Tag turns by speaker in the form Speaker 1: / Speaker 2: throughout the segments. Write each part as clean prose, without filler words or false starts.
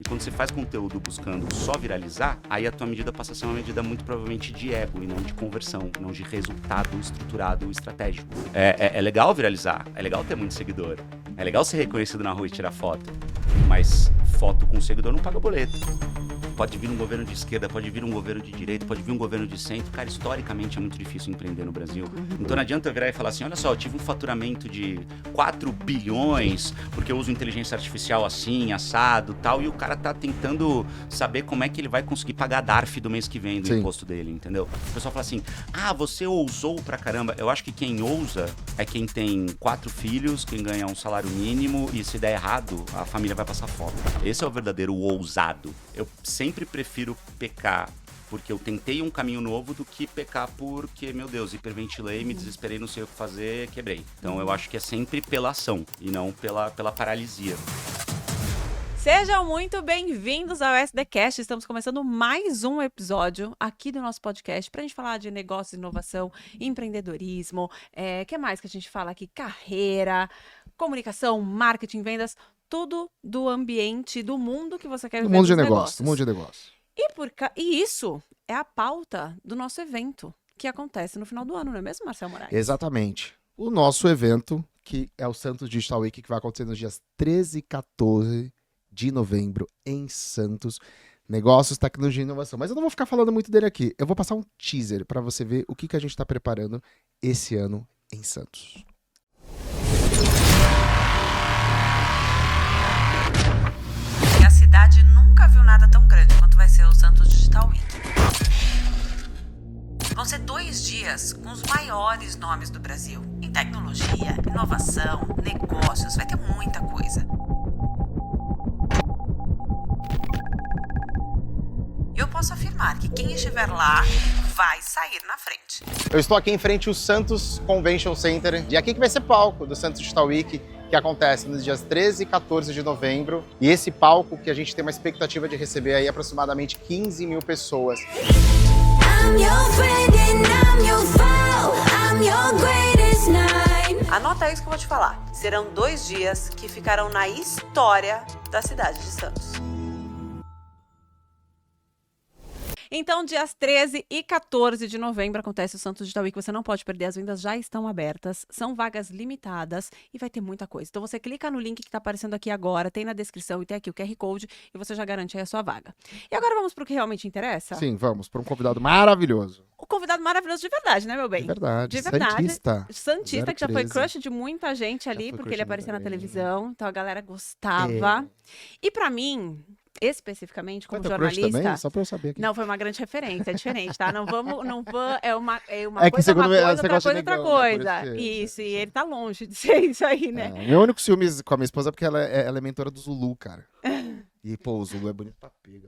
Speaker 1: quando você faz conteúdo buscando só viralizar, aí a tua medida passa a ser uma medida muito provavelmente de ego e não de conversão, não de resultado estruturado estratégico. É legal viralizar, é legal ter muito seguidor, é legal ser reconhecido na rua e tirar foto, mas foto com seguidor não paga boleto. Pode vir um governo de esquerda, pode vir um governo de direita, pode vir um governo de centro. Cara, historicamente é muito difícil empreender no Brasil. Então não adianta eu virar e falar assim, olha só, eu tive um faturamento de 4 bilhões, porque eu uso inteligência artificial assim, assado, tal, e o cara tá tentando saber como é que ele vai conseguir pagar a DARF do mês que vem do imposto dele, entendeu? O pessoal fala assim, você ousou pra caramba. Eu acho que quem ousa é quem tem 4 filhos, quem ganha um salário mínimo, e se der errado, a família vai passar fome. Esse é o verdadeiro ousado. Eu sempre prefiro pecar porque eu tentei um caminho novo do que pecar porque, meu Deus, hiperventilei, me desesperei, não sei o que fazer, quebrei. Então eu acho que é sempre pela ação e não pela paralisia.
Speaker 2: Sejam muito bem-vindos ao SDCast. Estamos começando mais um episódio aqui do nosso podcast para a gente falar de negócios, inovação, empreendedorismo. Que mais que a gente fala aqui? Carreira, comunicação, marketing, vendas, tudo do ambiente, do mundo que você quer viver nos negócios.
Speaker 3: Do mundo de negócio.
Speaker 2: E isso é a pauta do nosso evento, que acontece no final do ano, não é mesmo, Marcelo Moraes?
Speaker 3: Exatamente. O nosso evento, que é o Santos Digital Week, que vai acontecer nos dias 13 e 14 de novembro em Santos. Negócios, tecnologia e inovação. Mas eu não vou ficar falando muito dele aqui. Eu vou passar um teaser para você ver o que a gente está preparando esse ano em Santos.
Speaker 2: A cidade nunca viu nada tão grande quanto vai ser o Santos Digital Week. Vão ser 2 dias com os maiores nomes do Brasil. Em tecnologia, inovação, negócios, vai ter muita coisa. Eu posso afirmar que quem estiver lá vai sair na frente.
Speaker 4: Eu estou aqui em frente ao Santos Convention Center e aqui que vai ser palco do Santos Digital Week, que acontece nos dias 13 e 14 de novembro. E esse palco que a gente tem uma expectativa de receber aí aproximadamente 15 mil pessoas.
Speaker 2: Anota isso que eu vou te falar. Serão 2 dias que ficarão na história da cidade de Santos. Então, dias 13 e 14 de novembro acontece o Santos Digital Week. Você não pode perder, as vendas já estão abertas, são vagas limitadas e vai ter muita coisa. Então, você clica no link que está aparecendo aqui agora, tem na descrição e tem aqui o QR Code e você já garante aí a sua vaga. E agora vamos para o que realmente interessa?
Speaker 3: Sim, vamos para um convidado maravilhoso.
Speaker 2: O convidado maravilhoso de verdade, né, meu bem?
Speaker 3: De verdade.
Speaker 2: De verdade.
Speaker 3: Santista,
Speaker 2: que já foi crush de muita gente ali, porque ele aparecia na televisão, então a galera gostava. E pra mim, especificamente como jornalista,
Speaker 3: também? Só pra eu saber aqui.
Speaker 2: não, foi uma grande referência, é diferente, tá? Não vamos, é uma
Speaker 3: É que
Speaker 2: coisa,
Speaker 3: segundo
Speaker 2: outra
Speaker 3: você
Speaker 2: coisa,
Speaker 3: gosta de
Speaker 2: outra
Speaker 3: negão, né?
Speaker 2: coisa.
Speaker 3: Por
Speaker 2: Isso, e ele tá longe de ser isso aí, né?
Speaker 3: Meu único ciúme com a minha esposa é porque ela é mentora do Zulu, cara. E, pô, o Zulu é bonito pra pega.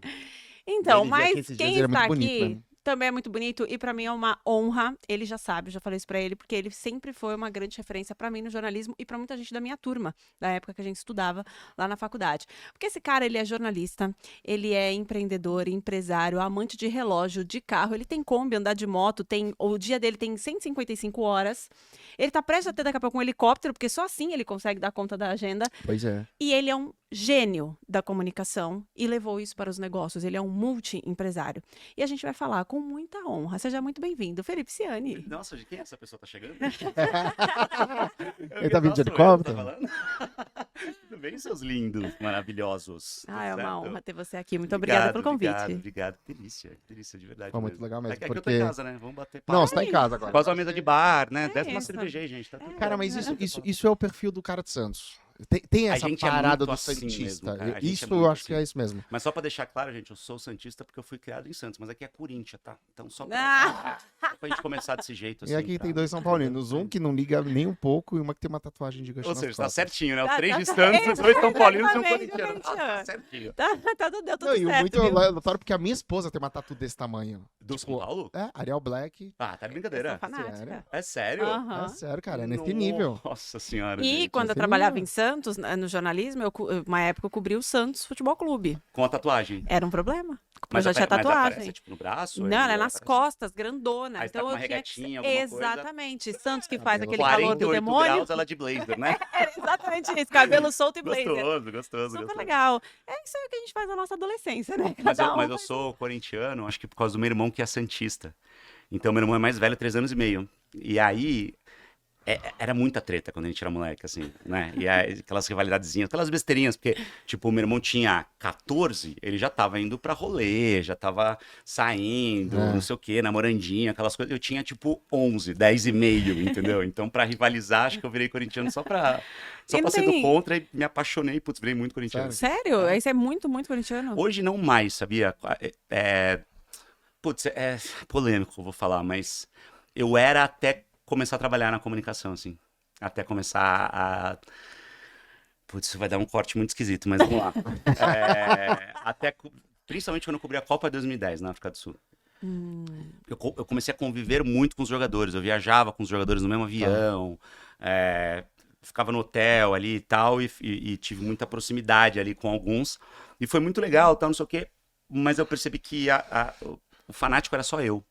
Speaker 2: Então,
Speaker 3: Ele dizia que
Speaker 2: mas
Speaker 3: esses
Speaker 2: quem
Speaker 3: dias ele é
Speaker 2: está
Speaker 3: muito
Speaker 2: aqui
Speaker 3: bonito, né?
Speaker 2: também é muito bonito e pra mim é uma honra. Ele já sabe, eu já falei isso pra ele, porque ele sempre foi uma grande referência pra mim no jornalismo e pra muita gente da minha turma, da época que a gente estudava lá na faculdade. Porque esse cara, ele é jornalista, ele é empreendedor, empresário, amante de relógio, de carro, ele tem Kombi, andar de moto, o dia dele tem 155 horas. Ele tá prestes a ter daqui a pouco um helicóptero, porque só assim ele consegue dar conta da agenda.
Speaker 3: Pois é.
Speaker 2: E ele é um gênio da comunicação e levou isso para os negócios. Ele é um multi-empresário. E a gente vai falar com muita honra. Seja muito bem-vindo, Felipe Ciani.
Speaker 1: Nossa, de quem essa pessoa tá chegando?
Speaker 3: Ele tá vindo de helicóptero?
Speaker 1: Tudo bem, seus lindos, maravilhosos?
Speaker 2: É uma
Speaker 1: Certo?
Speaker 2: honra ter você aqui. Muito obrigada pelo convite.
Speaker 1: Obrigado. Que delícia, de verdade.
Speaker 3: Foi muito
Speaker 1: mesmo.
Speaker 3: legal mesmo,
Speaker 1: Aqui eu tô
Speaker 3: porque-
Speaker 1: em casa, né? Vamos bater papo.
Speaker 3: Não, você tá em casa agora.
Speaker 1: Quase uma mesa de bar, né? Desce uma
Speaker 2: isso.
Speaker 1: cerveja aí, gente. Tá tudo
Speaker 3: Cara,
Speaker 1: bem.
Speaker 3: mas isso é o perfil do cara de Santos. Tem
Speaker 1: A
Speaker 3: essa
Speaker 1: gente é
Speaker 3: parada
Speaker 1: muito
Speaker 3: do
Speaker 1: assim
Speaker 3: Santista.
Speaker 1: mesmo, cara. A gente
Speaker 3: Isso
Speaker 1: é
Speaker 3: eu
Speaker 1: muito
Speaker 3: acho que
Speaker 1: assim.
Speaker 3: é isso mesmo.
Speaker 1: Mas só pra deixar claro, gente, eu sou santista porque eu fui criado em Santos, mas aqui é Corinthians, tá? Então só pra gente começar desse jeito assim.
Speaker 3: E aqui
Speaker 1: tá?
Speaker 3: tem 2 São Paulinos. Um que não liga nem um pouco e uma que tem uma tatuagem de gancho
Speaker 1: Ou
Speaker 3: nas
Speaker 1: seja, tá
Speaker 3: costas.
Speaker 1: certinho, né? Os
Speaker 2: Tá-
Speaker 1: 3
Speaker 2: tá-
Speaker 1: de Santos, os 2 São Paulinos e um
Speaker 2: Exatamente,
Speaker 1: corintiano. Tá
Speaker 2: corintiano.
Speaker 1: certinho.
Speaker 2: Deu tudo
Speaker 3: Não, e o
Speaker 2: certo,
Speaker 3: muito
Speaker 2: viu?
Speaker 3: aleatório porque a minha esposa tem uma tatu desse tamanho.
Speaker 1: Do São Paulo?
Speaker 3: É, Arial Black.
Speaker 1: Ah, tá de
Speaker 2: Eu
Speaker 1: brincadeira.
Speaker 2: sou fanática.
Speaker 3: Sério?
Speaker 1: É sério?
Speaker 2: Aham.
Speaker 3: É sério, cara. É nesse nível.
Speaker 1: Nossa senhora.
Speaker 2: E
Speaker 1: gente.
Speaker 2: quando eu
Speaker 3: esse
Speaker 2: trabalhava
Speaker 3: nível.
Speaker 2: em Santos, no jornalismo, uma época eu cobri o Santos Futebol Clube.
Speaker 1: Com a tatuagem.
Speaker 2: Era um problema. porque eu já tinha
Speaker 1: Mas
Speaker 2: tatuagem.
Speaker 1: aparece, tipo, no braço?
Speaker 2: Não, ela é
Speaker 1: Ele
Speaker 2: nas
Speaker 1: aparece-
Speaker 2: costas, grandona.
Speaker 1: Aí você tá
Speaker 2: Então
Speaker 1: com
Speaker 2: eu
Speaker 1: uma
Speaker 2: tinha que ser...
Speaker 1: regatinha, alguma coisa.
Speaker 2: Exatamente. Santos que faz
Speaker 3: Cabelo
Speaker 2: aquele calor do
Speaker 1: 48
Speaker 2: demônio.
Speaker 1: graus, ela de blazer, né?
Speaker 2: Era exatamente isso, cabelo solto e blazer.
Speaker 1: Gostoso.
Speaker 2: Super legal. É isso aí que a gente faz na nossa adolescência, né?
Speaker 1: Mas
Speaker 2: Cada um
Speaker 1: eu
Speaker 2: faz-
Speaker 1: sou corintiano, acho que por causa do meu irmão que é santista. Então, meu irmão é mais velho, 3 anos e meio. E aí, era muita treta quando a gente era moleque, assim, né? E aí, aquelas rivalidadezinhas, aquelas besteirinhas, porque, tipo, o meu irmão tinha 14, ele já tava indo pra rolê, já tava saindo,
Speaker 3: É.
Speaker 1: não sei o quê, namorandinho, aquelas coisas. Eu tinha, tipo, 11, 10 e meio, entendeu? Então, pra rivalizar, acho que eu virei corintiano só
Speaker 2: E
Speaker 1: pra
Speaker 2: não
Speaker 1: ser do
Speaker 2: tem-
Speaker 1: contra e me apaixonei, putz, virei muito corintiano.
Speaker 2: Sério? Isso é muito, muito corintiano?
Speaker 1: Hoje não mais, sabia? Putz, é polêmico, eu vou falar, mas eu era até começar a trabalhar na comunicação, assim. Até começar a. Putz, isso vai dar um corte muito esquisito, mas vamos lá. Principalmente quando eu cobri a Copa 2010 na África do Sul. Eu comecei a conviver muito com os jogadores. Eu viajava com os jogadores no mesmo avião, ficava no hotel ali e tal, e tive muita proximidade ali com alguns. E foi muito legal, tal, não sei o quê. Mas eu percebi que o fanático era só eu.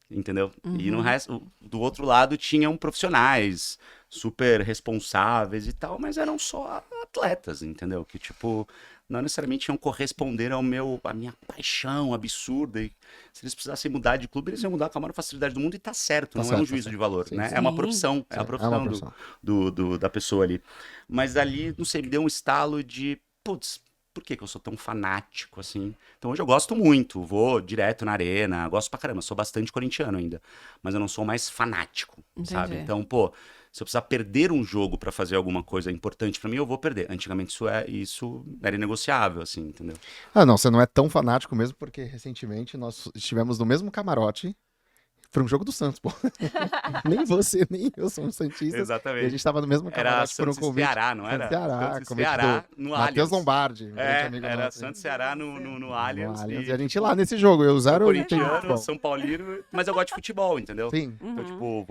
Speaker 1: Entendeu? E no resto, do outro lado, tinham profissionais super responsáveis e tal, mas eram só atletas, entendeu? Que, tipo, não necessariamente iam corresponder à minha paixão absurda. E se eles precisassem mudar de clube, eles iam mudar com a maior facilidade do mundo e tá certo,
Speaker 3: Tá
Speaker 1: não é
Speaker 3: certo,
Speaker 1: um
Speaker 3: tá
Speaker 1: juízo
Speaker 3: certo.
Speaker 1: de valor,
Speaker 3: Sim,
Speaker 1: né?
Speaker 3: sim.
Speaker 1: É uma
Speaker 2: Sim.
Speaker 1: profissão, é a profissão
Speaker 3: profissão.
Speaker 1: da pessoa ali. Mas ali, não sei, me deu um estalo de, putz, por que que eu sou tão fanático assim? Então hoje eu gosto muito, vou direto na arena, gosto pra caramba, sou bastante corintiano ainda, mas eu não sou mais fanático, sabe?
Speaker 2: Entendi.
Speaker 1: Então, pô, se eu precisar perder um jogo pra fazer alguma coisa importante pra mim, eu vou perder. Antigamente isso era inegociável, assim, entendeu?
Speaker 3: Ah, não, você não é tão fanático mesmo, porque recentemente nós estivemos no mesmo camarote para um jogo do Santos, pô. Nem você, nem eu somos santistas. E a gente tava no mesmo
Speaker 1: Era
Speaker 3: camarote por um
Speaker 1: Santos e
Speaker 3: convite.
Speaker 1: Ceará, não era?
Speaker 3: Santos e Ceará,
Speaker 1: Santos e
Speaker 3: convite
Speaker 1: Ceará
Speaker 3: do
Speaker 1: no
Speaker 3: Matheus
Speaker 1: Allianz.
Speaker 3: Lombardi, um grande amigo
Speaker 1: Era
Speaker 3: nosso.
Speaker 1: Santos e Ceará no Allianz.
Speaker 3: E a gente lá nesse jogo, eu
Speaker 1: sou
Speaker 3: zero
Speaker 1: corintiano,
Speaker 3: bom.
Speaker 1: São Paulino, mas eu gosto de futebol, entendeu?
Speaker 3: Sim.
Speaker 1: Então, tipo,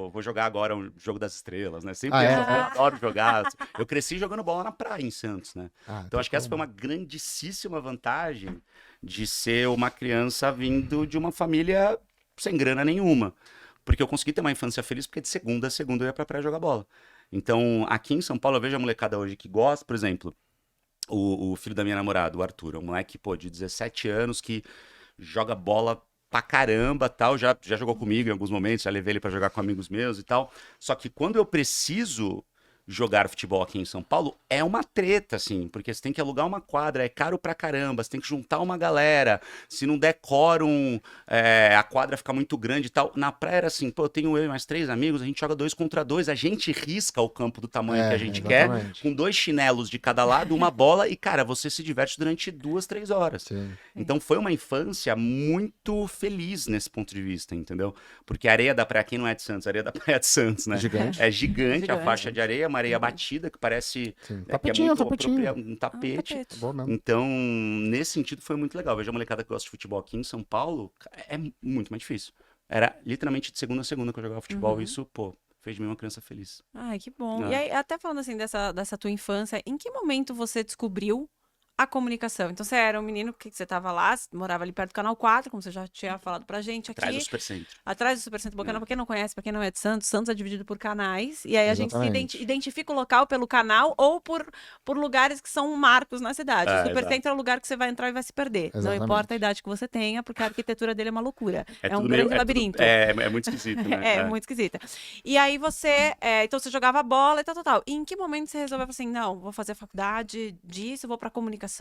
Speaker 1: vou jogar agora um jogo das estrelas, né? Sempre
Speaker 3: Ah, é?
Speaker 1: eu adoro jogar. Eu cresci jogando bola na praia em Santos, né?
Speaker 3: Ah,
Speaker 1: Então acho que essa foi uma grandíssima vantagem de ser uma criança vindo de uma família sem grana nenhuma. Porque eu consegui ter uma infância feliz, porque de segunda a segunda eu ia pra praia jogar bola. Então, aqui em São Paulo, eu vejo a molecada hoje que gosta, por exemplo, o filho da minha namorada, o Arthur, é um moleque, pô, de 17 anos que joga bola pra caramba, tal, já jogou comigo em alguns momentos, já levei ele pra jogar com amigos meus e tal. Só que quando eu preciso jogar futebol aqui em São Paulo, é uma treta, assim, porque você tem que alugar uma quadra, é caro pra caramba, você tem que juntar uma galera, se não der quórum, a quadra fica muito grande e tal. Na praia era assim, pô, eu tenho eu e mais 3 amigos, a gente joga 2 contra 2, a gente risca o campo do tamanho que a gente quer,
Speaker 3: exatamente.
Speaker 1: com 2 chinelos de cada lado, uma bola, e, cara, você se diverte durante 2, 3 horas.
Speaker 3: Sim.
Speaker 1: Então foi uma infância muito feliz nesse ponto de vista, entendeu? Porque a areia da praia, quem não é de Santos, a areia da praia é de Santos, né?
Speaker 3: Gigante.
Speaker 1: É gigante a
Speaker 2: Gigante.
Speaker 1: faixa de areia, uma areia batida que parece
Speaker 3: Sim.
Speaker 1: que é
Speaker 3: Tapetinho,
Speaker 1: muito
Speaker 3: tapetinho.
Speaker 1: um tapete.
Speaker 2: tapete.
Speaker 3: Bom mesmo.
Speaker 1: Então, nesse sentido, foi muito legal. Veja a molecada que gosta de futebol aqui em São Paulo, é muito mais difícil. Era literalmente de segunda a segunda que eu jogava futebol.
Speaker 2: Uhum.
Speaker 1: Isso, pô, fez de mim uma criança feliz.
Speaker 2: Ai, que bom.
Speaker 1: Ah.
Speaker 2: E aí, até falando assim dessa tua infância, em que momento você descobriu a comunicação? Então, você era um menino que você tava lá, morava ali perto do Canal 4, como você já tinha falado pra gente aqui.
Speaker 1: Atrás do Supercentro.
Speaker 2: Atrás do Supercentro Bocanal, pra quem não conhece, pra quem não é de Santos, Santos é dividido por canais, e aí a gente se
Speaker 3: Exatamente.
Speaker 2: identifica o local pelo canal ou por lugares que são marcos na cidade. O Supercentro é o lugar que você vai entrar e vai se perder. Não
Speaker 3: Exatamente.
Speaker 2: importa a idade que você tenha, porque a arquitetura dele é uma loucura. É um
Speaker 1: tudo
Speaker 2: grande
Speaker 1: meio-
Speaker 2: labirinto.
Speaker 1: É muito esquisito, né?
Speaker 2: É, muito esquisita. E aí você, então você jogava bola e tal. E em que momento você resolveu falar assim, não, vou fazer faculdade disso, vou pra comunicação?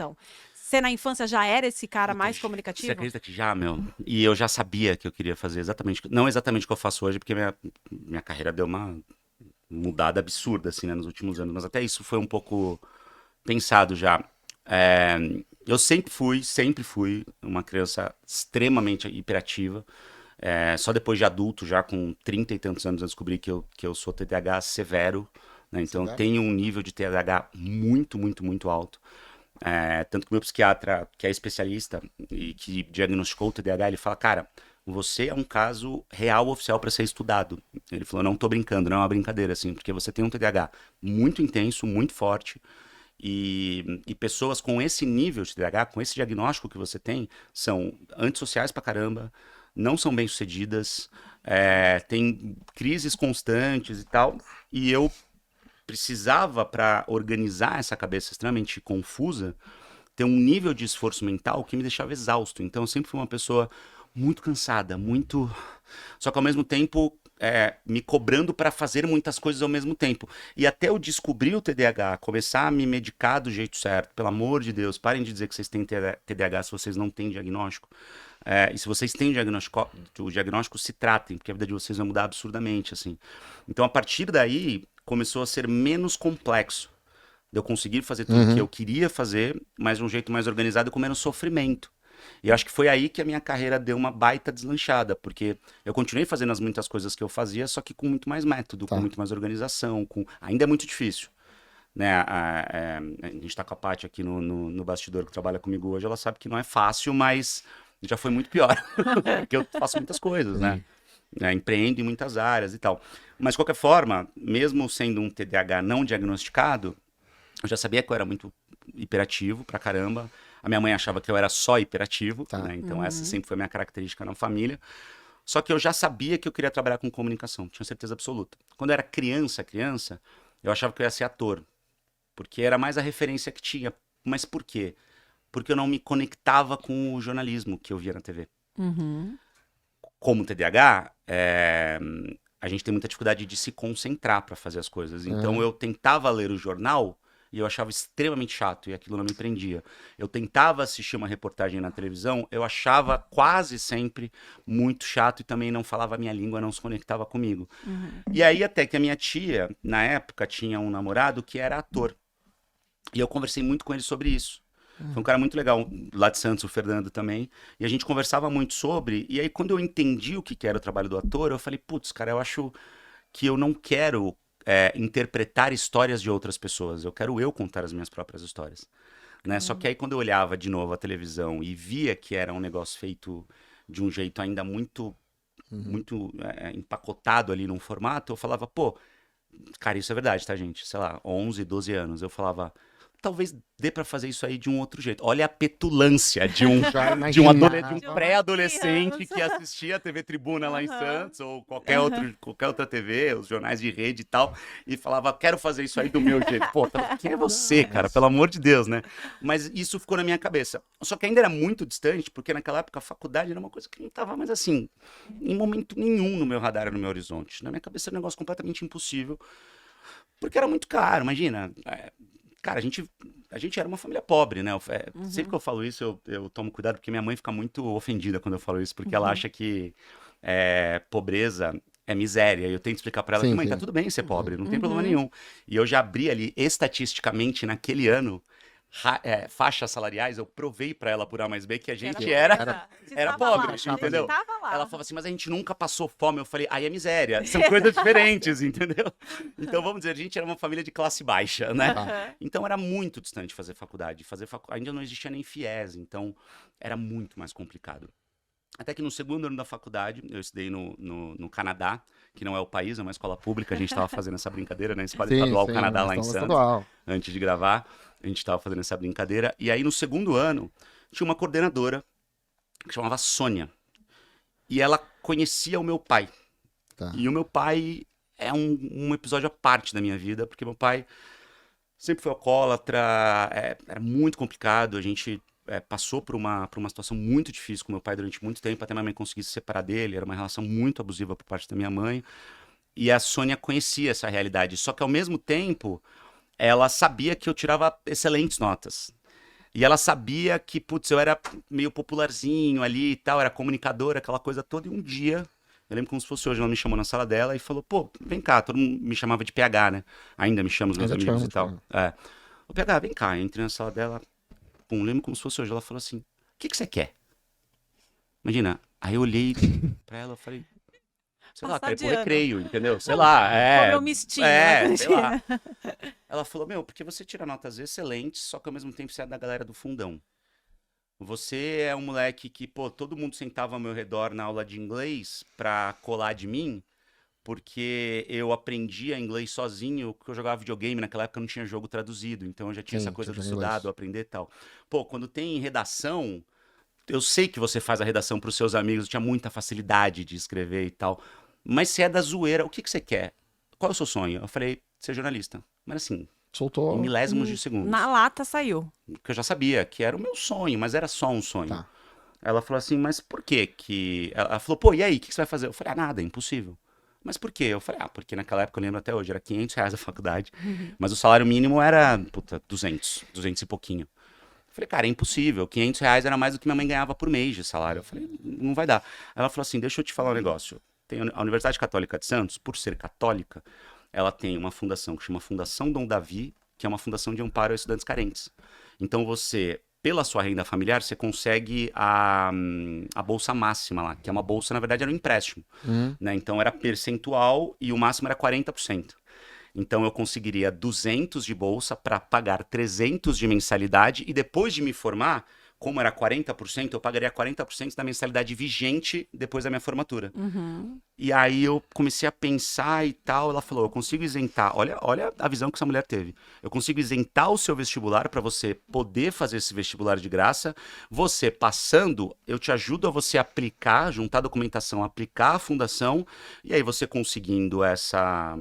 Speaker 2: Você na infância já era esse cara mais
Speaker 1: Você
Speaker 2: comunicativo?
Speaker 1: acredita que já, meu? E eu já sabia que eu queria fazer exatamente, não exatamente o que eu faço hoje, porque minha carreira deu uma mudada absurda, assim, né, nos últimos anos. Mas até isso foi um pouco pensado já. Eu sempre fui uma criança extremamente hiperativa. Só depois de adulto, já com 30 e tantos anos, eu descobri que eu sou TDAH severo, né? Então eu
Speaker 3: Severo?
Speaker 1: tenho um nível de TDAH muito, muito, muito alto. Tanto que o meu psiquiatra, que é especialista e que diagnosticou o TDAH, ele fala, cara, você é um caso real oficial para ser estudado. Ele falou, não tô brincando, não é uma brincadeira, assim, porque você tem um TDAH muito intenso, muito forte, E pessoas com esse nível de TDAH, com esse diagnóstico que você tem, são antissociais pra caramba, não são bem-sucedidas, têm crises constantes e tal. E eu precisava, para organizar essa cabeça extremamente confusa, ter um nível de esforço mental que me deixava exausto. Então eu sempre fui uma pessoa muito cansada, muito... Só que ao mesmo tempo me cobrando para fazer muitas coisas ao mesmo tempo. E até eu descobrir o TDAH, começar a me medicar do jeito certo, pelo amor de Deus, parem de dizer que vocês têm TDAH se vocês não têm diagnóstico. E se vocês têm o diagnóstico, se tratem, porque a vida de vocês vai mudar absurdamente, assim. Então, a partir daí, começou a ser menos complexo de eu conseguir fazer tudo que eu queria fazer, mas de um jeito mais organizado e com menos sofrimento. E eu acho que foi aí que a minha carreira deu uma baita deslanchada, porque eu continuei fazendo as muitas coisas que eu fazia, só que com muito mais método, com muito mais organização, ainda é muito difícil. Né? A gente está com a Paty aqui no bastidor que trabalha comigo hoje, ela sabe que não é fácil, mas já foi muito pior, porque eu faço muitas coisas, né? Empreendo em muitas áreas e tal. Mas, de qualquer forma, mesmo sendo um TDAH não diagnosticado, eu já sabia que eu era muito hiperativo pra caramba. A minha mãe achava que eu era só hiperativo, né? Então essa sempre foi a minha característica na família. Só que eu já sabia que eu queria trabalhar com comunicação, tinha certeza absoluta. Quando eu era criança, eu achava que eu ia ser ator, porque era mais a referência que tinha. Mas por quê? Porque eu não me conectava com o jornalismo que eu via na TV. Como TDAH, a gente tem muita dificuldade de se concentrar para fazer as coisas. Então eu tentava ler o jornal e eu achava extremamente chato e aquilo não me prendia. Eu tentava assistir uma reportagem na televisão, eu achava quase sempre muito chato e também não falava a minha língua, não se conectava comigo. E aí até que a minha tia, na época, tinha um namorado que era ator. E eu conversei muito com ele sobre isso. Foi um cara muito legal, lá de Santos, o Fernando também. E a gente conversava muito sobre. E aí, quando eu entendi o que era o trabalho do ator, eu falei, putz, cara, eu acho que eu não quero interpretar histórias de outras pessoas. Eu quero eu contar as minhas próprias histórias. Né? Só que aí, quando eu olhava de novo a televisão e via que era um negócio feito de um jeito ainda muito, muito empacotado ali num formato, eu falava, pô, cara, isso é verdade, tá, gente? Sei lá, 11, 12 anos. Eu falava... Talvez dê pra fazer isso aí de um outro jeito. Olha a petulância de um pré-adolescente que assistia a TV Tribuna lá em Santos, ou qualquer outra TV, os jornais de rede e tal, e falava, quero fazer isso aí do meu jeito. Pô, quem é você, cara? Pelo amor de Deus, né? Mas isso ficou na minha cabeça. Só que ainda era muito distante, porque naquela época a faculdade era uma coisa que não tava mais assim, em momento nenhum no meu radar, no meu horizonte. Na minha cabeça era um negócio completamente impossível, porque era muito caro, imagina... Cara, a gente era uma família pobre, né? Sempre que eu falo isso, eu tomo cuidado, porque minha mãe fica muito ofendida quando eu falo isso, porque ela acha que pobreza é miséria. E eu tento explicar pra ela que, mãe, tá tudo bem ser pobre, não tem problema nenhum. E eu já abri ali, estatisticamente, naquele ano, faixas salariais, eu provei pra ela por A mais B que a gente era pobre, entendeu? Ela falava assim, mas a gente nunca passou fome. Eu falei, aí é miséria, são coisas diferentes, entendeu? Então, vamos dizer, a gente era uma família de classe baixa, né? Então, era muito distante fazer faculdade. Ainda não existia nem FIES, então era muito mais complicado. Até que no segundo ano da faculdade, eu estudei no Canadá, que não é o país, é uma escola pública, a gente estava fazendo essa brincadeira, né? Escola estadual Canadá lá em Santos, antes de gravar. A gente estava fazendo essa brincadeira. E aí, no segundo ano, tinha uma coordenadora que chamava Sônia. E ela conhecia o meu pai. E o meu pai é um episódio à parte da minha vida, porque meu pai sempre foi alcoólatra, era muito complicado. A gente passou por uma situação muito difícil com meu pai durante muito tempo, até minha mãe conseguir se separar dele. Era uma relação muito abusiva por parte da minha mãe. E a Sônia conhecia essa realidade. Só que, ao mesmo tempo... ela sabia que eu tirava excelentes notas. E ela sabia que, putz, eu era meio popularzinho ali e tal, era comunicador, aquela coisa toda. E um dia, eu lembro como se fosse hoje, ela me chamou na sala dela e falou, pô, vem cá, todo mundo me chamava de PH, né? Ainda me chamam os meus amigos e tal. Ô, PH, vem cá, entrei na sala dela, pum, lembro como se fosse hoje. Ela falou assim, o que você quer? Imagina, aí eu olhei pra ela e falei... sei lá, quer ir pro recreio, entendeu? Sei lá,
Speaker 2: Comer um mistinho.
Speaker 1: sei lá. Ela falou, meu, porque você tira notas excelentes, só que ao mesmo tempo você é da galera do fundão. Você é um moleque que, pô, todo mundo sentava ao meu redor na aula de inglês pra colar de mim, porque eu aprendia inglês sozinho, porque eu jogava videogame, naquela época não tinha jogo traduzido, então eu já tinha
Speaker 3: Sim,
Speaker 1: essa coisa
Speaker 3: tu
Speaker 1: do
Speaker 3: joga
Speaker 1: estudado,
Speaker 3: inglês.
Speaker 1: aprender e tal. Pô, quando tem redação, eu sei que você faz a redação pros seus amigos, eu tinha muita facilidade de escrever e tal, mas se é da zoeira, o que que você quer? Qual é o seu sonho? Eu falei, ser jornalista. Mas assim, em
Speaker 3: Soltou.
Speaker 1: milésimos de segundos.
Speaker 2: Na lata saiu.
Speaker 1: Porque eu já sabia que era o meu sonho, mas era só um sonho.
Speaker 3: Tá.
Speaker 1: Ela falou assim, mas por que que... Ela falou, pô, e aí, o que que você vai fazer? Eu falei, nada, é impossível. Mas por quê? Eu falei, porque naquela época, eu lembro até hoje, era R$ 500 a faculdade, mas o salário mínimo era, 200 e pouquinho. Eu falei, cara, é impossível, R$ 500 era mais do que minha mãe ganhava por mês de salário. Eu falei, não vai dar. Ela falou assim, deixa eu te falar um negócio. A Universidade Católica de Santos, por ser católica, ela tem uma fundação que chama Fundação Dom Davi, que é uma fundação de amparo a estudantes carentes. Então você, pela sua renda familiar, você consegue a bolsa máxima lá, que é uma bolsa, na verdade, era um empréstimo. Né? Então era percentual e o máximo era 40%. Então eu conseguiria 200 de bolsa para pagar 300 de mensalidade e depois de me formar, como era 40%, eu pagaria 40% da mensalidade vigente depois da minha formatura. E aí eu comecei a pensar e tal, ela falou, eu consigo isentar, olha a visão que essa mulher teve. Eu consigo isentar o seu vestibular para você poder fazer esse vestibular de graça. Você passando, eu te ajudo a você aplicar, juntar documentação, aplicar a fundação, e aí você conseguindo essa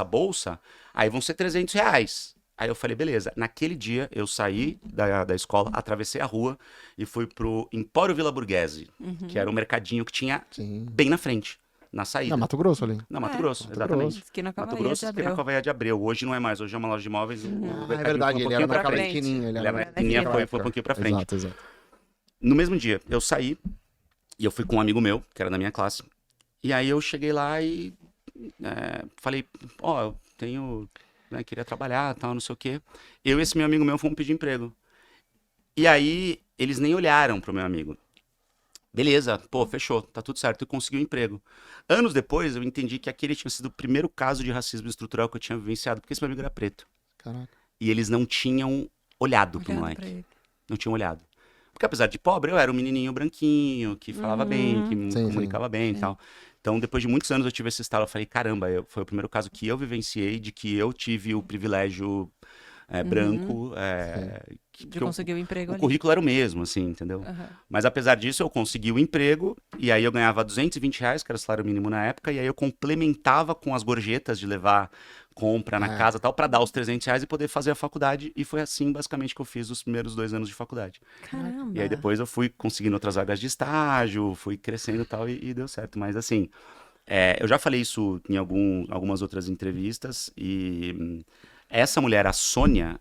Speaker 1: bolsa, aí vão ser R$ 300. Aí eu falei, beleza. Naquele dia, eu saí da escola, atravessei a rua e fui pro Empório Vila Borghese, que era um mercadinho que tinha
Speaker 3: Sim.
Speaker 1: bem na frente, na saída.
Speaker 3: Na Mato Grosso ali.
Speaker 1: Na Mato
Speaker 2: É,
Speaker 1: Grosso,
Speaker 3: Mato
Speaker 1: exatamente.
Speaker 3: Grosso.
Speaker 2: Esquina
Speaker 1: Mato
Speaker 2: Cavalaria
Speaker 1: Grosso,
Speaker 2: de
Speaker 1: esquina
Speaker 2: Abreu.
Speaker 1: Cavalaria de Abreu. Hoje não é mais, hoje é uma loja de imóveis. O
Speaker 3: Ah, é
Speaker 1: mercadinho
Speaker 3: verdade,
Speaker 1: foi um
Speaker 3: ele era
Speaker 1: pouquinho pra
Speaker 3: naquela
Speaker 1: frente.
Speaker 3: esquininha.
Speaker 1: Ele era na
Speaker 2: naquela
Speaker 1: esquininha,
Speaker 2: época.
Speaker 1: foi um pouquinho pra frente.
Speaker 3: Exato, exato.
Speaker 1: No mesmo dia, eu saí e eu fui com um amigo meu, que era da minha classe. E aí eu cheguei lá e falei, eu tenho... Né, queria trabalhar, tal, não sei o quê. Eu e esse meu amigo meu fomos pedir emprego. E aí, eles nem olharam pro meu amigo. Beleza, pô, fechou, tá tudo certo, eu consegui um emprego. Anos depois, eu entendi que aquele tinha sido o primeiro caso de racismo estrutural que eu tinha vivenciado, porque esse meu amigo era preto.
Speaker 3: Caraca.
Speaker 1: E eles não tinham olhado pro
Speaker 2: Olhando
Speaker 1: moleque.
Speaker 2: pra ele.
Speaker 1: Não tinham olhado. Porque apesar de pobre, eu era um menininho branquinho, que falava bem, que me
Speaker 3: Sim,
Speaker 1: comunicava bem e tal. Então, depois de muitos anos eu tive esse estalo, eu falei, caramba, foi o primeiro caso que eu vivenciei de que eu tive o privilégio branco,
Speaker 2: De conseguir o emprego
Speaker 1: o
Speaker 2: ali.
Speaker 1: currículo era o mesmo, assim, entendeu?
Speaker 2: Aham.
Speaker 1: Mas apesar disso, eu consegui o emprego, e aí eu ganhava R$ 220, que era o salário mínimo na época, e aí eu complementava com as gorjetas de levar compra na casa e tal, pra dar os R$ 300 e poder fazer a faculdade, e foi assim, basicamente, que eu fiz os primeiros 2 anos de faculdade.
Speaker 2: Caramba.
Speaker 1: E aí depois eu fui conseguindo outras vagas de estágio, fui crescendo e tal, e deu certo. Mas assim, eu já falei isso em algumas outras entrevistas, e essa mulher, a Sônia,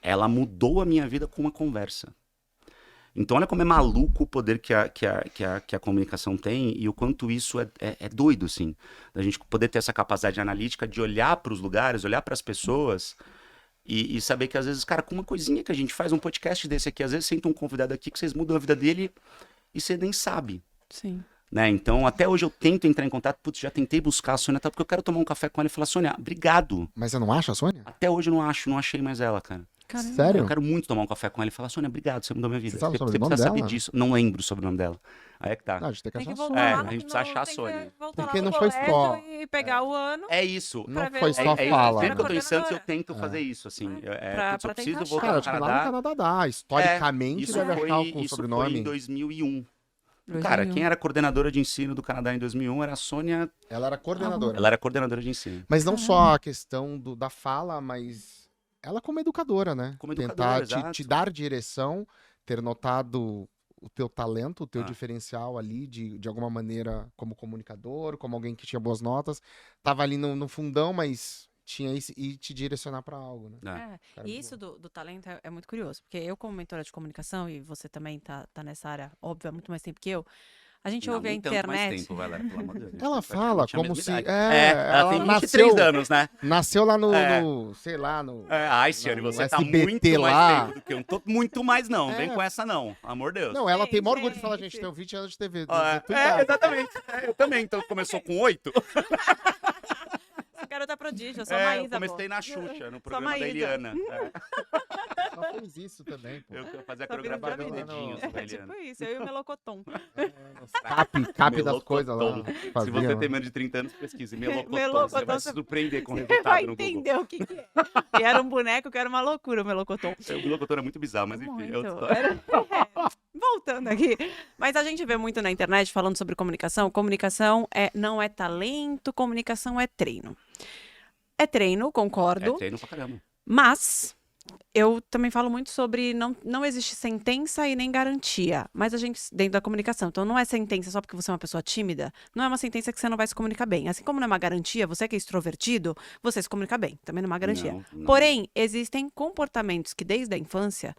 Speaker 1: ela mudou a minha vida com uma conversa. Então olha como é maluco o poder que a comunicação tem e o quanto isso é doido, assim. Da gente poder ter essa capacidade analítica de olhar para os lugares, olhar para as pessoas e saber que às vezes, cara, com uma coisinha que a gente faz, um podcast desse aqui, às vezes senta um convidado aqui que vocês mudam a vida dele e você nem sabe.
Speaker 2: Sim.
Speaker 1: Né? Então, até hoje eu tento entrar em contato, putz, já tentei buscar a Sônia, tá? Porque eu quero tomar um café com ela e falar, Sônia, obrigado.
Speaker 3: Mas você não acha, a Sônia?
Speaker 1: Até hoje eu não achei mais ela, cara.
Speaker 2: Caramba.
Speaker 3: Sério?
Speaker 1: Eu quero muito tomar um café com ela e falar, Sônia, obrigado, você mudou minha vida.
Speaker 3: Você sabe o
Speaker 1: Você
Speaker 3: sobrenome
Speaker 1: precisa saber
Speaker 3: dela?
Speaker 1: disso. Não lembro o sobrenome dela. Aí é que tá.
Speaker 3: Não, a gente tem que
Speaker 2: Tem que
Speaker 3: achar a
Speaker 2: voltar
Speaker 3: Sônia.
Speaker 2: lá
Speaker 1: a
Speaker 2: no,
Speaker 1: gente precisa achar a
Speaker 2: tem que
Speaker 1: Sônia.
Speaker 2: voltar
Speaker 3: Porque
Speaker 2: lá no
Speaker 3: não foi
Speaker 2: colégio
Speaker 3: só-
Speaker 2: e pegar o ano.
Speaker 1: É isso.
Speaker 3: Não
Speaker 2: ver
Speaker 3: foi
Speaker 2: o-
Speaker 3: só
Speaker 2: é-
Speaker 3: fala,
Speaker 1: Sempre que eu tô
Speaker 3: né?
Speaker 1: em Santos, eu
Speaker 2: coordenadora.
Speaker 1: tento fazer isso, assim.
Speaker 2: Pra
Speaker 1: Putz, eu
Speaker 2: tentar
Speaker 1: preciso
Speaker 2: achar.
Speaker 1: voltar
Speaker 3: Cara,
Speaker 1: pro
Speaker 3: acho que lá no
Speaker 1: Canadá.
Speaker 3: Canadá dá. Historicamente,
Speaker 1: Isso
Speaker 3: deve achar com o
Speaker 1: foi
Speaker 3: sobrenome.
Speaker 1: em 2001.
Speaker 2: 2001.
Speaker 1: Cara, quem era coordenadora de ensino do Canadá em 2001 era a Sônia.
Speaker 3: Ela era coordenadora.
Speaker 1: Ela era coordenadora de ensino.
Speaker 3: Mas não só a questão da fala, mas ela como educadora, né?
Speaker 1: Como educadora,
Speaker 3: Tentar te
Speaker 1: exato.
Speaker 3: dar direção, ter notado o teu talento, o teu
Speaker 1: Ah.
Speaker 3: diferencial ali, de alguma maneira, como comunicador, como alguém que tinha boas notas. Tava ali no fundão, mas tinha isso e te direcionar pra algo, né?
Speaker 1: É.
Speaker 3: Cara,
Speaker 2: E
Speaker 3: muito
Speaker 2: isso do talento é muito curioso, porque eu, como mentora de comunicação, e você também tá nessa área, óbvio, há muito mais tempo que eu, a gente
Speaker 1: Não,
Speaker 2: ouve a
Speaker 1: nem tanto mais
Speaker 2: internet.
Speaker 1: tempo, vai lá, pelo amor de Deus.
Speaker 3: Ela
Speaker 1: Praticamente
Speaker 3: fala
Speaker 1: a
Speaker 3: como
Speaker 1: mesma
Speaker 3: se-
Speaker 1: idade.
Speaker 3: ela
Speaker 1: ela tem
Speaker 3: nasceu-
Speaker 1: 23 anos, né?
Speaker 3: Nasceu lá
Speaker 1: É.
Speaker 3: no sei lá, no...
Speaker 1: Ai, Ciane,
Speaker 3: no
Speaker 1: você tá
Speaker 3: SBT
Speaker 1: muito
Speaker 3: lá.
Speaker 1: mais tempo do que eu. Não tô muito mais, não.
Speaker 3: É.
Speaker 1: Vem com essa, não. Amor de Deus.
Speaker 3: Não, ela tem maior orgulho de
Speaker 2: gente.
Speaker 3: falar, gente, tem 20 anos de TV.
Speaker 1: Ah,
Speaker 3: da tua idade.
Speaker 1: exatamente. Eu também. Então começou com 8.
Speaker 2: Essa garota da Prodígio, eu sou a Maísa,
Speaker 1: eu comecei
Speaker 2: pô.
Speaker 1: na Xuxa, no
Speaker 2: Sou a
Speaker 1: programa da
Speaker 2: Maísa.
Speaker 1: Eliana.
Speaker 3: Ela fez isso também, pô.
Speaker 1: Eu fazia a
Speaker 2: Só vira
Speaker 1: coreografia dos
Speaker 2: pra mim.
Speaker 1: dedinhos da
Speaker 2: É
Speaker 1: Eliana.
Speaker 2: tipo isso, eu e o Melocoton.
Speaker 3: Cap das coisas lá.
Speaker 1: Melocotão. Se
Speaker 3: fazia,
Speaker 1: você
Speaker 3: né?
Speaker 1: tem menos de 30 anos, pesquise. Melocotão. Você
Speaker 2: Melocotão,
Speaker 1: vai se
Speaker 2: você-
Speaker 1: surpreender com o
Speaker 2: Você
Speaker 1: resultado
Speaker 2: vai
Speaker 1: no Google.
Speaker 2: entender o que é. E era um boneco que era uma loucura, o Melocoton.
Speaker 1: O Melocotão é muito bizarro, mas enfim, é outra
Speaker 2: Muito.
Speaker 1: história.
Speaker 2: Voltando aqui. Mas a gente vê muito na internet falando sobre comunicação. Comunicação não é talento, comunicação é treino. É treino, concordo.
Speaker 1: É treino pra caramba.
Speaker 2: Mas eu também falo muito sobre não existe sentença e nem garantia. Mas a gente, dentro da comunicação, então não é sentença só porque você é uma pessoa tímida, não é uma sentença que você não vai se comunicar bem. Assim como não é uma garantia, você que é extrovertido, você se comunica bem. Também não é uma garantia.
Speaker 1: Não.
Speaker 2: Porém, existem comportamentos que desde a infância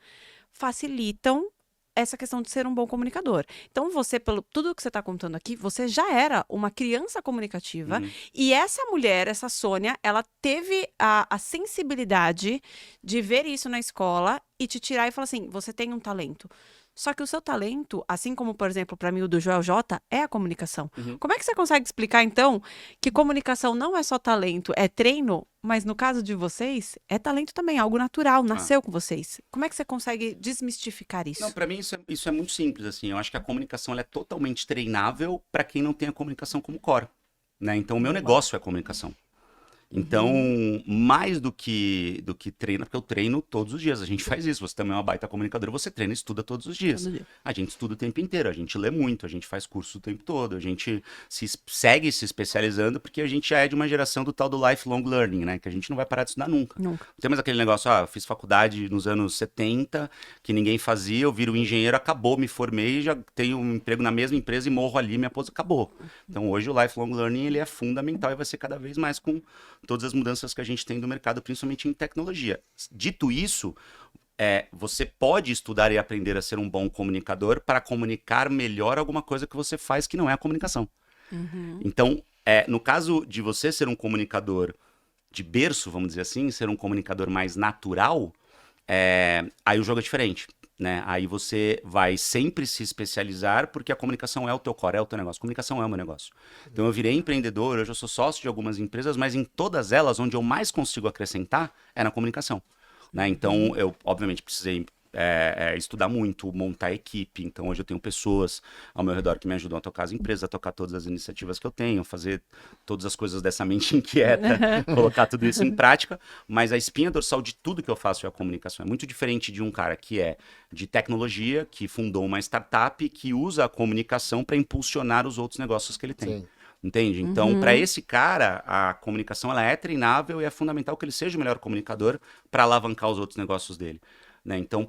Speaker 2: facilitam essa questão de ser um bom comunicador. Então, você, pelo tudo que você está contando aqui, você já era uma criança comunicativa.
Speaker 1: Uhum.
Speaker 2: E essa mulher, essa Sônia, ela teve a sensibilidade de ver isso na escola e te tirar e falar assim, você tem um talento. Só que o seu talento, assim como, por exemplo, para mim o do Joel J, é a comunicação.
Speaker 1: Uhum.
Speaker 2: Como é que você consegue explicar, então, que comunicação não é só talento, é treino, mas no caso de vocês, é talento também, algo natural, nasceu com vocês. Como é que você consegue desmistificar isso?
Speaker 1: Não, pra mim isso é muito simples, assim. Eu acho que a comunicação ela é totalmente treinável pra quem não tem a comunicação como core, né? Então, o meu negócio é comunicação. Então, mais do que treina, porque eu treino todos os dias. A gente faz isso. Você também é uma baita comunicadora, você treina e estuda todos os dias.
Speaker 2: Todo dia.
Speaker 1: A gente estuda o tempo inteiro, a gente lê muito, a gente faz curso o tempo todo, a gente segue se especializando, porque a gente já é de uma geração do tal do lifelong learning, né? Que a gente não vai parar de estudar nunca.
Speaker 2: Nunca.
Speaker 1: Não tem mais aquele negócio, eu fiz faculdade nos anos 70, que ninguém fazia, eu viro engenheiro, acabou, me formei, já tenho um emprego na mesma empresa e morro ali, minha aposentadoria acabou. Então hoje o lifelong learning ele é fundamental e vai ser cada vez mais com todas as mudanças que a gente tem do mercado, principalmente em tecnologia. Dito isso, você pode estudar e aprender a ser um bom comunicador para comunicar melhor alguma coisa que você faz que não é a comunicação. Então, no caso de você ser um comunicador de berço, vamos dizer assim, ser um comunicador mais natural, aí o jogo é diferente, né? Aí você vai sempre se especializar porque a comunicação é o teu core, é o teu negócio. A comunicação é o meu negócio. Então eu virei empreendedor, hoje eu sou sócio de algumas empresas, mas em todas elas, onde eu mais consigo acrescentar é na comunicação, né? Então eu, obviamente, precisei estudar muito, montar equipe. Então hoje eu tenho pessoas ao meu redor que me ajudam a tocar as empresas, a tocar todas as iniciativas que eu tenho, fazer todas as coisas dessa mente inquieta, colocar tudo isso em prática. Mas a espinha dorsal de tudo que eu faço é a comunicação. É muito diferente de um cara que é de tecnologia, que fundou uma startup, que usa a comunicação para impulsionar os outros negócios que ele tem.
Speaker 3: Sim.
Speaker 1: Entende? Então, para esse cara, a comunicação ela é treinável e é fundamental que ele seja o melhor comunicador para alavancar os outros negócios dele, né? Então,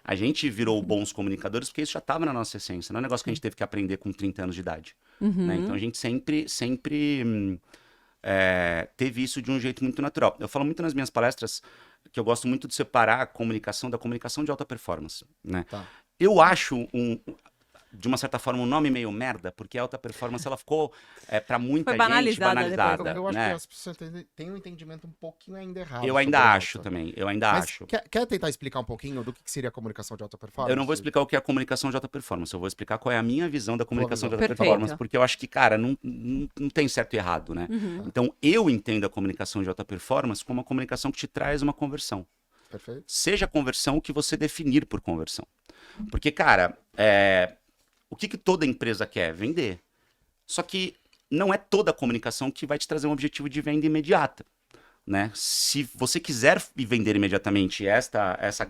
Speaker 1: a gente virou bons comunicadores porque isso já estava na nossa essência. Não é um negócio que a gente teve que aprender com 30 anos de idade, né? Então, a gente sempre teve isso de um jeito muito natural. Eu falo muito nas minhas palestras que eu gosto muito de separar a comunicação da comunicação de alta performance, né?
Speaker 3: Tá.
Speaker 1: Eu acho de uma certa forma, um nome meio merda, porque a alta performance ela ficou, para muita
Speaker 2: Foi
Speaker 1: gente,
Speaker 2: banalizada
Speaker 1: banalizada.
Speaker 3: Eu acho
Speaker 1: né?
Speaker 3: que as pessoas têm um entendimento um pouquinho ainda errado.
Speaker 1: Eu ainda
Speaker 3: sobre
Speaker 1: acho
Speaker 3: isso.
Speaker 1: também, eu ainda
Speaker 3: Mas
Speaker 1: acho.
Speaker 3: Quer tentar explicar um pouquinho do que seria a comunicação de alta performance?
Speaker 1: Eu não vou explicar o que é a comunicação de alta performance, eu vou explicar qual é a minha visão da comunicação de alta
Speaker 2: Perfeito.
Speaker 1: performance, porque eu acho que, cara, não tem certo e errado, né? Então, eu entendo a comunicação de alta performance como uma comunicação que te traz uma conversão.
Speaker 3: Perfeito.
Speaker 1: Seja a conversão o que você definir por conversão. Porque, cara, o que toda empresa quer? Vender. Só que não é toda a comunicação que vai te trazer um objetivo de venda imediata, né? Se você quiser vender imediatamente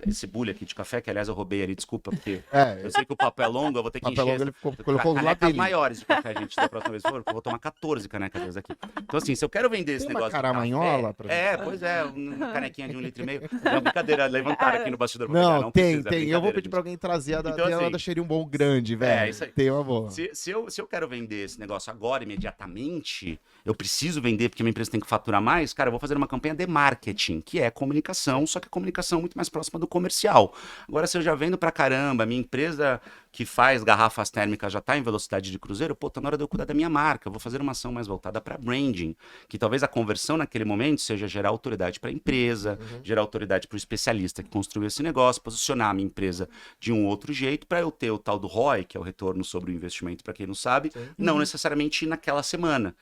Speaker 1: esse bule aqui de café, que aliás eu roubei ali, desculpa, porque eu sei que o papo é longo, eu vou ter que
Speaker 3: Papel
Speaker 1: encher.
Speaker 3: longo, ele colocou do lado
Speaker 1: Canecas
Speaker 3: dele.
Speaker 1: maiores de café, gente, da próxima vez, por favor, eu vou tomar 14 canecas dessas aqui. Então, assim, se eu quero vender esse
Speaker 3: Tem uma
Speaker 1: negócio de
Speaker 3: caramanhola
Speaker 1: café,
Speaker 3: pra
Speaker 1: pois é, uma canequinha de 1,5 litro. Não, brincadeira, levantaram aqui no bastidor. pra
Speaker 3: Não,
Speaker 1: pegar,
Speaker 3: tem.
Speaker 1: precisa, é
Speaker 3: Eu vou
Speaker 1: brincadeira,
Speaker 3: pedir
Speaker 1: gente.
Speaker 3: pra alguém trazer a da,
Speaker 1: Então,
Speaker 3: tem uma
Speaker 1: assim,
Speaker 3: da Xerim Bom grande, velho.
Speaker 1: isso aí.
Speaker 3: Tem uma boa.
Speaker 1: Se eu quero vender esse negócio agora, imediatamente, eu preciso vender porque minha empresa tem que faturar mais, cara, eu vou fazer uma campanha de marketing, que é comunicação, só que a comunicação é muito mais próxima do comercial. Agora, se eu já vendo pra caramba, minha empresa que faz garrafas térmicas já tá em velocidade de cruzeiro, pô, tá na hora de eu cuidar da minha marca, eu vou fazer uma ação mais voltada para branding, que talvez a conversão naquele momento seja gerar autoridade para a empresa, gerar autoridade para o especialista que construiu esse negócio, posicionar a minha empresa de um outro jeito para eu ter o tal do ROI, que é o retorno sobre o investimento, para quem não sabe, não necessariamente naquela semana.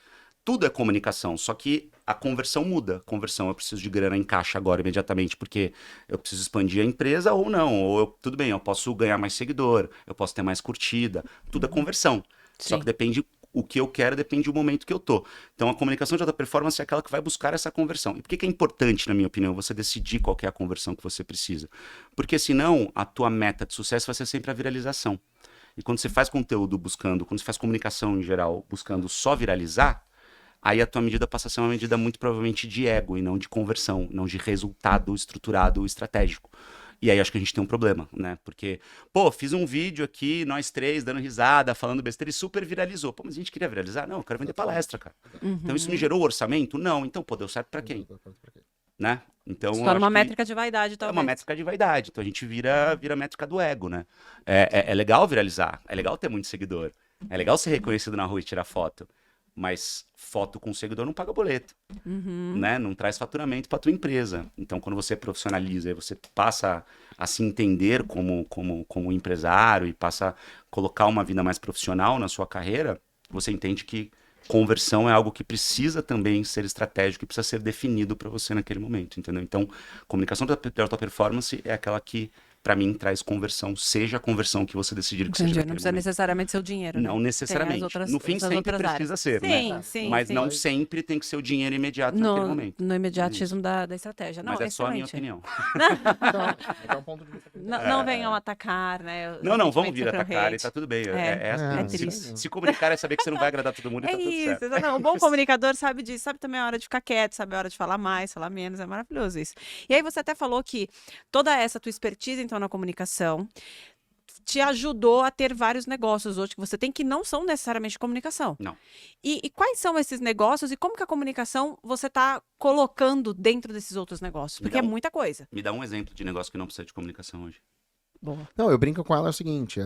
Speaker 1: tudo é comunicação, só que a conversão muda. Conversão, eu preciso de grana em caixa agora, imediatamente, porque eu preciso expandir a empresa ou não. Tudo bem, eu posso ganhar mais seguidor, eu posso ter mais curtida. Tudo é conversão. Só
Speaker 2: Sim.
Speaker 1: que depende o que eu quero, depende do momento que eu tô. Então, a comunicação de alta performance é aquela que vai buscar essa conversão. E por que é importante, na minha opinião, você decidir qual que é a conversão que você precisa? Porque senão, a tua meta de sucesso vai ser sempre a viralização. E quando você faz conteúdo quando você faz comunicação em geral, buscando só viralizar, aí a tua medida passa a ser uma medida muito provavelmente de ego e não de conversão, não de resultado estruturado estratégico. E aí acho que a gente tem um problema, né? Porque, pô, fiz um vídeo aqui, nós três, dando risada, falando besteira e super viralizou. Pô, mas a gente queria viralizar? Não, eu quero vender palestra, cara. Então isso me gerou orçamento? Não. Então, pô, deu certo pra quem? Né? Então,
Speaker 2: Se
Speaker 1: eu
Speaker 2: torna
Speaker 1: acho
Speaker 2: uma
Speaker 1: que
Speaker 2: métrica de vaidade,
Speaker 1: é
Speaker 2: talvez.
Speaker 1: uma métrica de vaidade. Então a gente vira métrica do ego, né? É legal viralizar, é legal ter muito seguidor, é legal ser reconhecido na rua e tirar foto. Mas foto com seguidor não paga boleto, né? Não traz faturamento para tua empresa. Então, quando você profissionaliza e você passa a se entender como empresário e passa a colocar uma vida mais profissional na sua carreira, você entende que conversão é algo que precisa também ser estratégico e precisa ser definido para você naquele momento, entendeu? Então, comunicação de alta performance é aquela que, para mim, traz conversão, seja a conversão que você decidir que seja
Speaker 2: Entendi. Não
Speaker 1: naquele
Speaker 2: precisa
Speaker 1: momento.
Speaker 2: necessariamente ser o dinheiro, né?
Speaker 1: Não necessariamente.
Speaker 2: Tem as outras-
Speaker 1: No fim,
Speaker 2: as
Speaker 1: sempre
Speaker 2: outras
Speaker 1: precisa
Speaker 2: áreas.
Speaker 1: ser,
Speaker 2: Sim,
Speaker 1: né?
Speaker 2: sim,
Speaker 1: Mas
Speaker 2: sim.
Speaker 1: não sempre tem que ser o dinheiro imediato naquele momento.
Speaker 2: No imediatismo da estratégia. Não,
Speaker 1: Mas é só a minha
Speaker 2: excelente.
Speaker 1: opinião.
Speaker 3: Então, é um ponto de vista.
Speaker 2: Não venham atacar, né?
Speaker 1: Não, vamos
Speaker 2: sentimento
Speaker 1: vir
Speaker 2: sobre o
Speaker 1: atacar e
Speaker 2: hate.
Speaker 1: tá tudo bem.
Speaker 2: É,
Speaker 1: assim,
Speaker 3: é
Speaker 2: triste.
Speaker 1: se comunicar é saber que você não vai agradar todo mundo e
Speaker 2: É
Speaker 1: tá tudo
Speaker 2: isso,
Speaker 1: certo.
Speaker 2: não, um bom comunicador sabe disso, sabe também a hora de ficar quieto, sabe a hora de falar mais, falar menos, é maravilhoso isso. E aí você até falou que toda essa tua expertise, então, na comunicação, te ajudou a ter vários negócios hoje que você tem que não são necessariamente comunicação.
Speaker 1: Não.
Speaker 2: E quais são esses negócios e como que a comunicação você está colocando dentro desses outros negócios? Porque é
Speaker 1: Então,
Speaker 2: muita coisa.
Speaker 1: Me dá um exemplo de negócio que não precisa de comunicação hoje.
Speaker 2: Boa.
Speaker 3: Não, eu brinco com ela é o seguinte: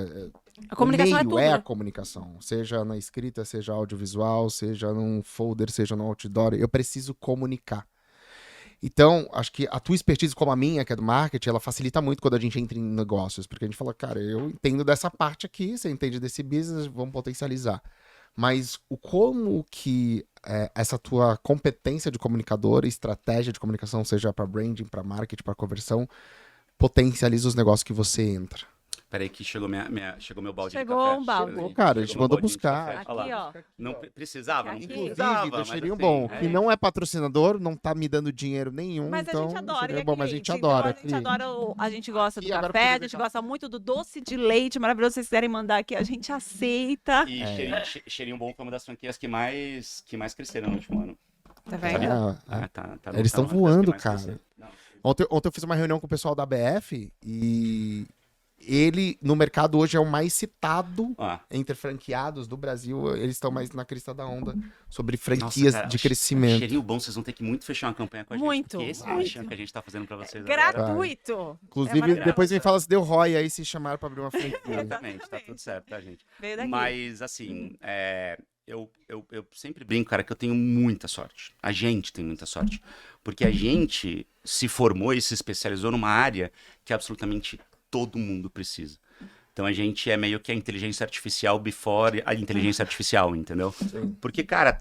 Speaker 2: A comunicação
Speaker 3: o
Speaker 2: é
Speaker 3: meio
Speaker 2: tudo,
Speaker 3: é a
Speaker 2: né?
Speaker 3: comunicação, seja na escrita, seja audiovisual, seja num folder, seja no outdoor. Eu preciso comunicar. Então, acho que a tua expertise, como a minha, que é do marketing, ela facilita muito quando a gente entra em negócios, porque a gente fala, cara, eu entendo dessa parte aqui, você entende desse business, vamos potencializar. Mas o como que essa tua competência de comunicador, estratégia de comunicação, seja para branding, para marketing, para conversão, potencializa os negócios que você entra.
Speaker 1: Peraí que chegou chegou meu balde
Speaker 2: Chegou
Speaker 1: de café.
Speaker 2: um balde.
Speaker 1: Chegou aí.
Speaker 3: Cara, a gente
Speaker 1: Chegou meu
Speaker 3: mandou
Speaker 1: baldinho de
Speaker 3: buscar.
Speaker 1: café.
Speaker 2: Aqui,
Speaker 1: Olha lá.
Speaker 2: ó.
Speaker 1: Não precisava, não
Speaker 2: Aqui.
Speaker 1: precisava.
Speaker 3: Inclusive,
Speaker 1: mas
Speaker 3: cheirinho
Speaker 1: assim,
Speaker 3: bom, que não é patrocínador, não tá me dando dinheiro nenhum,
Speaker 2: Mas
Speaker 3: então
Speaker 2: a gente adora.
Speaker 3: seria
Speaker 2: E
Speaker 3: bom,
Speaker 2: aqui,
Speaker 3: mas a gente
Speaker 2: então,
Speaker 3: adora.
Speaker 2: A gente adora, a gente gosta do
Speaker 3: E agora
Speaker 2: café, a
Speaker 3: poder
Speaker 2: gente
Speaker 3: deixar-
Speaker 2: gosta muito do doce de leite maravilhoso. Se vocês quiserem mandar aqui, a gente aceita.
Speaker 1: E cheirinho bom foi uma das franquias que mais cresceram no último ano.
Speaker 2: Tá vendo?
Speaker 1: Tá
Speaker 3: Eles tão
Speaker 1: uma das
Speaker 3: voando,
Speaker 1: que mais
Speaker 3: cara.
Speaker 1: cresceram. Não,
Speaker 3: Ontem eu fiz uma reunião com o pessoal da BF e ele, no mercado hoje, é o mais citado
Speaker 1: ó,
Speaker 3: entre franqueados do Brasil. Eles estão mais na crista da onda sobre
Speaker 1: nossa,
Speaker 3: franquias
Speaker 1: cara,
Speaker 3: de crescimento.
Speaker 1: Cheirinho bom, vocês vão ter que muito fechar uma campanha com a gente.
Speaker 2: Muito,
Speaker 1: Porque esse
Speaker 2: muito.
Speaker 1: merchan que a gente tá fazendo pra vocês agora.
Speaker 2: Gratuito.
Speaker 3: Inclusive,
Speaker 2: maravilhoso.
Speaker 3: depois me fala se deu ROI aí, se chamaram pra abrir uma franquia.
Speaker 1: Exatamente, tá tudo certo, tá, gente?
Speaker 2: Veio daqui.
Speaker 1: Mas, assim, eu sempre brinco, cara, que eu tenho muita sorte. A gente tem muita sorte. Porque a gente se formou e se especializou numa área que absolutamente todo mundo precisa. Então a gente é meio que a inteligência artificial before a inteligência artificial, entendeu? Porque, cara,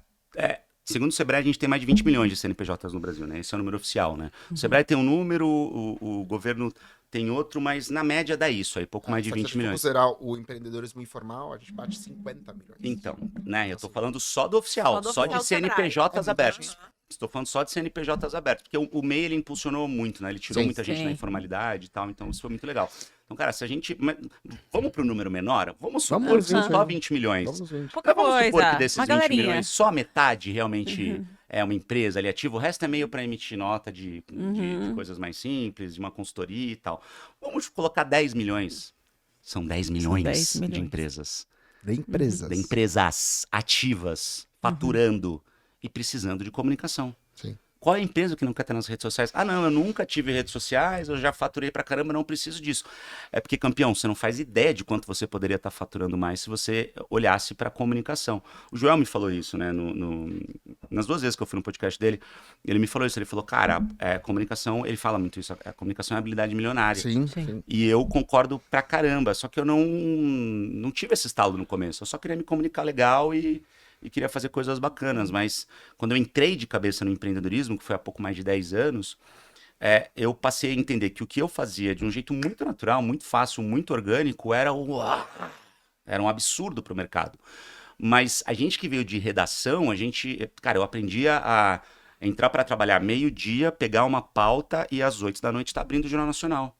Speaker 1: segundo o Sebrae, a gente tem mais de 20 milhões de CNPJs no Brasil, né? Esse é o número oficial, né? O Sebrae tem um número, o governo tem outro, mas na média dá isso aí, pouco mais de
Speaker 3: Só que
Speaker 1: 20
Speaker 3: se a gente
Speaker 1: milhões.
Speaker 3: considerar o empreendedorismo informal, a gente bate 50 milhões.
Speaker 1: Então, né? Eu tô falando só do oficial,
Speaker 2: Só do
Speaker 1: só
Speaker 2: oficial
Speaker 1: de
Speaker 2: do Sebrae.
Speaker 1: CNPJs
Speaker 3: É
Speaker 1: abertos. Estou falando só de CNPJs abertos, porque o MEI ele impulsionou muito, né? Ele tirou
Speaker 3: Sim.
Speaker 1: muita gente
Speaker 2: Sim.
Speaker 1: da informalidade e tal, então isso foi muito legal. Então, cara, se a gente. Vamos para um número menor? Vamos supor
Speaker 3: Vamos
Speaker 1: que são
Speaker 3: nos
Speaker 1: só
Speaker 3: 20,
Speaker 1: 20 milhões.
Speaker 3: Vamos nos 20.
Speaker 2: Pouca
Speaker 1: Mas vamos supor
Speaker 2: coisa.
Speaker 1: que desses
Speaker 2: Uma
Speaker 1: 20
Speaker 2: galerinha.
Speaker 1: milhões, só a metade realmente é uma empresa ali ativa, o resto é meio para emitir nota de coisas mais simples, de uma consultoria e tal. Vamos colocar 10 milhões. São 10 milhões,
Speaker 2: 10 milhões.
Speaker 1: de empresas.
Speaker 3: De empresas.
Speaker 1: De empresas ativas, faturando e precisando de comunicação.
Speaker 3: Sim.
Speaker 1: Qual é a empresa que não quer ter nas redes sociais? Ah, não, eu nunca tive redes sociais, eu já faturei pra caramba, não preciso disso. É porque, campeão, você não faz ideia de quanto você poderia estar faturando mais se você olhasse pra comunicação. O Joel me falou isso, né? Nas 2 vezes que eu fui no podcast dele, ele me falou isso. Ele falou, cara, comunicação, ele fala muito isso, a comunicação é habilidade milionária.
Speaker 3: Sim,
Speaker 2: Sim.
Speaker 3: sim.
Speaker 1: E eu concordo pra caramba, só que eu não tive esse estalo no começo. Eu só queria me comunicar legal e e queria fazer coisas bacanas, mas quando eu entrei de cabeça no empreendedorismo, que foi há pouco mais de 10 anos, eu passei a entender que o que eu fazia de um jeito muito natural, muito fácil, muito orgânico, era um absurdo para o mercado. Mas a gente que veio de redação, cara, eu aprendi a entrar para trabalhar meio-dia, pegar uma pauta e às 8 da noite estar abrindo o Jornal Nacional.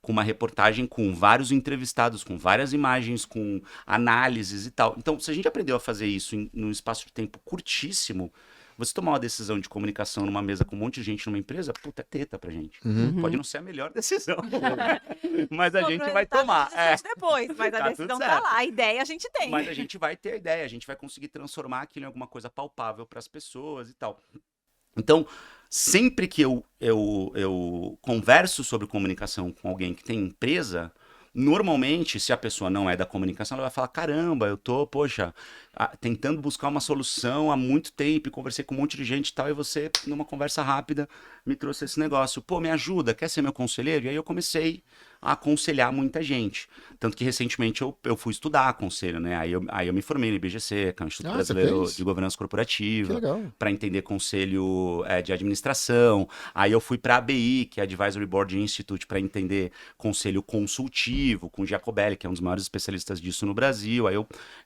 Speaker 1: Com uma reportagem com vários entrevistados, com várias imagens, com análises e tal. Então, se a gente aprendeu a fazer isso num espaço de tempo curtíssimo, você tomar uma decisão de comunicação numa mesa com um monte de gente numa empresa, puta, é teta pra gente. Pode não ser a melhor decisão, mas a gente vai tomar.
Speaker 2: Depois, mas a
Speaker 1: Tá
Speaker 2: decisão
Speaker 1: tudo
Speaker 2: tá
Speaker 1: certo.
Speaker 2: lá, a ideia a gente tem.
Speaker 1: Mas a gente vai ter a ideia, a gente vai conseguir transformar aquilo em alguma coisa palpável para as pessoas e tal. Então, sempre que eu converso sobre comunicação com alguém que tem empresa, normalmente, se a pessoa não é da comunicação, ela vai falar, caramba, eu tô, poxa, tentando buscar uma solução há muito tempo, e conversei com um monte de gente e tal, e você, numa conversa rápida, me trouxe esse negócio. Pô, me ajuda, quer ser meu conselheiro? E aí eu comecei a aconselhar muita gente. Tanto que recentemente eu fui estudar conselho, né? Aí eu me formei no IBGC, que é o Instituto Brasileiro de Governança
Speaker 3: Que
Speaker 1: Corporativa,
Speaker 3: legal.
Speaker 1: para entender conselho de administração. Aí eu fui para a ABI, que é Advisory Board Institute, para entender conselho consultivo, com o Giacobelli, que é um dos maiores especialistas disso no Brasil. Aí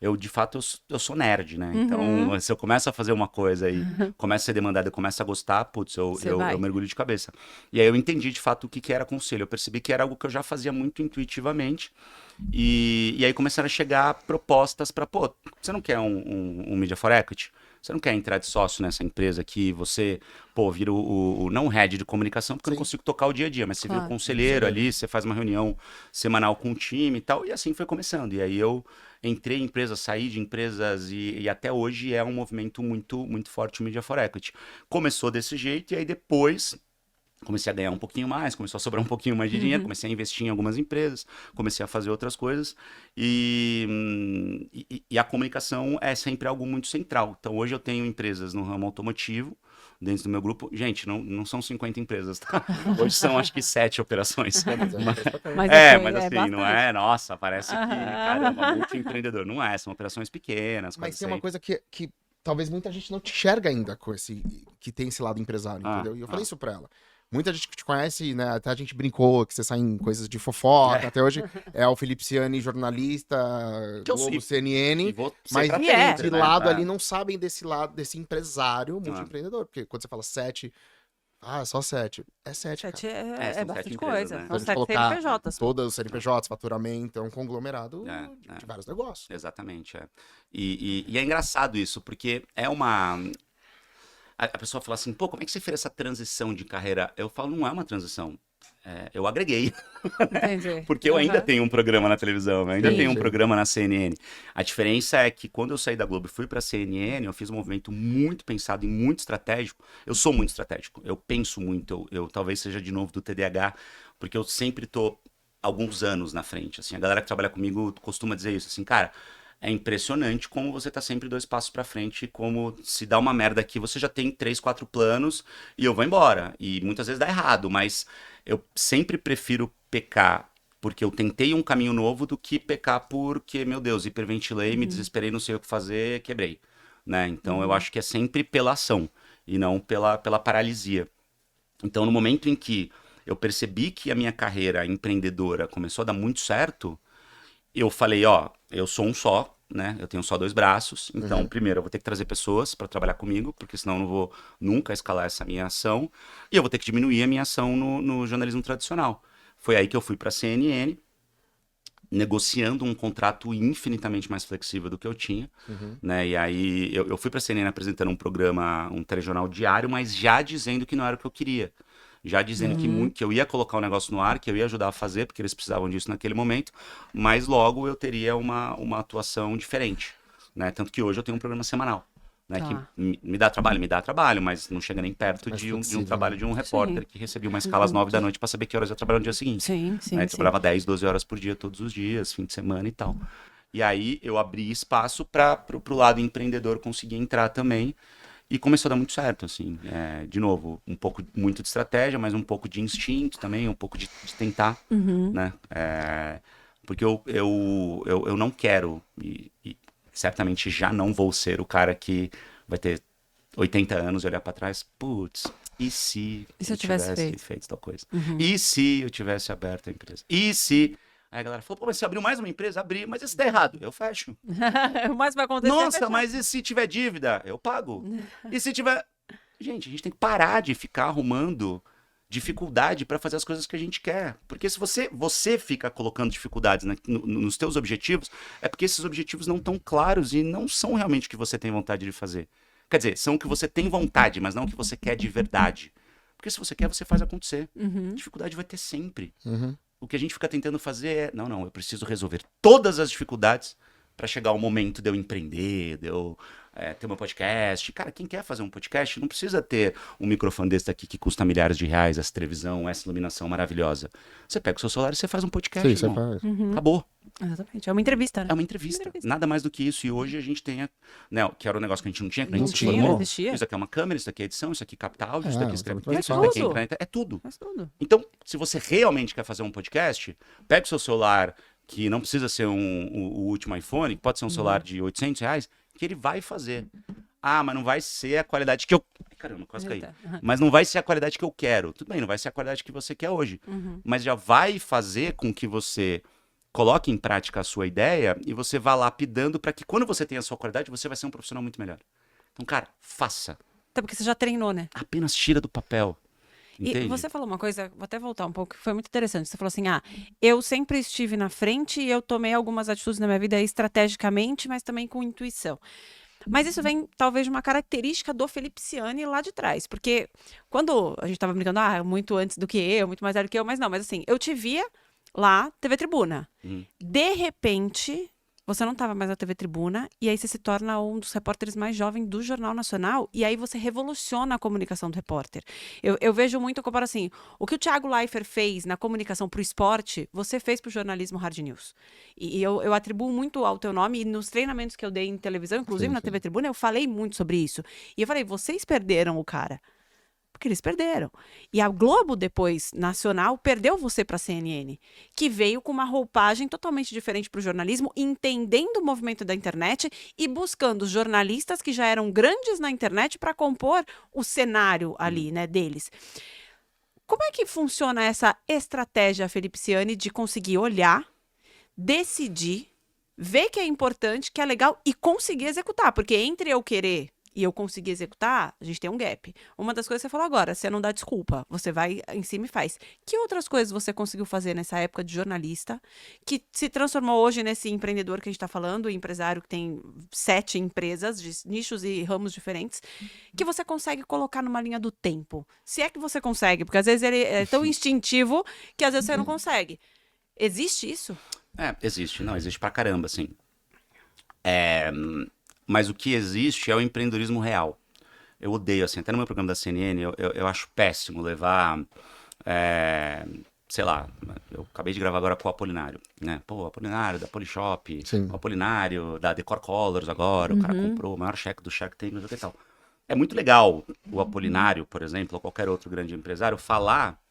Speaker 1: eu de fato, eu sou nerd, né? Então, se eu começo a fazer uma coisa e começo a ser demandado e começo a gostar, putz, eu mergulho de cabeça. E aí eu entendi de fato o que era conselho. Eu percebi que era algo que eu já fazia muito intuitivamente. E aí começaram a chegar propostas para, pô, você não quer um Media for Equity? Você não quer entrar de sócio nessa empresa que você, pô, vira o não head de comunicação, porque eu não consigo tocar o dia a dia, mas você vira o conselheiro ali, você faz uma reunião semanal com o time e tal, e assim foi começando. E aí eu entrei em empresas, saí de empresas e até hoje é um movimento muito, muito forte o Media for Equity. Começou desse jeito e aí depois comecei a ganhar um pouquinho mais, começou a sobrar um pouquinho mais de dinheiro, comecei a investir em algumas empresas, comecei a fazer outras coisas e a comunicação é sempre algo muito central. Então hoje eu tenho empresas no ramo automotivo, dentro do meu grupo. Gente, não são 50 empresas, tá? Hoje são acho que 7 operações.
Speaker 2: Mas
Speaker 1: assim, não é, nossa, parece que, caramba, multi-empreendedor. Não é, são operações pequenas.
Speaker 3: Mas tem uma coisa que talvez muita gente não te enxerga ainda com que tem esse lado empresário, entendeu? E eu falei isso pra ela. Muita gente que te conhece, né? Até a gente brincou que você sai em coisas de fofoca. Até hoje é o Felipe Ciani, jornalista, Globo, CNN. Mas de lado ali não sabem desse lado, desse empresário multi-empreendedor. Porque quando você fala 7, só 7. É 7, cara.
Speaker 2: 7 é bastante
Speaker 1: empresas,
Speaker 2: coisa.
Speaker 1: né?
Speaker 2: São
Speaker 3: Se a gente
Speaker 2: 7
Speaker 3: colocar
Speaker 2: CNPJs.
Speaker 3: todas os CNPJs, faturamento, é um conglomerado de vários negócios.
Speaker 1: Exatamente, E é engraçado isso, porque é uma... A pessoa fala assim, pô, como é que você fez essa transição de carreira? Eu falo, não é uma transição. Eu agreguei.
Speaker 2: Entendi.
Speaker 1: Porque eu ainda tenho um programa na televisão, eu ainda tenho um programa na CNN. A diferença é que quando eu saí da Globo e fui pra CNN, eu fiz um movimento muito pensado e muito estratégico. Eu sou muito estratégico, eu penso muito, eu talvez seja de novo do TDAH, porque eu sempre tô alguns anos na frente. Assim, a galera que trabalha comigo costuma dizer isso, assim, cara... É impressionante como você tá sempre 2 passos pra frente, como se dá uma merda aqui, você já tem 3, 4 planos e eu vou embora. E muitas vezes dá errado, mas eu sempre prefiro pecar porque eu tentei um caminho novo do que pecar porque, meu Deus, hiperventilei, me desesperei, não sei o que fazer, quebrei. Né? Então eu acho que é sempre pela ação e não pela paralisia. Então no momento em que eu percebi que a minha carreira empreendedora começou a dar muito certo, eu falei, eu sou um só, né? Eu tenho só 2 braços. Então, primeiro, eu vou ter que trazer pessoas para trabalhar comigo, porque senão eu não vou nunca escalar essa minha ação. E eu vou ter que diminuir a minha ação no jornalismo tradicional. Foi aí que eu fui para a CNN, negociando um contrato infinitamente mais flexível do que eu tinha. Né? E aí eu fui para a CNN apresentando um programa, um telejornal diário, mas já dizendo que não era o que eu queria. Já dizendo que eu ia colocar o negócio no ar, que eu ia ajudar a fazer, porque eles precisavam disso naquele momento, mas logo eu teria uma atuação diferente, né? Tanto que hoje eu tenho um programa semanal, né? Que me dá trabalho, mas não chega nem perto de um trabalho de um repórter que recebia uma escala às 9 da noite para saber que horas eu ia trabalhar no dia seguinte.
Speaker 2: Sim.
Speaker 1: Eu trabalhava 10, 12 horas por dia, todos os dias, fim de semana e tal. E aí eu abri espaço para pro lado empreendedor conseguir entrar também. E começou a dar muito certo, assim. De novo, muito de estratégia, mas um pouco de instinto também, um pouco de tentar, né? Porque eu não quero, Certamente já não vou ser o cara que vai ter 80 anos e olhar pra trás, putz, e se
Speaker 2: eu tivesse feito?
Speaker 1: tal coisa?
Speaker 2: Uhum.
Speaker 1: E se eu tivesse aberto a empresa? E se... Aí a galera falou, pô, mas você abriu mais uma empresa? Abri, mas e se der errado? Eu fecho.
Speaker 2: O mais vai acontecer é
Speaker 1: Nossa,
Speaker 2: fechar.
Speaker 1: mas e se tiver dívida? Eu pago. E se tiver... Gente, a gente tem que parar de ficar arrumando dificuldade para fazer as coisas que a gente quer. Porque se você fica colocando dificuldades nos teus objetivos, é porque esses objetivos não estão claros e não são realmente o que você tem vontade de fazer. Quer dizer, são o que você tem vontade, mas não o que você quer de verdade. Porque se você quer, você faz acontecer.
Speaker 2: Uhum.
Speaker 1: Dificuldade vai ter sempre.
Speaker 3: Uhum.
Speaker 1: O que a gente fica tentando fazer é, não, eu preciso resolver todas as dificuldades para chegar ao momento de eu empreender, de eu ter meu podcast. Cara, quem quer fazer um podcast não precisa ter um microfone desse daqui que custa milhares de reais, essa televisão, essa iluminação maravilhosa. Você pega o seu celular e você faz um podcast,
Speaker 3: Sim, você
Speaker 1: irmão.
Speaker 3: faz.
Speaker 2: Uhum.
Speaker 1: Acabou.
Speaker 2: Exatamente. É uma entrevista, né?
Speaker 1: É uma entrevista. Nada mais do que isso. E hoje a gente tem, que era um negócio que a gente não tinha, que a
Speaker 3: Não
Speaker 1: gente se
Speaker 3: tinha,
Speaker 1: formou.
Speaker 2: não existia.
Speaker 1: Isso aqui é uma câmera, isso aqui é edição, isso aqui capta áudio, isso
Speaker 3: É,
Speaker 1: daqui
Speaker 3: tá
Speaker 1: escreve
Speaker 3: muito mais
Speaker 1: texto, isso daqui
Speaker 2: fácil.
Speaker 1: entra na internet. É tudo.
Speaker 2: Faz tudo.
Speaker 1: Então, se você realmente quer fazer um podcast, pega o seu celular, que não precisa ser o último iPhone, que pode ser um celular de R$800, que ele vai fazer. Ah, mas não vai ser a qualidade que eu... Caramba, quase caí.
Speaker 2: Uhum.
Speaker 1: Mas não vai ser a qualidade que eu quero. Tudo bem, não vai ser a qualidade que você quer hoje.
Speaker 2: Uhum.
Speaker 1: Mas já vai fazer com que você coloque em prática a sua ideia e você vá lapidando para que quando você tenha a sua qualidade, você vai ser um profissional muito melhor. Então, cara, faça.
Speaker 2: Até porque você já treinou, né?
Speaker 1: Apenas tira do papel. Entende?
Speaker 2: E você falou uma coisa, vou até voltar um pouco, que foi muito interessante. Você falou assim, eu sempre estive na frente e eu tomei algumas atitudes na minha vida estrategicamente, mas também com intuição. Mas isso vem, talvez, de uma característica do Felipe Ciani lá de trás. Porque quando a gente tava brincando, muito antes do que eu, muito mais velho que eu, mas não, mas assim, eu te via lá, TV Tribuna. De repente, você não estava mais na TV Tribuna, e aí você se torna um dos repórteres mais jovens do Jornal Nacional, e aí você revoluciona a comunicação do repórter. Eu vejo muito, eu comparo assim, o que o Thiago Leifert fez na comunicação para o esporte, você fez para o jornalismo hard news. E eu atribuo muito ao teu nome, e nos treinamentos que eu dei em televisão, inclusive
Speaker 3: Sim,
Speaker 2: na TV Tribuna, eu falei muito sobre isso. E eu falei, vocês perderam o cara. Porque eles perderam. E a Globo, depois, nacional, perdeu você para a CNN, que veio com uma roupagem totalmente diferente para o jornalismo, entendendo o movimento da internet e buscando jornalistas que já eram grandes na internet para compor o cenário ali, né, deles. Como é que funciona essa estratégia, Felipe Ciani, de conseguir olhar, decidir, ver que é importante, que é legal e conseguir executar? Porque entre eu querer e eu conseguir executar, a gente tem um gap. Uma das coisas que você falou agora, você não dá desculpa, você vai em cima e faz. Que outras coisas você conseguiu fazer nessa época de jornalista, que se transformou hoje nesse empreendedor que a gente está falando, empresário que tem 7 empresas de nichos e ramos diferentes, que você consegue colocar numa linha do tempo? Se é que você consegue, porque às vezes ele é tão instintivo que às vezes você não consegue. Existe isso?
Speaker 1: Existe. Não, existe pra caramba, assim. Mas o que existe é o empreendedorismo real. Eu odeio, assim, até no meu programa da CNN, eu acho péssimo levar, sei lá, eu acabei de gravar agora com o Apolinário, né? Pô, o Apolinário da Polishop,
Speaker 3: Sim.
Speaker 1: o Apolinário da Decor Colors agora, o cara comprou o maior cheque do Shark Tank, não sei o que e tal. É muito legal o Apolinário, por exemplo, ou qualquer outro grande empresário, falar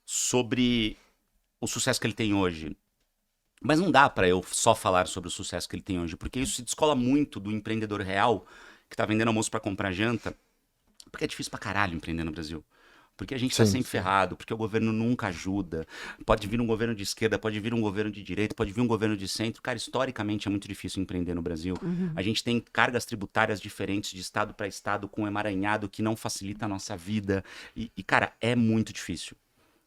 Speaker 1: sobre o sucesso que ele tem hoje. Mas não dá pra eu só falar sobre o sucesso que ele tem hoje, porque isso se descola muito do empreendedor real que tá vendendo almoço pra comprar janta, porque é difícil pra caralho empreender no Brasil. Porque a gente tá
Speaker 3: Sim,
Speaker 1: sempre ferrado, porque o governo nunca ajuda. Pode vir um governo de esquerda, pode vir um governo de direita, pode vir um governo de centro. Cara, historicamente é muito difícil empreender no Brasil. A gente tem cargas tributárias diferentes de estado para estado, com um emaranhado que não facilita a nossa vida. E, cara, é muito difícil.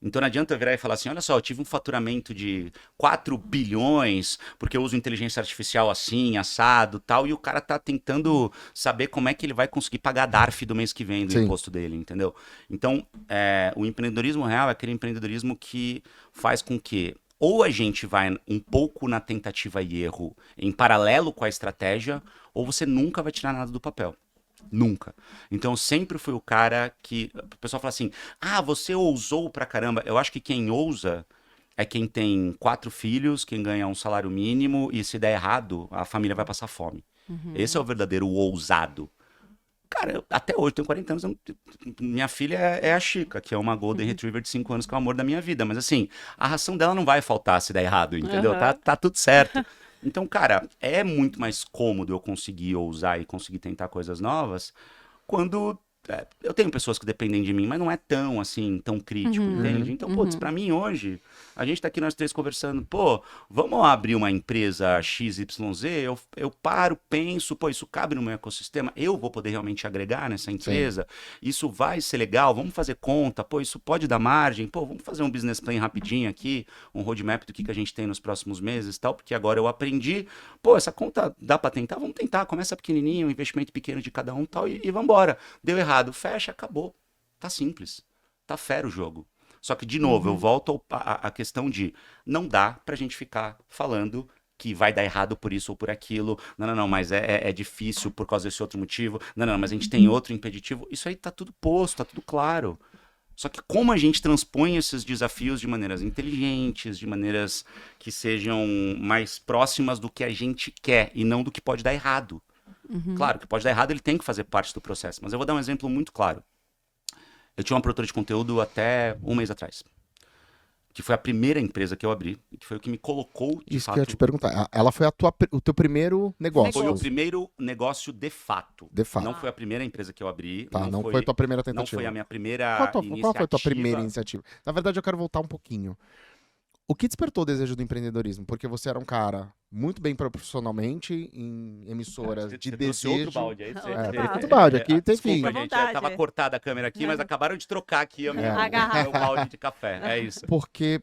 Speaker 1: Então não adianta eu virar e falar assim, olha só, eu tive um faturamento de 4 bilhões, porque eu uso inteligência artificial assim, assado, tal, e o cara tá tentando saber como é que ele vai conseguir pagar a DARF do mês que vem, do
Speaker 3: Sim.
Speaker 1: imposto dele, entendeu? Então, o empreendedorismo real é aquele empreendedorismo que faz com que ou a gente vai um pouco na tentativa e erro em paralelo com a estratégia, ou você nunca vai tirar nada do papel. Nunca. Então eu sempre fui o cara que... O pessoal fala assim, você ousou pra caramba. Eu acho que quem ousa é quem tem 4 filhos, quem ganha um salário mínimo e se der errado, a família vai passar fome. Esse é o verdadeiro ousado. Cara, até hoje, tenho 40 anos, minha filha é a Chica, que é uma Golden Retriever de 5 anos, que é o amor da minha vida. Mas assim, a ração dela não vai faltar se der errado, entendeu? Tá tudo certo. Então, cara, é muito mais cômodo eu conseguir ousar e conseguir tentar coisas novas quando eu tenho pessoas que dependem de mim, mas não é tão assim, tão crítico, entende? Então, putz, pra mim hoje, a gente tá aqui nós três conversando, pô, vamos abrir uma empresa XYZ, eu paro, penso, pô, isso cabe no meu ecossistema, eu vou poder realmente agregar nessa empresa, isso vai ser legal, vamos fazer conta, pô, isso pode dar margem, pô, vamos fazer um business plan rapidinho aqui, um roadmap do que a gente tem nos próximos meses e tal, porque agora eu aprendi, pô, essa conta dá pra tentar? Vamos tentar, começa pequenininho, um investimento pequeno de cada um tal, e vambora. Deu errado, fecha, acabou. Tá simples. Tá fera o jogo. Só que, de novo, eu volto à questão de não dá pra gente ficar falando que vai dar errado por isso ou por aquilo. Não, mas é difícil por causa desse outro motivo. Não, mas a gente tem outro impeditivo. Isso aí tá tudo posto, tá tudo claro. Só que como a gente transpõe esses desafios de maneiras inteligentes, de maneiras que sejam mais próximas do que a gente quer e não do que pode dar errado. Claro que pode dar errado, ele tem que fazer parte do processo. Mas eu vou dar um exemplo muito claro. Eu tinha uma produtora de conteúdo até um mês atrás. Que foi a primeira empresa que eu abri. E que foi o que me colocou, de
Speaker 3: Isso
Speaker 1: fato...
Speaker 3: que eu ia te perguntar. Ela foi o teu primeiro negócio.
Speaker 1: Foi o primeiro negócio de fato.
Speaker 3: De fato.
Speaker 1: Não foi a primeira empresa que eu abri.
Speaker 3: Tá, não foi a tua primeira
Speaker 1: Não
Speaker 3: tentativa.
Speaker 1: foi a minha primeira
Speaker 3: Qual foi a tua primeira
Speaker 1: iniciativa.
Speaker 3: iniciativa? Na verdade, eu quero voltar um pouquinho. O que despertou o desejo do empreendedorismo? Porque você era um cara muito bem profissionalmente em emissoras de desejo.
Speaker 1: Outro balde aí.
Speaker 3: Outro balde, aqui tem fim.
Speaker 1: Desculpa, gente,
Speaker 2: vontade,
Speaker 1: tava cortada a câmera aqui, mas acabaram de trocar aqui o
Speaker 2: A garrafa.
Speaker 1: meu balde de café. É isso.
Speaker 3: Porque,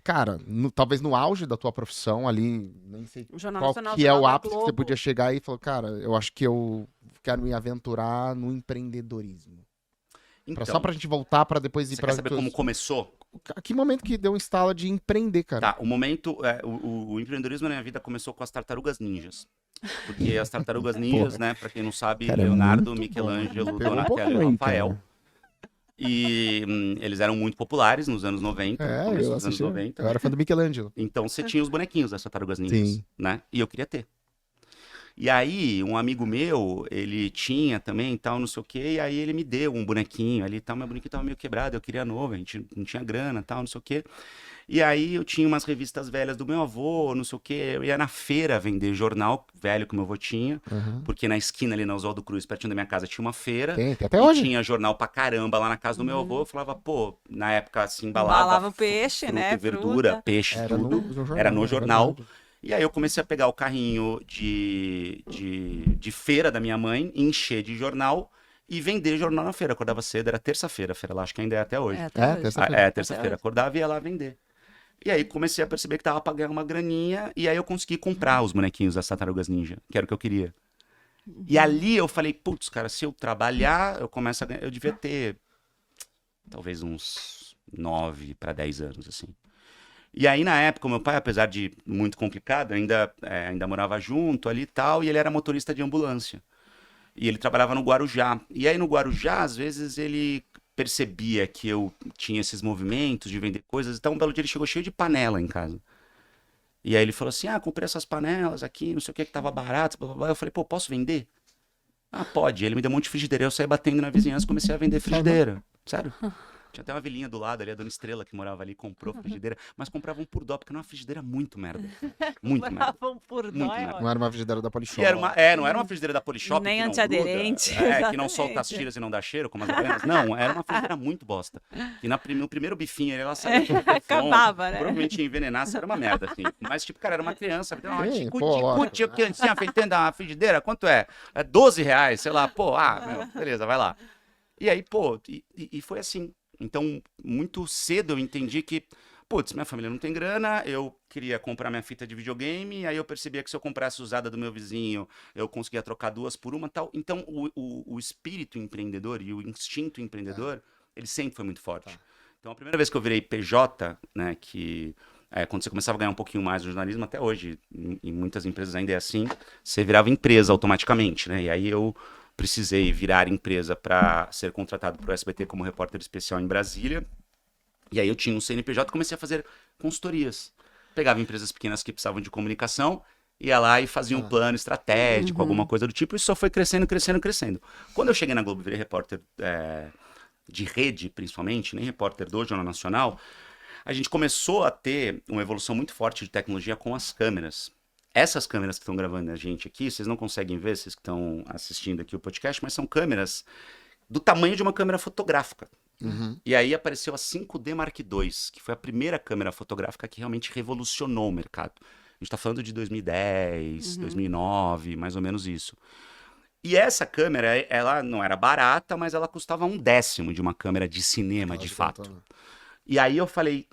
Speaker 3: cara, talvez no auge da tua profissão ali, nem sei
Speaker 2: O Jornal
Speaker 3: qual
Speaker 2: Nacional,
Speaker 3: que é o
Speaker 2: Jornal da
Speaker 3: ápice que você
Speaker 2: Globo.
Speaker 3: podia chegar e falar, cara, eu acho que eu quero me aventurar no empreendedorismo.
Speaker 1: Então,
Speaker 3: Só pra gente voltar pra depois ir
Speaker 1: você
Speaker 3: pra...
Speaker 1: quer saber como começou?
Speaker 3: Que momento que deu um estalo de empreender, cara?
Speaker 1: Tá, o momento, o empreendedorismo na minha vida começou com as tartarugas ninjas. Porque as tartarugas ninjas, né, pra quem não sabe,
Speaker 3: Cara,
Speaker 1: Leonardo,
Speaker 3: muito
Speaker 1: Michelangelo,
Speaker 3: Pegou um
Speaker 1: Donatello
Speaker 3: pouquinho
Speaker 1: e
Speaker 3: aí,
Speaker 1: Rafael.
Speaker 3: cara.
Speaker 1: E eles eram muito populares nos anos 90, no começo
Speaker 3: eu
Speaker 1: dos anos
Speaker 3: assisti.
Speaker 1: 90.
Speaker 3: Eu era fã do Michelangelo.
Speaker 1: Então você tinha os bonequinhos das tartarugas ninjas,
Speaker 3: Sim.
Speaker 1: né? E eu queria ter. E aí, um amigo meu, ele tinha também, tal, não sei o quê, e aí ele me deu um bonequinho ali, tal, meu bonequinho tava meio quebrado, eu queria novo, a gente não tinha grana, tal, não sei o quê. E aí eu tinha umas revistas velhas do meu avô, não sei o quê, eu ia na feira vender jornal velho que meu avô tinha, porque na esquina ali na Oswaldo Cruz, pertinho da minha casa, tinha uma feira.
Speaker 3: Tem até
Speaker 1: E
Speaker 3: hoje.
Speaker 1: tinha jornal pra caramba lá na casa do meu avô, eu falava, pô, na época se
Speaker 2: Embalava
Speaker 1: embalava
Speaker 2: peixe,
Speaker 1: fruta
Speaker 2: né,
Speaker 1: e verdura,
Speaker 2: fruta.
Speaker 1: peixe,
Speaker 3: Era
Speaker 1: tudo.
Speaker 3: no jornal.
Speaker 1: Era no
Speaker 3: é
Speaker 1: jornal.
Speaker 3: verdade.
Speaker 1: E aí eu comecei a pegar o carrinho de feira da minha mãe, encher de jornal e vender jornal na feira. Acordava cedo, era terça-feira a feira lá, acho que ainda é até hoje.
Speaker 2: até hoje.
Speaker 3: terça-feira.
Speaker 1: Terça-feira. Acordava e ia lá vender. E aí comecei a perceber que tava pra ganhar uma graninha e aí eu consegui comprar os bonequinhos das Tartarugas Ninja, que era o que eu queria. E ali eu falei, putz, cara, se eu trabalhar, eu começo a ganhar. Eu devia ter talvez uns 9 para 10 anos, assim. E aí, na época, o meu pai, apesar de muito complicado, ainda morava junto ali e tal, e ele era motorista de ambulância. E ele trabalhava no Guarujá. E aí, no Guarujá, às vezes, ele percebia que eu tinha esses movimentos de vender coisas. Então, um belo dia, ele chegou cheio de panela em casa. E aí, ele falou assim, comprei essas panelas aqui, não sei o que tava barato, blá, blá, blá. Eu falei, pô, posso vender? Pode. Ele me deu um monte de frigideira. Eu saí batendo na vizinhança e comecei a vender frigideira. Sério. Tinha até uma vilinha do lado ali, a Dona Estrela, que morava ali, comprou frigideira, mas compravam por dó, porque não é uma frigideira muito merda. Muito merda.
Speaker 2: Moravam por
Speaker 1: Muito
Speaker 2: dó,
Speaker 1: merda.
Speaker 3: Não era uma frigideira da Polishop.
Speaker 1: E não era uma frigideira da Polishop,
Speaker 2: Nem
Speaker 1: que não
Speaker 2: antiaderente,
Speaker 1: gruda, que não
Speaker 2: exatamente.
Speaker 1: solta as tiras e não dá cheiro, como as havaianas. Não, era uma frigideira muito bosta. E no primeiro bifinho ela saía
Speaker 2: Acabava, né?
Speaker 1: Provavelmente ia envenenar, era uma merda, assim. Mas, tipo, cara, era uma criança.
Speaker 3: Sim, pô, lógico.
Speaker 1: Eu criancinha vendendo a frigideira, quanto é? É R$12, sei lá, pô, meu, beleza, vai lá. E aí, pô, e foi assim. Então, muito cedo eu entendi que, putz, minha família não tem grana, eu queria comprar minha fita de videogame, aí eu percebia que se eu comprasse usada do meu vizinho, eu conseguia trocar 2 por 1 e tal. Então, o espírito empreendedor e o instinto empreendedor, ele sempre foi muito forte. Então, a primeira vez que eu virei PJ, né, que... quando você começava a ganhar um pouquinho mais no jornalismo, até hoje, em muitas empresas ainda é assim, você virava empresa automaticamente, né? E aí eu precisei virar empresa para ser contratado para o SBT como repórter especial em Brasília. E aí eu tinha um CNPJ e comecei a fazer consultorias. Pegava empresas pequenas que precisavam de comunicação, ia lá e fazia um plano estratégico, alguma coisa do tipo, e só foi crescendo, crescendo, crescendo. Quando eu cheguei na Globo, virei repórter de rede, principalmente, nem repórter do Jornal Nacional, a gente começou a ter uma evolução muito forte de tecnologia com as câmeras. Essas câmeras que estão gravando a gente aqui, vocês não conseguem ver, vocês que estão assistindo aqui o podcast, mas são câmeras do tamanho de uma câmera fotográfica.
Speaker 3: Uhum.
Speaker 1: E aí apareceu a 5D Mark II, que foi a primeira câmera fotográfica que realmente revolucionou o mercado. A gente tá falando de 2010, 2009, mais ou menos isso. E essa câmera, ela não era barata, mas ela custava 1/10 de uma câmera de cinema, de fato. E aí eu falei,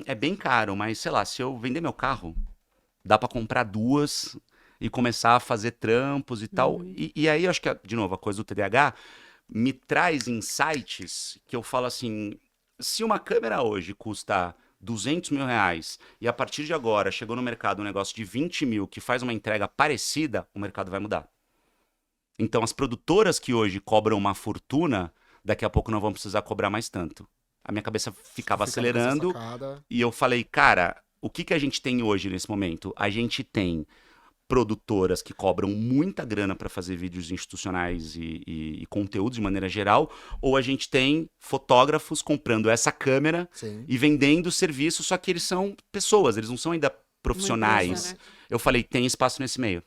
Speaker 1: é bem caro, mas sei lá, se eu vender meu carro, dá pra comprar 2 e começar a fazer trampos e tal. E aí eu acho que, de novo, a coisa do TDAH me traz insights que eu falo assim, se uma câmera hoje custa 200 mil reais e a partir de agora chegou no mercado um negócio de 20 mil que faz uma entrega parecida, o mercado vai mudar. Então as produtoras que hoje cobram uma fortuna, daqui a pouco não vão precisar cobrar mais tanto. A minha cabeça ficava acelerando e eu falei, cara, o que a gente tem hoje nesse momento? A gente tem produtoras que cobram muita grana para fazer vídeos institucionais e conteúdos de maneira geral, ou a gente tem fotógrafos comprando essa câmera e vendendo serviço, só que eles são pessoas, eles não são ainda profissionais.
Speaker 2: Empresa, né?
Speaker 1: Eu falei, tem espaço nesse meio.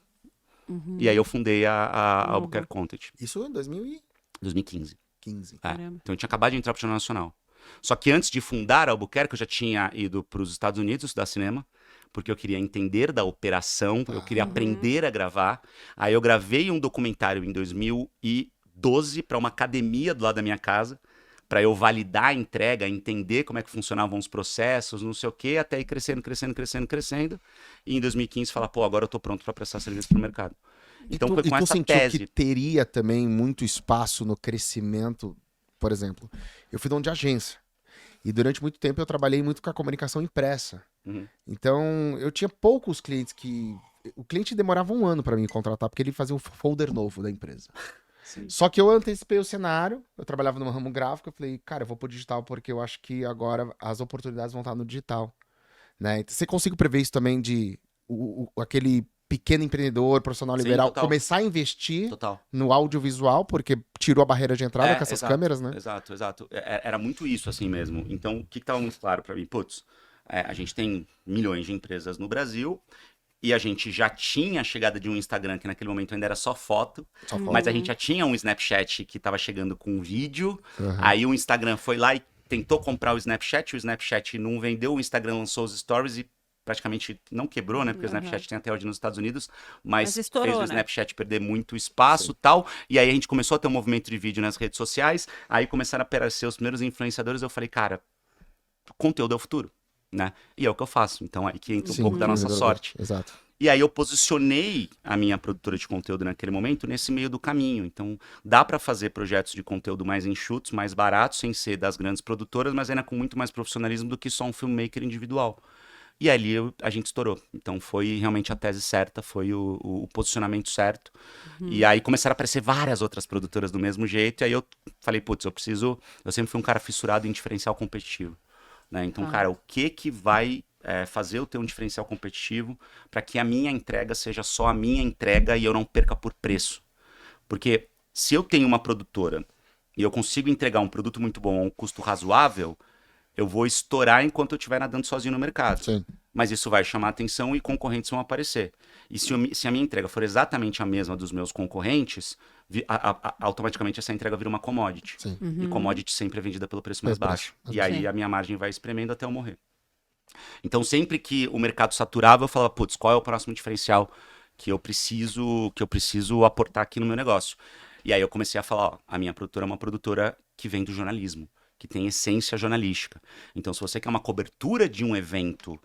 Speaker 1: E aí eu fundei a Albuquerque Content,
Speaker 3: Isso em 2015.
Speaker 1: 2015.
Speaker 2: Caramba.
Speaker 1: Então eu tinha acabado de entrar pro Jornal Nacional. Só que antes de fundar a Albuquerque, eu já tinha ido para os Estados Unidos estudar cinema, porque eu queria entender da operação, eu queria aprender a gravar. Aí eu gravei um documentário em 2012 para uma academia do lado da minha casa, para eu validar a entrega, entender como é que funcionavam os processos, não sei o quê, até ir crescendo. E em 2015 falar, pô, agora eu tô pronto para prestar serviço pro mercado. Então foi com essa
Speaker 3: sentiu
Speaker 1: tese.
Speaker 3: que teria também muito espaço no crescimento? Por exemplo, eu fui dono de agência. E durante muito tempo eu trabalhei muito com a comunicação impressa. Então, eu tinha poucos clientes que... O cliente demorava 1 ano para me contratar, porque ele fazia um folder novo da empresa. Só que eu antecipei o cenário, eu trabalhava no ramo gráfico, eu falei, cara, eu vou pro digital porque eu acho que agora as oportunidades vão estar no digital. Né? Então, você consegue prever isso também de aquele pequeno empreendedor, profissional
Speaker 1: Sim,
Speaker 3: liberal,
Speaker 1: total.
Speaker 3: começar a investir
Speaker 1: Total.
Speaker 3: no audiovisual, porque tirou a barreira de entrada com essas câmeras, né?
Speaker 1: Exato. Era muito isso assim mesmo. Então, o que estava muito claro para mim? Putz, a gente tem milhões de empresas no Brasil e a gente já tinha a chegada de um Instagram, que naquele momento ainda era só foto, mas a gente já tinha um Snapchat que estava chegando com vídeo. Aí o Instagram foi lá e tentou comprar o Snapchat não vendeu, o Instagram lançou os stories e praticamente não quebrou, né? Porque o Snapchat tem até hoje nos Estados Unidos, mas
Speaker 2: estourou,
Speaker 1: fez o
Speaker 2: né?
Speaker 1: Snapchat perder muito espaço e tal. E aí a gente começou a ter um movimento de vídeo nas redes sociais, aí começaram a aparecer os primeiros influenciadores, eu falei, cara, conteúdo é o futuro, né? E é o que eu faço. Então aí que entra um pouco da nossa sorte.
Speaker 3: Exato.
Speaker 1: E aí eu posicionei a minha produtora de conteúdo naquele momento nesse meio do caminho. Então dá para fazer projetos de conteúdo mais enxutos, mais baratos, sem ser das grandes produtoras, mas ainda com muito mais profissionalismo do que só um filmmaker individual. E ali a gente estourou. Então foi realmente a tese certa, foi o posicionamento certo. E aí começaram a aparecer várias outras produtoras do mesmo jeito. E aí eu falei, putz, eu sempre fui um cara fissurado em diferencial competitivo. Né? Então, cara, o que vai fazer eu ter um diferencial competitivo para que a minha entrega seja só a minha entrega e eu não perca por preço? Porque se eu tenho uma produtora e eu consigo entregar um produto muito bom a um custo razoável, eu vou estourar enquanto eu estiver nadando sozinho no mercado.
Speaker 3: Sim.
Speaker 1: Mas isso vai chamar atenção e concorrentes vão aparecer. E se a minha entrega for exatamente a mesma dos meus concorrentes, automaticamente essa entrega vira uma commodity.
Speaker 3: Sim.
Speaker 1: E commodity sempre é vendida pelo preço mais baixo. E aí a minha margem vai espremendo até eu morrer. Então sempre que o mercado saturava, eu falava, putz, qual é o próximo diferencial que eu preciso aportar aqui no meu negócio? E aí eu comecei a falar, ó, a minha produtora é uma produtora que vem do jornalismo, que tem essência jornalística. Então se você quer uma cobertura de um evento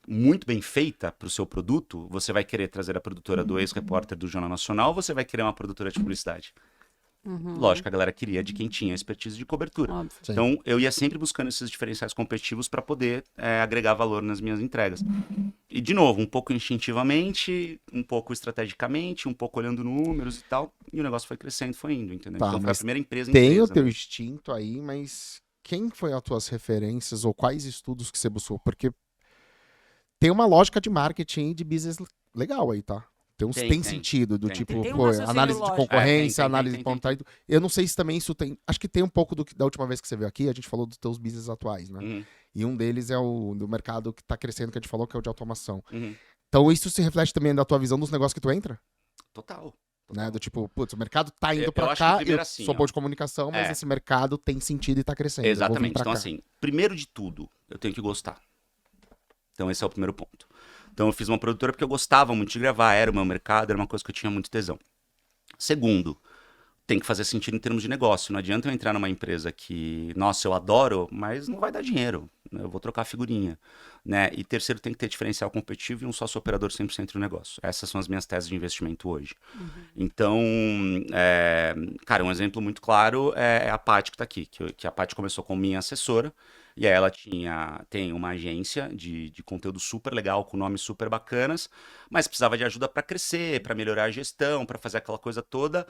Speaker 1: muito bem feita para o seu produto, você vai querer trazer a produtora do ex-repórter do Jornal Nacional ou você vai querer uma produtora de publicidade? Lógico, a galera queria de quem tinha expertise de cobertura.
Speaker 2: Óbvio.
Speaker 3: Sim.
Speaker 1: Então, eu ia sempre buscando esses diferenciais competitivos para poder agregar valor nas minhas entregas. E, de novo, um pouco instintivamente, um pouco estrategicamente, um pouco olhando números e tal. E o negócio foi crescendo, foi indo, entendeu?
Speaker 3: Tá,
Speaker 1: então, foi a
Speaker 3: mas
Speaker 1: primeira empresa
Speaker 3: Tem o
Speaker 1: empresa,
Speaker 3: teu
Speaker 1: né?
Speaker 3: instinto aí, mas quem foi as tuas referências ou quais estudos que você buscou? Porque tem uma lógica de marketing e de business legal aí, tá? Tem sentido, do
Speaker 1: tem.
Speaker 3: tipo,
Speaker 2: Tem um
Speaker 3: pô,
Speaker 2: raciocínio
Speaker 3: análise de
Speaker 2: lógico.
Speaker 3: concorrência,
Speaker 1: Tem.
Speaker 3: análise de contato. Eu não sei se também isso tem. Acho que tem um pouco da última vez que você veio aqui, a gente falou dos teus business atuais, né?
Speaker 1: Uhum,
Speaker 3: E um deles é o do mercado que tá crescendo, que a gente falou, que é o de automação.
Speaker 1: uhum.
Speaker 3: Então isso se reflete também na tua visão dos negócios que tu entra?
Speaker 1: Total.
Speaker 3: Né? Do tipo, putz, o mercado tá indo
Speaker 1: Eu
Speaker 3: pra
Speaker 1: acho que
Speaker 3: cá,
Speaker 1: primeiro
Speaker 3: eu
Speaker 1: assim,
Speaker 3: sou
Speaker 1: ó.
Speaker 3: bom de comunicação, mas esse mercado tem sentido e tá crescendo. eu vou vir
Speaker 1: Exatamente.
Speaker 3: pra
Speaker 1: Então,
Speaker 3: cá.
Speaker 1: assim, primeiro de tudo, eu tenho que gostar. Então, esse é o primeiro ponto. Então, eu fiz uma produtora porque eu gostava muito de gravar, era o meu mercado, era uma coisa que eu tinha muito tesão. Segundo, tem que fazer sentido em termos de negócio. Não adianta eu entrar numa empresa que, nossa, eu adoro, mas não vai dar dinheiro. Eu vou trocar figurinha. Né? E terceiro, tem que ter diferencial competitivo e um sócio operador 100% do negócio. Essas são as minhas teses de investimento hoje. Então, cara, um exemplo muito claro é a Paty que está aqui. Que a Paty começou como minha assessora. E aí ela tem uma agência de conteúdo super legal, com nomes super bacanas, mas precisava de ajuda para crescer, para melhorar a gestão, para fazer aquela coisa toda,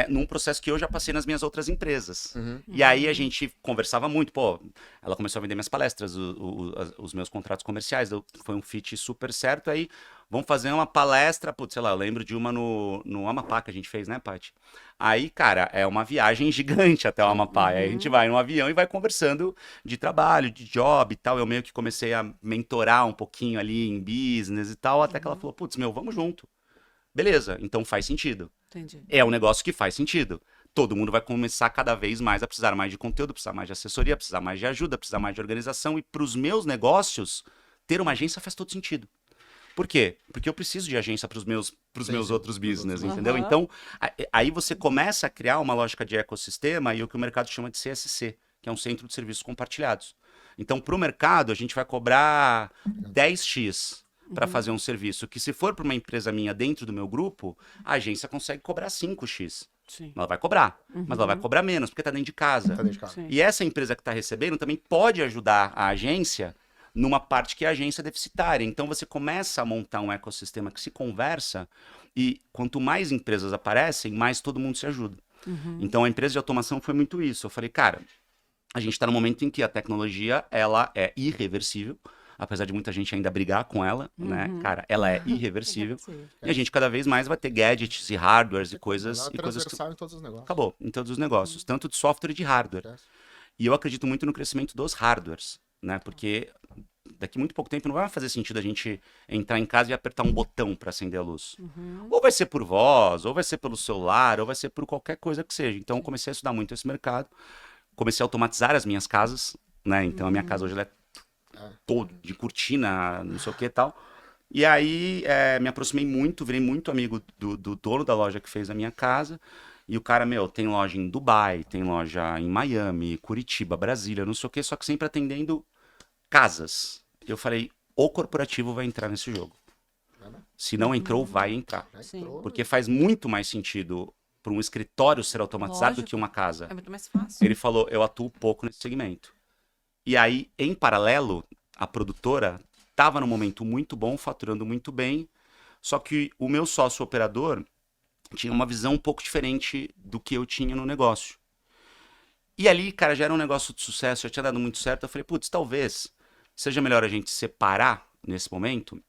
Speaker 1: num processo que eu já passei nas minhas outras empresas. E aí a gente conversava muito, pô, ela começou a vender minhas palestras, os meus contratos comerciais, foi um fit super certo, aí vamos fazer uma palestra, putz, sei lá, eu lembro de uma no Amapá que a gente fez, né, Paty? Aí, cara, é uma viagem gigante até o Amapá. Aí a gente vai num avião e vai conversando de trabalho, de job e tal. Eu meio que comecei a mentorar um pouquinho ali em business e tal, até que ela falou, putz, vamos junto. Beleza, então faz sentido.
Speaker 2: Entendi.
Speaker 1: É um negócio que faz sentido. Todo mundo vai começar cada vez mais a precisar mais de conteúdo, precisar mais de assessoria, precisar mais de ajuda, precisar mais de organização. E para os meus negócios, ter uma agência faz todo sentido. Por quê? Porque eu preciso de agência para os meus outros business, entendeu? Então, aí você começa a criar uma lógica de ecossistema e o que o mercado chama de CSC, que é um centro de serviços compartilhados. Então, para o mercado, a gente vai cobrar 10x para fazer um serviço, que se for para uma empresa minha dentro do meu grupo, a agência consegue cobrar 5x.
Speaker 2: Sim.
Speaker 1: Ela vai cobrar, mas ela vai cobrar menos, porque está dentro de casa.
Speaker 3: Tá dentro de casa.
Speaker 2: Sim.
Speaker 1: E essa empresa que está recebendo também pode ajudar a agência numa parte que a agência é deficitária. Então você começa a montar um ecossistema que se conversa e quanto mais empresas aparecem, mais todo mundo se ajuda. Então a empresa de automação foi muito isso. Eu falei, cara, a gente está num momento em que a tecnologia ela é irreversível, apesar de muita gente ainda brigar com ela, né? Cara, ela é irreversível. E a gente cada vez mais vai ter gadgets e hardwares e coisas
Speaker 3: Ela é
Speaker 1: e coisas que
Speaker 3: transversal em todos os negócios.
Speaker 1: acabou em todos os negócios, tanto de software e de hardware. E eu acredito muito no crescimento dos hardwares, né? Porque daqui muito pouco tempo não vai fazer sentido a gente entrar em casa e apertar um botão para acender a luz. Ou vai ser por voz, ou vai ser pelo celular, ou vai ser por qualquer coisa que seja. Então eu comecei a estudar muito esse mercado, comecei a automatizar as minhas casas, né? Então a minha casa hoje ela é todo de cortina, não sei o que e tal. E aí me aproximei muito, virei muito amigo do dono da loja que fez a minha casa. E o cara, tem loja em Dubai, tem loja em Miami, Curitiba, Brasília, não sei o que, só que sempre atendendo casas. Eu falei, o corporativo vai entrar nesse jogo. Se não entrou, vai entrar.
Speaker 2: Sim.
Speaker 1: Porque faz muito mais sentido para um escritório ser automatizado do
Speaker 2: Lógico.
Speaker 1: que uma casa.
Speaker 2: É muito mais fácil.
Speaker 1: Ele falou, eu atuo pouco nesse segmento. E aí, em paralelo, a produtora estava num momento muito bom, faturando muito bem, só que o meu sócio operador tinha uma visão um pouco diferente do que eu tinha no negócio. E ali, cara, já era um negócio de sucesso, já tinha dado muito certo. Eu falei, putz, talvez seja melhor a gente separar nesse momento.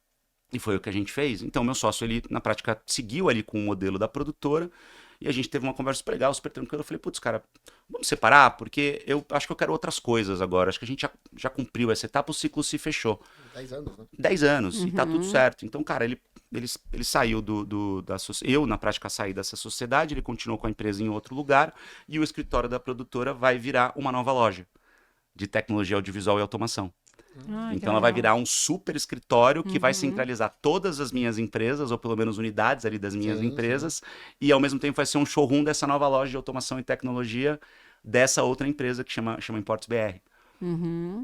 Speaker 1: E foi o que a gente fez. Então, meu sócio, ele, na prática, seguiu ali com o modelo da produtora. E a gente teve uma conversa super legal, super tranquila. Eu falei, putz, cara, vamos separar? Porque eu acho que eu quero outras coisas agora. Acho que a gente já cumpriu essa etapa, o ciclo se fechou.
Speaker 3: 10 anos, né?
Speaker 1: 10 anos, e tá tudo certo. Então, cara, ele saiu eu, na prática, saí dessa sociedade, ele continuou com a empresa em outro lugar, e o escritório da produtora vai virar uma nova loja de tecnologia audiovisual e automação. Então ela vai virar um super escritório que vai centralizar todas as minhas empresas, ou pelo menos unidades ali das minhas empresas, e ao mesmo tempo vai ser um showroom dessa nova loja de automação e tecnologia dessa outra empresa que chama Imports BR.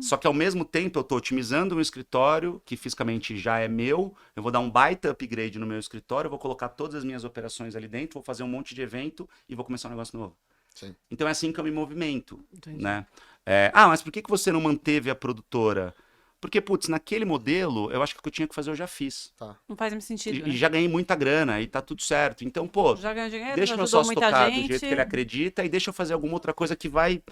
Speaker 1: Só que ao mesmo tempo eu estou otimizando um escritório que fisicamente já é meu, eu vou dar um baita upgrade no meu escritório, vou colocar todas as minhas operações ali dentro, vou fazer um monte de evento e vou começar um negócio novo.
Speaker 3: Sim.
Speaker 1: Então é assim que eu me movimento,
Speaker 2: Entendi.
Speaker 1: né? Mas por que você não manteve a produtora? Porque, putz, naquele modelo, eu acho que o que eu tinha que fazer eu já fiz.
Speaker 2: Não faz mais sentido.
Speaker 1: E já ganhei muita grana e tá tudo certo. Então, pô,
Speaker 2: Já ganhou dinheiro,
Speaker 1: deixa meu
Speaker 2: ajudou
Speaker 1: sócio
Speaker 2: muita
Speaker 1: tocar
Speaker 2: gente.
Speaker 1: do jeito que ele acredita e deixa eu fazer alguma outra coisa que vai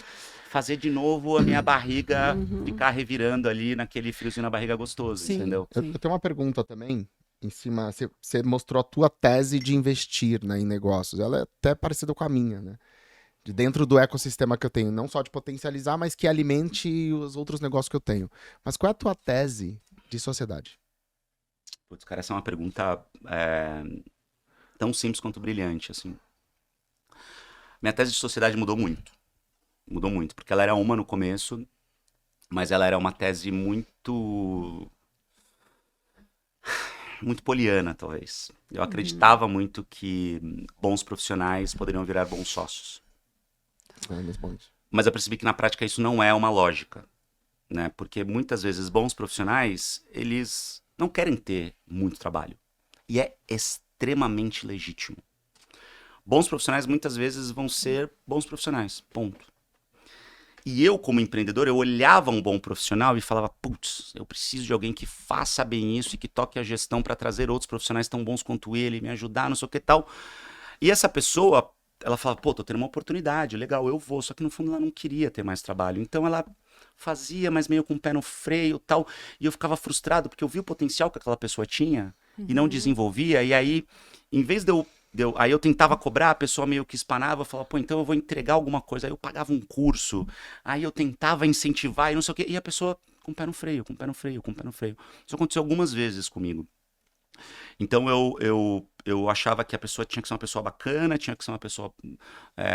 Speaker 1: fazer de novo a minha barriga ficar revirando ali naquele friozinho na barriga gostoso,
Speaker 2: Sim.
Speaker 1: entendeu?
Speaker 3: Eu tenho uma pergunta também, em cima, você mostrou a tua tese de investir, né, em negócios. Ela é até parecida com a minha, né? De dentro do ecossistema que eu tenho, não só de potencializar, mas que alimente os outros negócios que eu tenho. Mas qual é a tua tese de sociedade?
Speaker 1: Putz, cara, essa é uma pergunta tão simples quanto brilhante, assim. Minha tese de sociedade mudou muito. Mudou muito, porque ela era uma no começo, mas ela era uma tese muito poliana, talvez. Eu acreditava muito que bons profissionais poderiam virar bons sócios. Mas eu percebi que na prática isso não é uma lógica, né? Porque muitas vezes bons profissionais, eles não querem ter muito trabalho. E é extremamente legítimo. Bons profissionais muitas vezes vão ser bons profissionais, ponto. E eu, como empreendedor, eu olhava um bom profissional e falava, putz, eu preciso de alguém que faça bem isso e que toque a gestão para trazer outros profissionais tão bons quanto ele, me ajudar, não sei o que tal. E essa pessoa, ela falava, pô, tô tendo uma oportunidade, legal, eu vou. Só que no fundo ela não queria ter mais trabalho. Então ela fazia, mas meio com o pé no freio e tal. E eu ficava frustrado porque eu vi o potencial que aquela pessoa tinha e não desenvolvia. E aí, em vez de aí eu tentava cobrar, a pessoa meio que espanava, eu falava, pô, então eu vou entregar alguma coisa. Aí eu pagava um curso, aí eu tentava incentivar e não sei o quê. E a pessoa com o pé no freio, com o pé no freio, com o pé no freio. Isso aconteceu algumas vezes comigo. Então eu achava que a pessoa tinha que ser uma pessoa bacana, tinha que ser uma pessoa,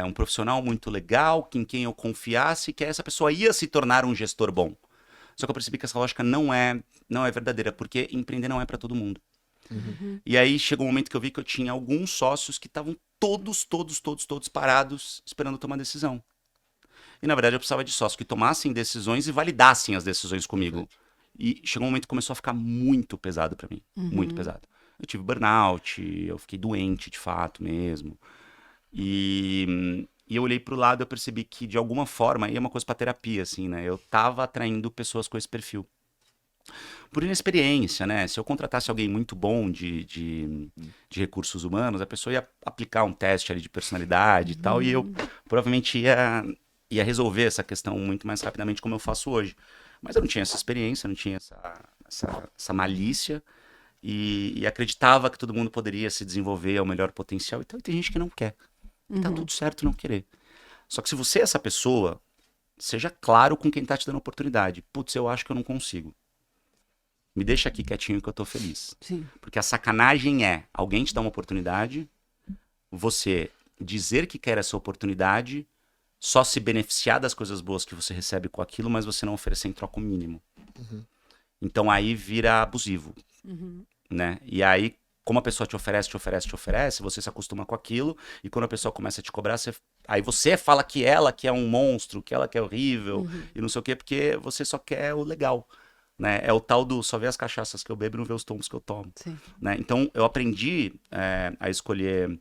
Speaker 1: um profissional muito legal, em quem eu confiasse, que essa pessoa ia se tornar um gestor bom. Só que eu percebi que essa lógica não é verdadeira, porque empreender não é para todo mundo. E aí chegou um momento que eu vi que eu tinha alguns sócios que estavam todos parados esperando eu tomar decisão. E na verdade eu precisava de sócios que tomassem decisões e validassem as decisões comigo. E chegou um momento que começou a ficar muito pesado pra mim. Muito pesado. Eu tive burnout, eu fiquei doente de fato mesmo. E eu olhei pro lado e eu percebi que de alguma forma, aí é uma coisa pra terapia, assim, né? Eu tava atraindo pessoas com esse perfil. Por inexperiência, né? Se eu contratasse alguém muito bom de recursos humanos, a pessoa ia aplicar um teste ali de personalidade e tal, e eu provavelmente ia resolver essa questão muito mais rapidamente como eu faço hoje. Mas eu não tinha essa experiência, não tinha essa malícia e acreditava que todo mundo poderia se desenvolver ao melhor potencial. Então tem gente que não quer. E tá tudo certo não querer. Só que se você é essa pessoa, seja claro com quem tá te dando oportunidade. Putz, eu acho que eu não consigo. Me deixa aqui quietinho que eu tô feliz.
Speaker 2: Sim.
Speaker 1: Porque a sacanagem é alguém te dar uma oportunidade, você dizer que quer essa oportunidade, só se beneficiar das coisas boas que você recebe com aquilo, mas você não oferecer em troca o mínimo. Então aí vira abusivo, né? E aí, como a pessoa te oferece, você se acostuma com aquilo, e quando a pessoa começa a te cobrar, aí você fala que ela que é um monstro, que ela que é horrível, e não sei o quê, porque você só quer o legal. Né? É o tal do só ver as cachaças que eu bebo e não ver os tombos que eu tomo. Né? Então eu aprendi a escolher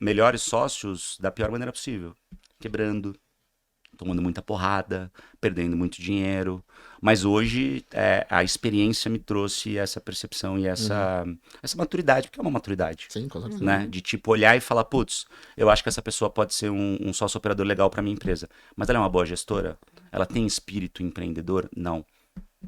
Speaker 1: melhores sócios da pior maneira possível. Quebrando, tomando muita porrada, perdendo muito dinheiro. Mas hoje a experiência me trouxe essa percepção e essa maturidade, porque é uma maturidade.
Speaker 3: Sim, com certeza.
Speaker 1: Né? De tipo olhar e falar, putz, eu acho que essa pessoa pode ser um sócio operador legal para minha empresa. Mas ela é uma boa gestora? Ela tem espírito empreendedor? Não.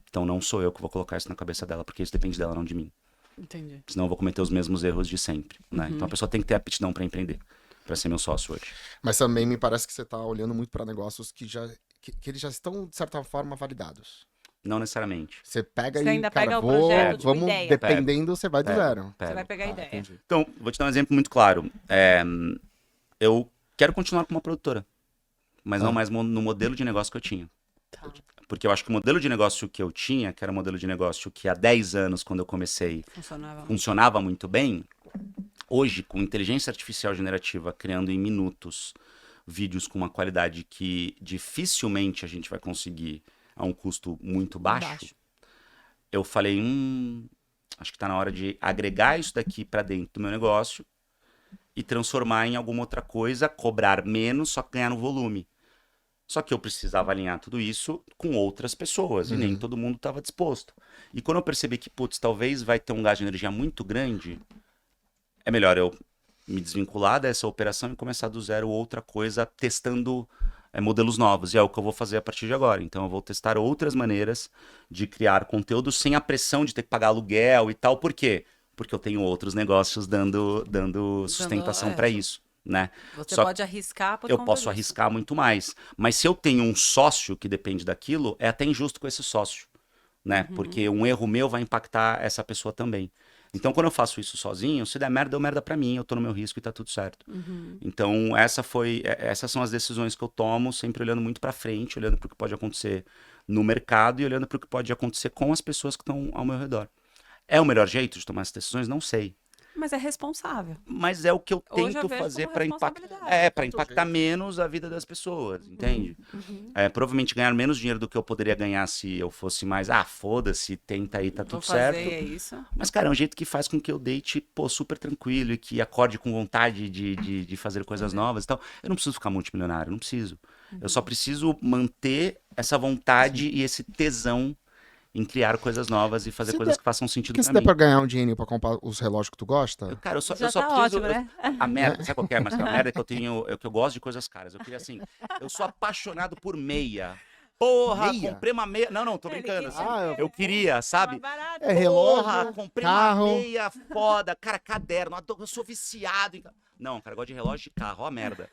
Speaker 1: Então não sou eu que vou colocar isso na cabeça dela, porque isso depende dela, não de mim.
Speaker 2: Entendi.
Speaker 1: Senão eu vou cometer os mesmos erros de sempre, né? Então a pessoa tem que ter aptidão para empreender, para ser meu sócio hoje.
Speaker 3: Mas também me parece que você tá olhando muito para negócios que eles já estão, de certa forma, validados.
Speaker 1: Não necessariamente.
Speaker 3: Você pega
Speaker 2: Você
Speaker 3: e,
Speaker 2: ainda
Speaker 3: cara,
Speaker 2: pega o projeto, tipo,
Speaker 3: vamos,
Speaker 2: ideia.
Speaker 3: dependendo, você vai do zero.
Speaker 2: Você
Speaker 1: Pego.
Speaker 2: vai pegar a ideia.
Speaker 3: Entendi.
Speaker 1: Então, vou te dar um exemplo muito claro. Eu quero continuar com uma produtora, mas não mais no modelo de negócio que eu tinha.
Speaker 2: Tá.
Speaker 1: Porque eu acho que o modelo de negócio que eu tinha, que era o modelo de negócio que há 10 anos, quando eu comecei, funcionava muito bem, hoje, com inteligência artificial generativa, criando em minutos vídeos com uma qualidade que dificilmente a gente vai conseguir a um custo muito baixo, eu falei, acho que está na hora de agregar isso daqui para dentro do meu negócio e transformar em alguma outra coisa, cobrar menos, só que ganhar no volume. Só que eu precisava alinhar tudo isso com outras pessoas e nem todo mundo estava disposto. E quando eu percebi que, putz, talvez vai ter um gasto de energia muito grande, é melhor eu me desvincular dessa operação e começar do zero outra coisa, testando modelos novos. E é o que eu vou fazer a partir de agora. Então eu vou testar outras maneiras de criar conteúdo sem a pressão de ter que pagar aluguel e tal. Por quê? Porque eu tenho outros negócios dando sustentação para isso. Né?
Speaker 2: Você pode arriscar por
Speaker 1: eu
Speaker 2: conta
Speaker 1: posso
Speaker 2: disso.
Speaker 1: arriscar muito mais. Mas se eu tenho um sócio que depende daquilo, é até injusto com esse sócio. né? Porque um erro meu vai impactar essa pessoa também. Então, quando eu faço isso sozinho, se der merda, deu merda pra mim, eu tô no meu risco e tá tudo certo. Então, essas são as decisões que eu tomo, sempre olhando muito pra frente, olhando pro que pode acontecer no mercado e olhando pro que pode acontecer com as pessoas que estão ao meu redor. É o melhor jeito de tomar essas decisões? Não sei.
Speaker 2: Mas é responsável.
Speaker 1: Mas é o que eu
Speaker 2: Hoje eu
Speaker 1: tento
Speaker 2: vejo
Speaker 1: fazer
Speaker 2: como
Speaker 1: para
Speaker 2: responsabilidade.
Speaker 1: para impactar menos a vida das pessoas, entende? Provavelmente ganhar menos dinheiro do que eu poderia ganhar se eu fosse mais, foda-se, tenta aí, tá
Speaker 2: Vou
Speaker 1: tudo
Speaker 2: fazer,
Speaker 1: certo.
Speaker 2: é isso.
Speaker 1: Mas, cara, é um jeito que faz com que eu deite, pô, super tranquilo e que acorde com vontade de fazer coisas novas e tal. Eu não preciso ficar multimilionário, não preciso. Eu só preciso manter essa vontade e esse tesão em criar coisas novas e fazer
Speaker 3: Se
Speaker 1: coisas
Speaker 3: der-
Speaker 1: que façam sentido
Speaker 3: Porque se
Speaker 1: pra
Speaker 3: der
Speaker 1: mim.
Speaker 3: pra ganhar um dinheiro pra comprar os relógios que tu gosta,
Speaker 1: Cara, eu
Speaker 2: Já
Speaker 1: só
Speaker 2: tá
Speaker 1: preciso.
Speaker 2: ótimo, né?
Speaker 1: A merda, sabe qual que é? Mas a merda que eu tenho, que eu gosto de coisas caras. Eu queria assim, eu sou apaixonado por meia. Porra,
Speaker 3: Meia?
Speaker 1: comprei uma meia. Não, tô
Speaker 2: Ele
Speaker 1: brincando.
Speaker 2: queria
Speaker 1: Assim.
Speaker 3: Ah,
Speaker 1: Eu queria, sabe?
Speaker 2: barato.
Speaker 3: é relógio,
Speaker 1: Porra, comprei
Speaker 3: carro.
Speaker 1: uma meia foda. Cara, caderno. Eu sou viciado. Não, cara, eu gosto de relógio de carro. Ó a merda.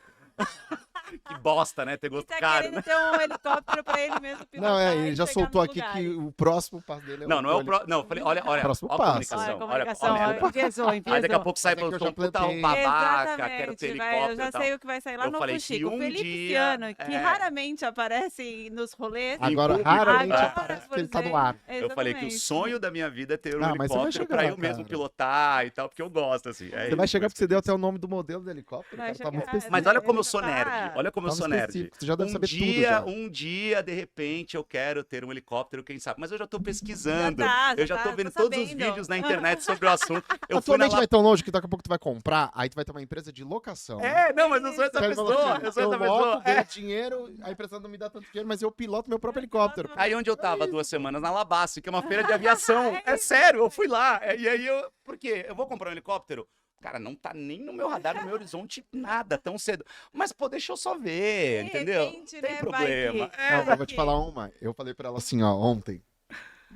Speaker 1: Que bosta, né? Ter
Speaker 2: E
Speaker 1: gosto
Speaker 2: tá
Speaker 1: caro.
Speaker 2: querendo ter um helicóptero pra ele mesmo pilotar
Speaker 3: Não,
Speaker 2: e
Speaker 3: ele já
Speaker 2: chegar
Speaker 3: soltou
Speaker 2: nos
Speaker 3: aqui
Speaker 2: lugares.
Speaker 3: que o próximo passo dele é
Speaker 1: Não é o próximo. Não, eu falei, olha
Speaker 3: Próximo
Speaker 1: ó a
Speaker 3: passo.
Speaker 1: comunicação.
Speaker 2: Olha a comunicação,
Speaker 1: olha a merda.
Speaker 2: enviesou.
Speaker 1: Aí daqui a pouco sai
Speaker 3: Mas é que
Speaker 1: pro
Speaker 3: eu já
Speaker 1: um puta
Speaker 3: plantei.
Speaker 1: babaca, quero ter
Speaker 2: Exatamente,
Speaker 1: helicóptero
Speaker 2: eu já
Speaker 1: e tal.
Speaker 2: sei o que vai sair lá
Speaker 1: Eu
Speaker 2: no
Speaker 1: falei
Speaker 2: Fuxico.
Speaker 1: que
Speaker 2: O
Speaker 1: um
Speaker 2: Felipe
Speaker 1: dia,
Speaker 2: Ciano, que raramente aparece nos rolês.
Speaker 3: Agora,
Speaker 1: público.
Speaker 3: raramente
Speaker 1: Agora,
Speaker 3: aparece
Speaker 2: por
Speaker 3: que ele tá
Speaker 2: ser-
Speaker 3: no ar.
Speaker 1: Eu falei que o
Speaker 2: Exatamente.
Speaker 1: sonho da minha vida é ter um
Speaker 3: Ah, mas você vai
Speaker 1: helicóptero
Speaker 3: chegar
Speaker 1: pra
Speaker 3: lá,
Speaker 1: eu mesmo
Speaker 3: cara.
Speaker 1: pilotar e tal, porque eu gosto, assim.
Speaker 3: Você vai chegar porque você deu até o nome do modelo do helicóptero.
Speaker 2: Vai
Speaker 3: Cara, tá
Speaker 2: chegar,
Speaker 3: muito
Speaker 2: é,
Speaker 3: específico.
Speaker 1: Mas olha como eu
Speaker 2: Ele
Speaker 1: sou
Speaker 2: tá-
Speaker 1: nerd. Olha como eu
Speaker 3: Tá
Speaker 1: sou
Speaker 3: muito
Speaker 1: nerd.
Speaker 3: específico, você já deve saber tudo já.
Speaker 1: Um dia, de repente, eu quero ter um helicóptero, quem sabe. Mas eu já tô pesquisando.
Speaker 2: Já tá,
Speaker 1: eu já tô
Speaker 2: tô
Speaker 1: vendo todos os
Speaker 2: sabendo.
Speaker 1: vídeos na internet sobre o assunto. Eu fui na
Speaker 3: Atualmente vai tão longe que daqui a pouco tu vai comprar, aí tu vai ter uma empresa de locação.
Speaker 1: Não, mas eu sou essa
Speaker 3: Aí ele falou
Speaker 1: pessoa.
Speaker 3: assim,
Speaker 1: Eu sou essa
Speaker 3: loco,
Speaker 1: pessoa.
Speaker 3: ganho dinheiro, a empresa não me dá tanto dinheiro, mas eu piloto meu próprio helicóptero.
Speaker 1: Aí onde eu tava 2 semanas? Na Labassi, que é uma feira de aviação. É sério, eu fui lá. E aí eu. Por quê? Eu vou comprar um helicóptero? Cara, não tá nem no meu radar, no meu horizonte, nada tão cedo. Mas, pô, deixa eu só ver,
Speaker 2: De
Speaker 1: entendeu?
Speaker 2: repente,
Speaker 1: Não tem
Speaker 2: né,
Speaker 1: problema.
Speaker 2: vai que-
Speaker 3: Não, eu vou
Speaker 2: vai
Speaker 3: te
Speaker 2: que-
Speaker 3: falar uma. Eu falei pra ela assim, ó, ontem.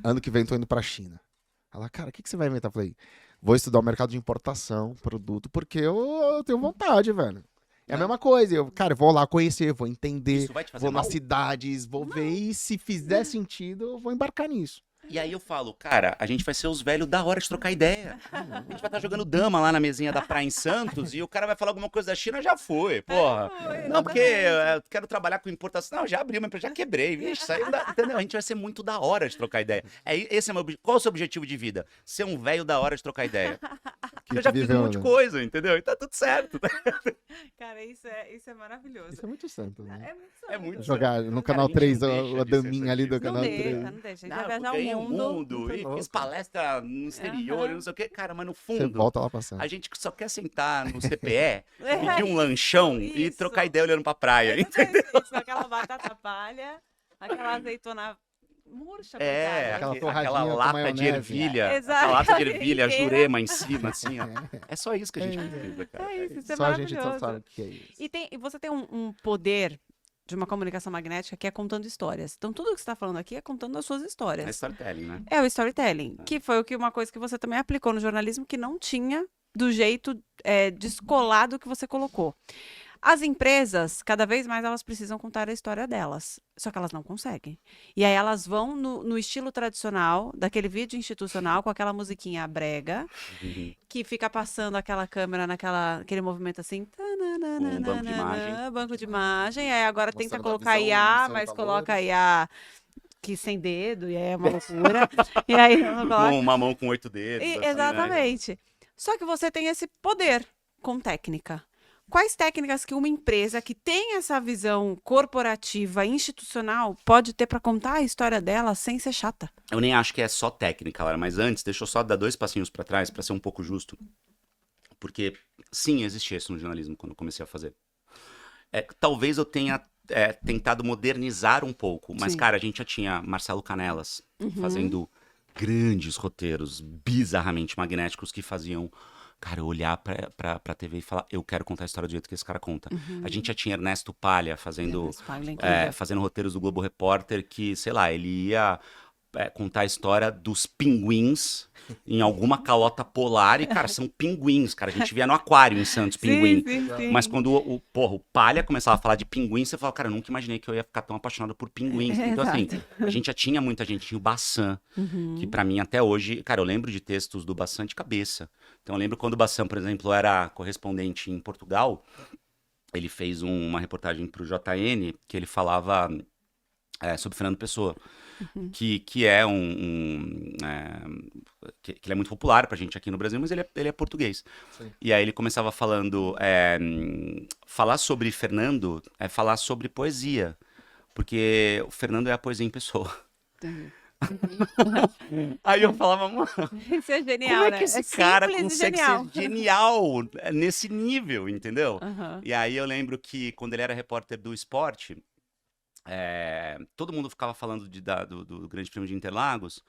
Speaker 3: Ano que vem tô indo pra China. Ela, cara, o que você vai inventar? Eu falei, vou estudar o mercado de importação, produto, porque eu tenho vontade, velho. É a mesma coisa. Eu vou lá conhecer, vou entender,
Speaker 1: Isso vai te fazer
Speaker 3: vou
Speaker 1: mal?
Speaker 3: nas cidades, vou ver e se fizer sentido, eu vou embarcar nisso.
Speaker 1: E aí eu falo, cara, a gente vai ser os velhos da hora de trocar ideia. A gente vai estar jogando dama lá na mesinha da praia em Santos e o cara vai falar alguma coisa da China, já foi, porra. Não, porque eu quero trabalhar com importação. Não, já abri uma empresa, já quebrei. Vixe, isso aí não dá, entendeu? A gente vai ser muito da hora de trocar ideia. Esse é qual é o seu objetivo de vida? Ser um velho da hora de trocar ideia.
Speaker 3: Que
Speaker 1: Eu já fiz
Speaker 3: viveu,
Speaker 1: um monte de
Speaker 3: né?
Speaker 1: coisa, entendeu? E tá tudo certo.
Speaker 2: Cara, isso é maravilhoso.
Speaker 3: Isso é muito santo, né?
Speaker 2: É muito
Speaker 1: É
Speaker 2: santo.
Speaker 1: muito
Speaker 3: Jogar no
Speaker 1: Cara,
Speaker 3: canal
Speaker 1: a gente
Speaker 3: 3,
Speaker 1: não
Speaker 3: a
Speaker 1: deixa de ser
Speaker 3: daminha ali do
Speaker 1: santista.
Speaker 3: canal
Speaker 2: Não
Speaker 3: 3.
Speaker 2: deixa, não deixa. A gente
Speaker 1: Não,
Speaker 2: vai
Speaker 1: eu
Speaker 2: viajar
Speaker 1: ganhei
Speaker 2: o
Speaker 1: o
Speaker 2: mundo.
Speaker 1: mundo e
Speaker 3: louco.
Speaker 1: fiz palestra no exterior e não sei o quê. Cara, mas no
Speaker 3: Você
Speaker 1: fundo,
Speaker 3: volta lá passando.
Speaker 1: a gente só quer sentar no CPE, pedir um lanchão e
Speaker 2: Isso.
Speaker 1: trocar ideia olhando pra praia.
Speaker 2: Exatamente isso, aquela batata palha, aquela azeitona murcha.
Speaker 1: É,
Speaker 3: Aquela
Speaker 1: aquela
Speaker 3: torradinha com
Speaker 1: lata de
Speaker 3: maionese.
Speaker 1: ervilha.
Speaker 2: Exato.
Speaker 1: Aquela lata de ervilha,
Speaker 2: Inteira.
Speaker 1: jurema em cima, assim, ó. É só isso que a gente precisa, cara.
Speaker 2: É isso, isso é
Speaker 3: Só a gente
Speaker 2: maravilhoso.
Speaker 3: só sabe o que é isso.
Speaker 2: E você tem um poder de uma comunicação magnética que é contando histórias. Então, tudo que você está falando aqui é contando as suas
Speaker 1: É
Speaker 2: histórias.
Speaker 1: storytelling, né?
Speaker 2: É o storytelling, que foi uma coisa que você também aplicou no jornalismo que não tinha do jeito descolado que você colocou. As empresas, cada vez mais, elas precisam contar a história delas. Só que elas não conseguem. E aí elas vão no estilo tradicional, daquele vídeo institucional, com aquela musiquinha brega, que fica passando aquela câmera naquele movimento assim.
Speaker 1: Um banco de imagem.
Speaker 2: Banco de imagem. Aí agora
Speaker 3: Mostrando
Speaker 2: tenta
Speaker 3: a
Speaker 2: colocar
Speaker 3: visão,
Speaker 2: IA,
Speaker 3: missão e
Speaker 2: mas
Speaker 3: valores.
Speaker 2: coloca IA que sem dedo, e aí é uma loucura. E aí não coloca.
Speaker 1: Uma mão com 8 dedos. assim, né?
Speaker 2: Exatamente. Só que você tem esse poder com técnica. Quais técnicas que uma empresa que tem essa visão corporativa, institucional, pode ter para contar a história dela sem ser chata?
Speaker 1: Eu nem acho que é só técnica, Lara, mas antes, deixa eu só dar 2 passinhos pra trás pra ser um pouco justo. Porque, sim, existia isso no jornalismo quando eu comecei a fazer. Talvez eu tenha tentado modernizar um pouco, mas,
Speaker 2: Sim.
Speaker 1: cara, a gente já tinha Marcelo Canelas fazendo grandes roteiros bizarramente magnéticos que faziam, cara, eu olhar pra TV e falar, eu quero contar a história do jeito que esse cara conta. A gente já tinha Ernesto Palha fazendo roteiros do Globo Repórter que, sei lá, ele ia contar a história dos pinguins em alguma calota polar. E, cara, são pinguins, cara. A gente via no aquário em Santos, pinguim.
Speaker 2: Sim.
Speaker 1: Mas quando o Palha começava a falar de pinguim, você fala, cara, eu nunca imaginei que eu ia ficar tão apaixonado por pinguins. Então, assim, a gente já tinha muita gente. Tinha o Bassan, que pra mim até hoje... Cara, eu lembro de textos do Bassan de cabeça. Então, eu lembro quando o Bassan, por exemplo, era correspondente em Portugal, ele fez uma reportagem pro JN, que ele falava sobre Fernando Pessoa. Que é que ele é muito popular pra gente aqui no Brasil, mas ele é português.
Speaker 3: Sim.
Speaker 1: E aí ele começava falando, falar sobre Fernando é falar sobre poesia, porque o Fernando é a poesia em pessoa. Aí eu falava, mano,
Speaker 2: Isso é genial,
Speaker 1: como é
Speaker 2: né?
Speaker 1: que esse cara
Speaker 2: simples e
Speaker 1: consegue
Speaker 2: genial.
Speaker 1: ser genial nesse nível, entendeu?
Speaker 2: Aham.
Speaker 1: E aí eu lembro que quando ele era repórter do esporte, todo mundo ficava falando do Grande Prêmio de Interlagos,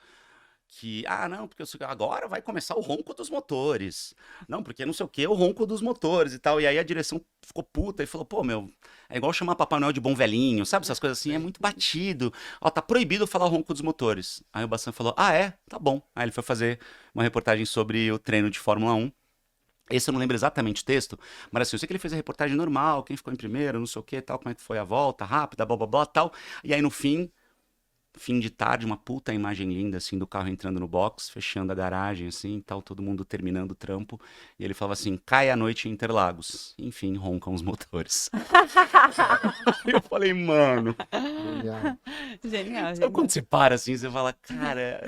Speaker 1: que, não, porque agora vai começar o ronco dos motores. Não, porque não sei o que, o ronco dos motores e tal. E aí a direção ficou puta e falou, pô, meu, é igual chamar Papai Noel de bom velhinho, sabe? Essas coisas assim, é muito batido. Ó, tá proibido falar o ronco dos motores. Aí o Bassan falou, tá bom. Aí ele foi fazer uma reportagem sobre o treino de Fórmula 1. Esse eu não lembro exatamente o texto, mas assim, eu sei que ele fez a reportagem normal, quem ficou em primeiro, não sei o que, tal, como é que foi a volta, rápida, blá, blá, blá, tal. E aí no fim de tarde, uma puta imagem linda, assim, do carro entrando no box, fechando a garagem, assim, tal, todo mundo terminando o trampo. E ele falava assim, cai a noite em Interlagos. Enfim, roncam os motores. Eu falei, mano...
Speaker 2: Genial.
Speaker 1: Então quando você para assim, você fala, cara,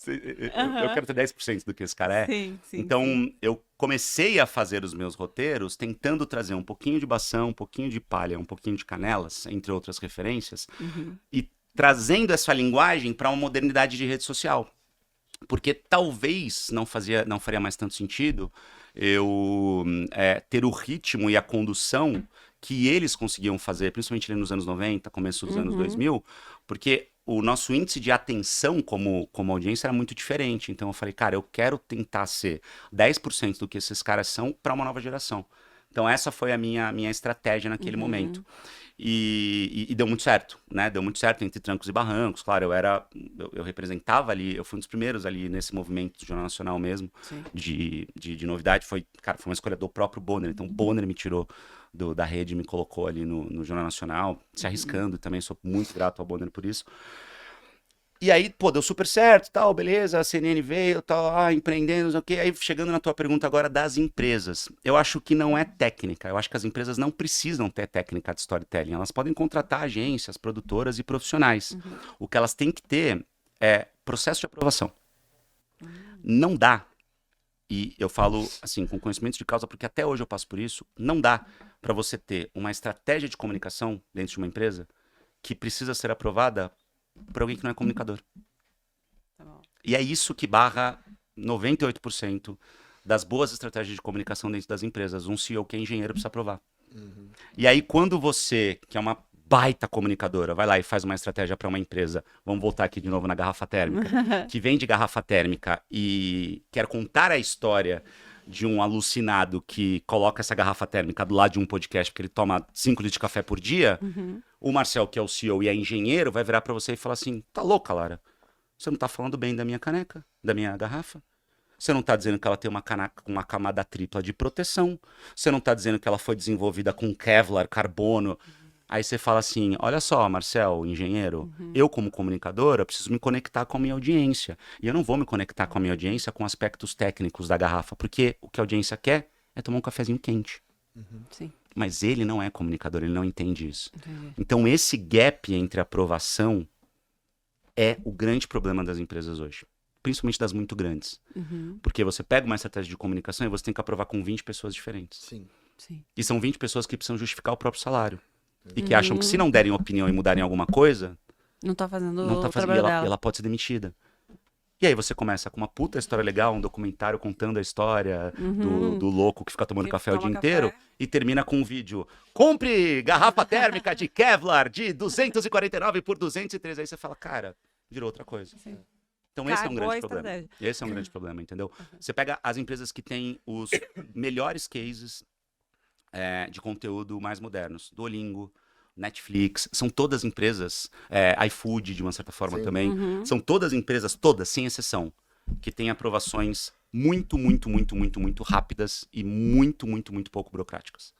Speaker 1: eu quero ter 10% do que esse cara é.
Speaker 2: Sim.
Speaker 1: Então, eu comecei a fazer os meus roteiros tentando trazer um pouquinho de Bassan, um pouquinho de Palha, um pouquinho de Canelas, entre outras referências, e trazendo essa linguagem para uma modernidade de rede social. Porque talvez não faria mais tanto sentido eu ter o ritmo e a condução que eles conseguiam fazer, principalmente ali nos anos 90, começo dos anos 2000, porque o nosso índice de atenção como audiência era muito diferente. Então eu falei, cara, eu quero tentar ser 10% do que esses caras são para uma nova geração. Então essa foi a minha estratégia naquele momento. E deu muito certo, né? Deu muito certo entre trancos e barrancos. Claro, eu representava ali, eu fui um dos primeiros ali nesse movimento do Jornal Nacional mesmo, de novidade. Foi uma escolha do próprio Bonner. Então o Bonner me tirou da rede, me colocou ali no Jornal Nacional, se arriscando também. Sou muito grato ao Bonner por isso. E aí, pô, deu super certo, tal, beleza, a CNN veio, tal, empreendendo, não sei o quê. Aí, chegando na tua pergunta agora das empresas, eu acho que não é técnica, eu acho que as empresas não precisam ter técnica de storytelling, elas podem contratar agências, produtoras e profissionais. O que elas têm que ter é processo de aprovação. Não dá, e eu falo assim, com conhecimento de causa, porque até hoje eu passo por isso, não dá para você ter uma estratégia de comunicação dentro de uma empresa que precisa ser aprovada por alguém que não é comunicador.
Speaker 2: Tá bom.
Speaker 1: E é isso que barra 98% das boas estratégias de comunicação dentro das empresas. Um CEO que é engenheiro precisa aprovar. E aí quando você, que é uma baita comunicadora, vai lá e faz uma estratégia para uma empresa, vamos voltar aqui de novo na garrafa térmica, que vende garrafa térmica e quer contar a história de um alucinado que coloca essa garrafa térmica do lado de um podcast porque ele toma 5 litros de café por dia, o Marcel, que é o CEO e é engenheiro, vai virar pra você e falar assim, tá louca, Lara? Você não tá falando bem da minha caneca, da minha garrafa? Você não tá dizendo que ela tem uma camada tripla de proteção? Você não tá dizendo que ela foi desenvolvida com Kevlar, carbono? Aí você fala assim, olha só, Marcel, engenheiro, eu como comunicadora preciso me conectar com a minha audiência. E eu não vou me conectar com a minha audiência com aspectos técnicos da garrafa, porque o que a audiência quer é tomar um cafezinho quente.
Speaker 2: Sim.
Speaker 1: Mas ele não é comunicador, ele não entende isso.
Speaker 2: Entendi.
Speaker 1: Então esse gap entre aprovação é o grande problema das empresas hoje. Principalmente das muito grandes. Porque você pega uma estratégia de comunicação e você tem que aprovar com 20 pessoas diferentes.
Speaker 3: Sim.
Speaker 1: E são 20 pessoas que precisam justificar o próprio salário. E que acham que se não derem opinião e mudarem alguma coisa,
Speaker 2: Não tá fazendo
Speaker 1: não tá
Speaker 2: o
Speaker 1: fazendo,
Speaker 2: trabalho
Speaker 1: e
Speaker 2: dela.
Speaker 1: ela pode ser demitida. E aí você começa com uma puta história legal, um documentário contando a história do louco que fica tomando
Speaker 2: Que
Speaker 1: café o
Speaker 2: toma
Speaker 1: dia
Speaker 2: café.
Speaker 1: inteiro, e termina com um vídeo, compre garrafa térmica de Kevlar de 249 por 213. Aí você fala, cara, virou outra coisa.
Speaker 2: Sim.
Speaker 1: Então esse é um
Speaker 2: Cagou a
Speaker 1: grande problema.
Speaker 2: estratégia.
Speaker 1: Esse é um grande problema, entendeu? Você pega as empresas que têm os melhores cases de conteúdo mais modernos. Duolingo, Netflix, são todas empresas, iFood de uma certa forma
Speaker 3: Sim.
Speaker 1: também,
Speaker 2: Uhum.
Speaker 1: são todas empresas, todas, sem exceção, que têm aprovações muito, muito, muito, muito, muito rápidas e muito, muito, muito pouco burocráticas.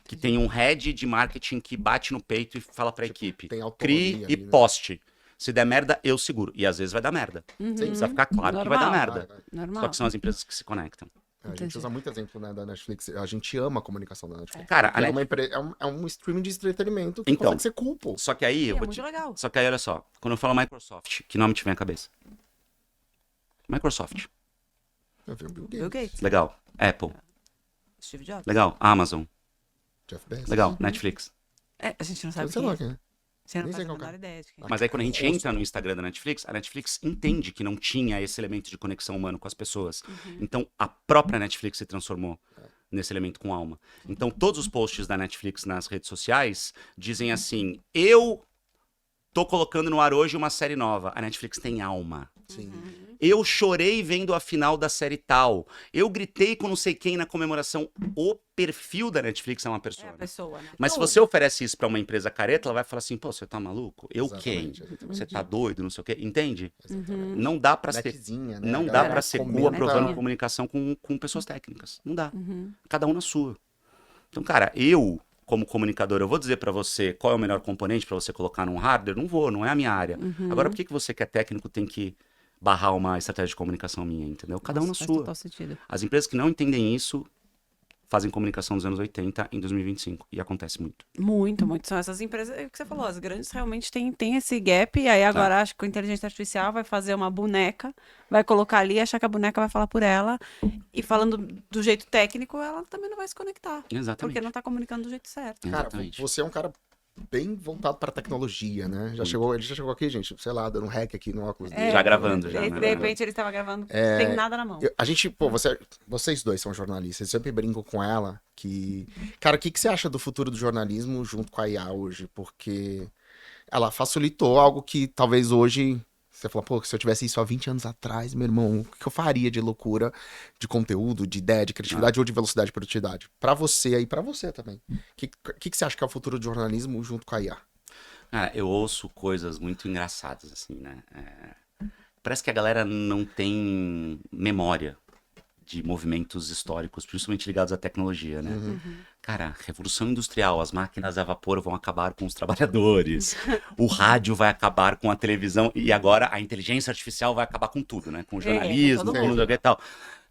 Speaker 1: Que tem um head de marketing que bate no peito e fala pra equipe,
Speaker 3: Tem autonomia
Speaker 1: crie
Speaker 3: ali,
Speaker 1: e
Speaker 3: né?
Speaker 1: poste. Se der merda, eu seguro. E às vezes vai dar merda.
Speaker 2: Uhum.
Speaker 1: Precisa ficar claro que vai dar
Speaker 2: Normal.
Speaker 1: merda.
Speaker 2: Normal.
Speaker 1: Só que são as empresas que se conectam.
Speaker 3: A gente
Speaker 2: Entendi.
Speaker 3: usa muito exemplo, né, da Netflix. A gente ama a comunicação da Netflix.
Speaker 1: Cara,
Speaker 3: Que é um streaming de entretenimento que
Speaker 1: Então,
Speaker 3: consegue ser culpo.
Speaker 1: só que aí,
Speaker 2: E
Speaker 1: eu
Speaker 2: é
Speaker 1: vou
Speaker 2: muito
Speaker 1: te...
Speaker 2: legal.
Speaker 1: Só que aí, olha só, quando eu falo Microsoft, que nome te vem à cabeça? Microsoft.
Speaker 3: Eu vi o Bill
Speaker 2: Bill
Speaker 3: Gates,
Speaker 2: Gates.
Speaker 1: Legal. Apple.
Speaker 2: Steve Jobs.
Speaker 1: Legal. Amazon.
Speaker 3: Jeff Bezos.
Speaker 1: Legal. Netflix.
Speaker 2: A gente não sabe
Speaker 3: Sei
Speaker 2: quem
Speaker 3: lá
Speaker 2: é.
Speaker 3: quem é.
Speaker 2: Você não
Speaker 3: Nem
Speaker 2: faz
Speaker 3: sei
Speaker 2: a
Speaker 3: qual que é.
Speaker 2: menor ideia de quem é.
Speaker 1: Mas aí quando a gente entra no Instagram da Netflix, a Netflix entende que não tinha esse elemento de conexão humano com as pessoas. Então a própria Netflix se transformou nesse elemento com alma. Então todos os posts da Netflix nas redes sociais dizem assim: eu tô colocando no ar hoje uma série nova. A Netflix tem alma.
Speaker 3: Sim.
Speaker 1: Eu chorei vendo a final da série tal. Eu gritei com não sei quem na comemoração. O perfil da Netflix é uma
Speaker 2: É a
Speaker 1: persona.
Speaker 2: pessoa, né?
Speaker 1: Mas se você oferece isso pra uma empresa careta, ela vai falar assim: pô, você tá maluco? Eu quem?
Speaker 3: Exatamente.
Speaker 1: Você tá doido, não sei o quê. Entende?
Speaker 3: Exatamente.
Speaker 1: Não dá pra ser,
Speaker 3: Netzinha, né?
Speaker 1: não
Speaker 3: A
Speaker 1: dá
Speaker 3: galera
Speaker 1: pra ser
Speaker 3: comenta.
Speaker 1: cu aprovando
Speaker 2: Netinha.
Speaker 1: comunicação com pessoas técnicas. Não dá.
Speaker 2: Uhum.
Speaker 1: Cada um na sua. Então, cara, eu, como comunicador, eu vou dizer pra você qual é o melhor componente pra você colocar num hardware? Não vou, não é a minha área. Agora, por que você que é técnico tem que barrar uma estratégia de comunicação minha, entendeu? Cada um na
Speaker 2: Nossa, faz
Speaker 1: sua.
Speaker 2: total sentido.
Speaker 1: As empresas que não entendem isso fazem comunicação dos anos 80 em 2025. E acontece muito.
Speaker 2: Muito, muito. São essas empresas, é o que você falou, as grandes realmente têm esse gap, e aí agora acho que a inteligência artificial vai fazer uma boneca, vai colocar ali, achar que a boneca vai falar por ela, e falando do jeito técnico, ela também não vai se conectar.
Speaker 1: Exatamente.
Speaker 2: Porque não tá comunicando do jeito certo.
Speaker 3: Cara,
Speaker 1: Exatamente.
Speaker 3: você é um cara bem voltado pra tecnologia, né? Ele já chegou aqui, gente, sei lá, dando um hack aqui no óculos dele.
Speaker 1: Já gravando, já.
Speaker 2: E,
Speaker 1: né?
Speaker 2: de repente ele estava gravando sem nada na mão.
Speaker 3: A gente, pô, vocês dois são jornalistas, eu sempre brinco com ela que... Cara, o que você acha do futuro do jornalismo junto com a IA hoje? Porque ela facilitou algo que talvez hoje... Você fala, pô, se eu tivesse isso há 20 anos atrás, meu irmão, o que eu faria de loucura, de conteúdo, de ideia, de criatividade ou de velocidade e produtividade? Pra você aí, pra você também. O que você acha que é o futuro do jornalismo junto com a IA?
Speaker 1: Cara, eu ouço coisas muito engraçadas, assim, né? Parece que a galera não tem memória de movimentos históricos, principalmente ligados à tecnologia, né? Cara, Revolução Industrial, as máquinas a vapor vão acabar com os trabalhadores, o rádio vai acabar com a televisão, e agora a inteligência artificial vai acabar com tudo, né? Com o jornalismo,
Speaker 2: todo
Speaker 1: com
Speaker 2: mundo.
Speaker 1: tudo e tal.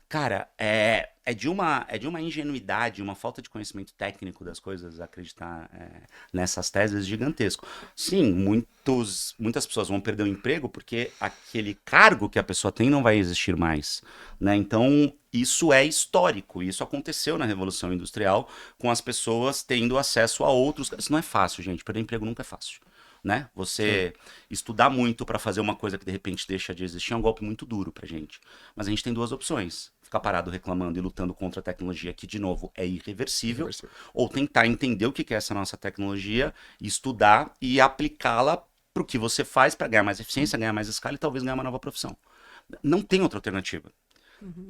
Speaker 1: Cara, é de uma ingenuidade, uma falta de conhecimento técnico das coisas acreditar nessas teses gigantesco. Sim, muitas pessoas vão perder o emprego porque aquele cargo que a pessoa tem não vai existir mais, né? Então, isso é histórico. Isso aconteceu na Revolução Industrial com as pessoas tendo acesso a outros... Isso não é fácil, gente. Perder emprego nunca é fácil. Né? Você estudar muito para fazer uma coisa que de repente deixa de existir é um golpe muito duro pra gente. Mas a gente tem duas opções. Ficar parado reclamando e lutando contra a tecnologia, que de novo é irreversível, ou tentar entender o que é essa nossa tecnologia, estudar e aplicá-la pro que você faz para ganhar mais eficiência, ganhar mais escala e talvez ganhar uma nova profissão. Não tem outra alternativa.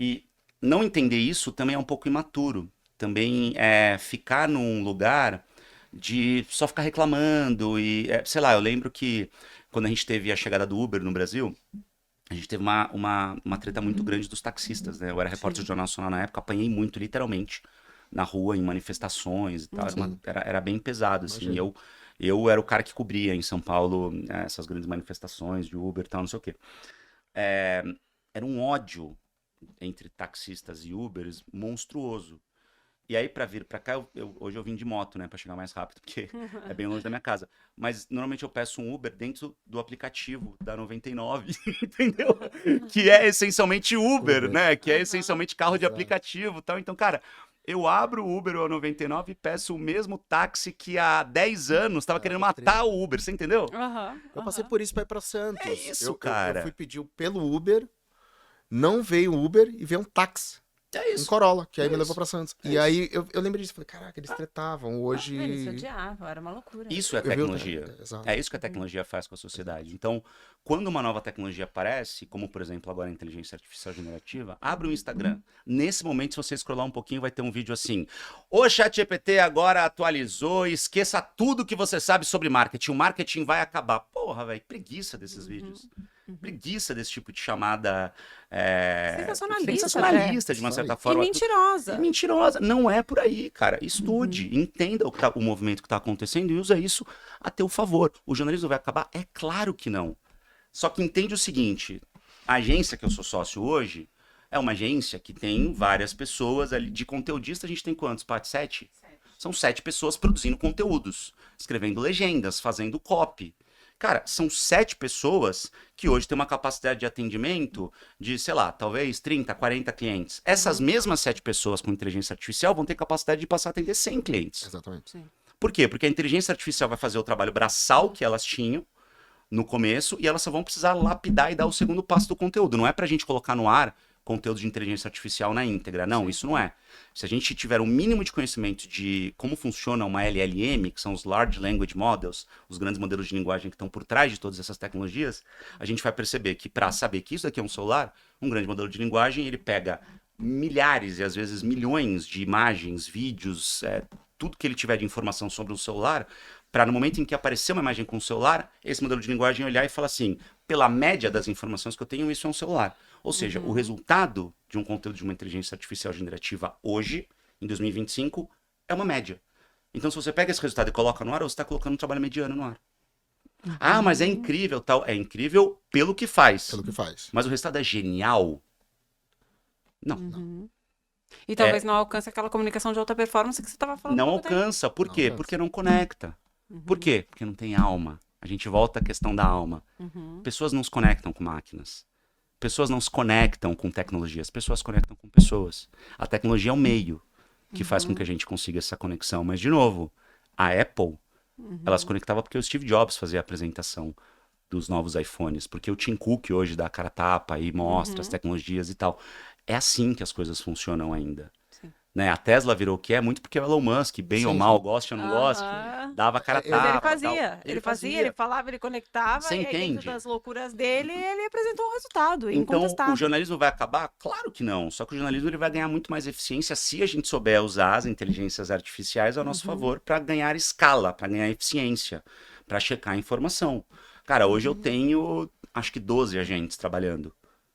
Speaker 1: E não entender isso também é um pouco imaturo. Também é ficar num lugar de só ficar reclamando e, sei lá, eu lembro que quando a gente teve a chegada do Uber no Brasil, a gente teve uma treta muito grande dos taxistas, né? Eu era repórter do Jornal Nacional na época, apanhei muito, literalmente, na rua, em manifestações e tal, era bem pesado, assim, eu era o cara que cobria em São Paulo essas grandes manifestações de Uber e tal, não sei o quê. Era um ódio entre taxistas e Ubers monstruoso. E aí, pra vir pra cá, hoje eu vim de moto, né? Pra chegar mais rápido, porque é bem longe da minha casa. Mas, normalmente, eu peço um Uber dentro do aplicativo da 99, entendeu? Que é essencialmente Uber, né? Que é essencialmente carro de aplicativo e tal. Então, cara, eu abro o Uber ou 99 e peço o mesmo táxi que há 10 anos tava querendo matar o Uber, você entendeu?
Speaker 3: Eu passei por isso pra ir pra Santos.
Speaker 1: É isso, cara.
Speaker 3: Eu fui pedir pelo Uber, não veio o Uber e veio um táxi.
Speaker 1: É
Speaker 3: um
Speaker 1: isso.
Speaker 3: Corolla, que aí
Speaker 1: É
Speaker 3: me
Speaker 1: isso.
Speaker 3: levou pra Santos.
Speaker 1: É
Speaker 3: E
Speaker 1: isso.
Speaker 3: aí eu lembrei disso, falei, caraca, eles tretavam, hoje...
Speaker 2: Eles se odiavam, era uma loucura.
Speaker 1: Isso é
Speaker 3: Eu vi
Speaker 1: tecnologia.
Speaker 3: exato.
Speaker 1: É isso que a tecnologia faz com a sociedade. Então, quando uma nova tecnologia aparece, como por exemplo agora a inteligência artificial generativa, abre o Instagram. Nesse momento, se você scrollar um pouquinho, vai ter um vídeo assim: o ChatGPT agora atualizou, esqueça tudo que você sabe sobre marketing. O marketing vai acabar. Porra, velho, preguiça desses vídeos. Preguiça desse tipo de chamada sensacionalista de uma certa
Speaker 2: E
Speaker 1: forma.
Speaker 2: mentirosa.
Speaker 1: É mentirosa. Não é por aí, cara. Estude, entenda o movimento que está acontecendo e usa isso a teu favor. O jornalismo vai acabar? É claro que não. Só que entende o seguinte: a agência que eu sou sócio hoje é uma agência que tem várias pessoas ali. De conteudista, a gente tem quantos, Paty? 7? São 7 pessoas produzindo conteúdos, escrevendo legendas, fazendo copy. Cara, são 7 pessoas que hoje têm uma capacidade de atendimento de, sei lá, talvez 30, 40 clientes. Essas mesmas 7 pessoas com inteligência artificial vão ter capacidade de passar a atender 100 clientes.
Speaker 3: Exatamente.
Speaker 2: Sim.
Speaker 1: Por quê? Porque a inteligência artificial vai fazer o trabalho braçal que elas tinham no começo e elas só vão precisar lapidar e dar o segundo passo do conteúdo. Não é pra gente colocar no ar conteúdo de inteligência artificial na íntegra. Não, isso não é. Se a gente tiver um mínimo de conhecimento de como funciona uma LLM, que são os Large Language Models, os grandes modelos de linguagem que estão por trás de todas essas tecnologias, a gente vai perceber que para saber que isso aqui é um celular, um grande modelo de linguagem, ele pega milhares e às vezes milhões de imagens, vídeos, tudo que ele tiver de informação sobre o celular, para no momento em que aparecer uma imagem com o celular, esse modelo de linguagem olhar e falar assim: pela média das informações que eu tenho, isso é um celular. Ou seja, o resultado de um conteúdo de uma inteligência artificial generativa hoje, em 2025, é uma média. Então, se você pega esse resultado e coloca no ar, você está colocando um trabalho mediano no ar. Ah, mas é incrível, tal. É incrível pelo que faz.
Speaker 3: Pelo que faz.
Speaker 1: Mas o resultado é genial? Não.
Speaker 2: E talvez não alcance aquela comunicação de alta performance que você estava falando.
Speaker 1: Não
Speaker 2: há pouco tempo.
Speaker 1: alcança. Por
Speaker 3: Não
Speaker 1: quê?
Speaker 3: alcança.
Speaker 1: Porque não conecta. Por quê? Porque não tem alma. A gente volta à questão da alma. Pessoas não se conectam com máquinas. Pessoas não se conectam com tecnologias. Pessoas se conectam com pessoas. A tecnologia é o meio que faz com que a gente consiga essa conexão. Mas, de novo, a Apple, ela se conectava porque o Steve Jobs fazia a apresentação dos novos iPhones. Porque o Tim Cook hoje dá a cara a tapa e mostra as tecnologias e tal. É assim que as coisas funcionam ainda.
Speaker 2: Sim.
Speaker 1: Né? A Tesla virou o que é muito porque o Elon Musk, bem
Speaker 3: Sim,
Speaker 1: ou mal, goste ou não goste, dava a cara a
Speaker 3: Mas
Speaker 2: Mas
Speaker 1: tapa.
Speaker 2: ele fazia,
Speaker 1: tal.
Speaker 2: ele fazia, ele falava, ele conectava,
Speaker 1: Você
Speaker 2: e aí dentro
Speaker 1: entende?
Speaker 2: das loucuras dele, ele apresentou um resultado
Speaker 1: Então,
Speaker 2: incontestável.
Speaker 1: o jornalismo vai acabar? Claro que não. Só que o jornalismo ele vai ganhar muito mais eficiência se a gente souber usar as inteligências artificiais ao nosso favor para ganhar escala, para ganhar eficiência, para checar a informação. Cara, hoje eu tenho, acho que 12 agentes trabalhando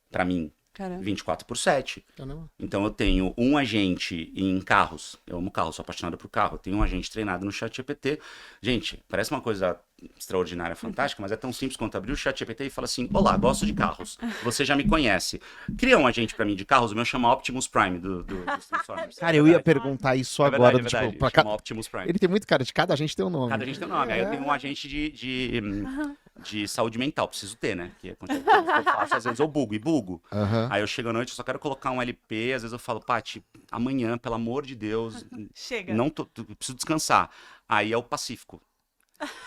Speaker 1: para mim,
Speaker 2: Caramba.
Speaker 1: 24/7.
Speaker 3: Caramba.
Speaker 1: Então eu tenho um agente em carros, eu amo carro, sou apaixonado por carro, eu tenho um agente treinado no ChatGPT. Gente, parece uma coisa extraordinária, fantástica, mas é tão simples quanto abrir o ChatGPT e falar assim: olá, gosto de carros, você já me conhece. Cria um agente pra mim de carros, o meu chama Optimus Prime dos Transformers.
Speaker 3: Cara, eu ia perguntar isso agora.
Speaker 1: É verdade,
Speaker 3: Tipo, pra
Speaker 1: chama Optimus Prime.
Speaker 3: Ele tem muito cara de cada agente tem um nome.
Speaker 1: Cada gente tem um nome. Aí eu tenho um agente de saúde mental, preciso ter, né? Que é quando eu faço, às vezes eu bugo.
Speaker 3: Aham.
Speaker 1: Aí eu chego à noite, eu só quero colocar um LP, às vezes eu falo: Paty, amanhã, pelo amor de Deus,
Speaker 2: Chega.
Speaker 1: não preciso descansar. Aí é o Pacífico.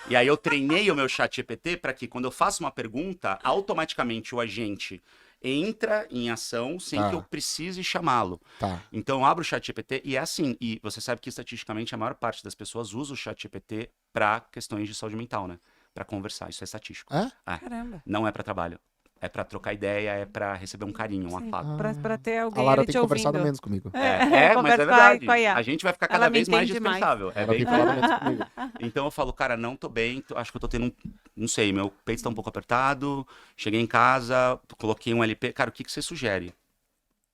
Speaker 1: E aí eu treinei o meu ChatGPT para que quando eu faço uma pergunta, automaticamente o agente entra em ação sem
Speaker 3: Tá.
Speaker 1: que eu precise chamá-lo.
Speaker 3: Tá.
Speaker 1: Então eu abro o ChatGPT e é assim. E você sabe que estatisticamente a maior parte das pessoas usa o ChatGPT para questões de saúde mental, né? Para conversar. Isso é estatístico.
Speaker 3: É?
Speaker 2: Caramba.
Speaker 1: Não é para trabalho. É para trocar ideia, é para receber um carinho, um
Speaker 2: Sim.
Speaker 1: afago.
Speaker 2: Pra ter
Speaker 3: A
Speaker 2: alguém
Speaker 3: Lara
Speaker 2: ali
Speaker 3: tem
Speaker 2: te
Speaker 3: conversado
Speaker 2: ouvindo.
Speaker 3: menos comigo.
Speaker 1: Mas é
Speaker 2: conversa
Speaker 1: verdade.
Speaker 2: com a IA.
Speaker 1: A gente vai ficar
Speaker 2: Ela
Speaker 1: cada
Speaker 2: me
Speaker 1: vez mais
Speaker 2: entende mais.
Speaker 1: dispensável. É
Speaker 3: Ela
Speaker 1: bem
Speaker 3: tem falado menos comigo.
Speaker 1: Então eu falo: cara, não tô bem, acho que eu tô tendo não sei, meu peito tá um pouco apertado, cheguei em casa, coloquei um LP, cara, o que você sugere?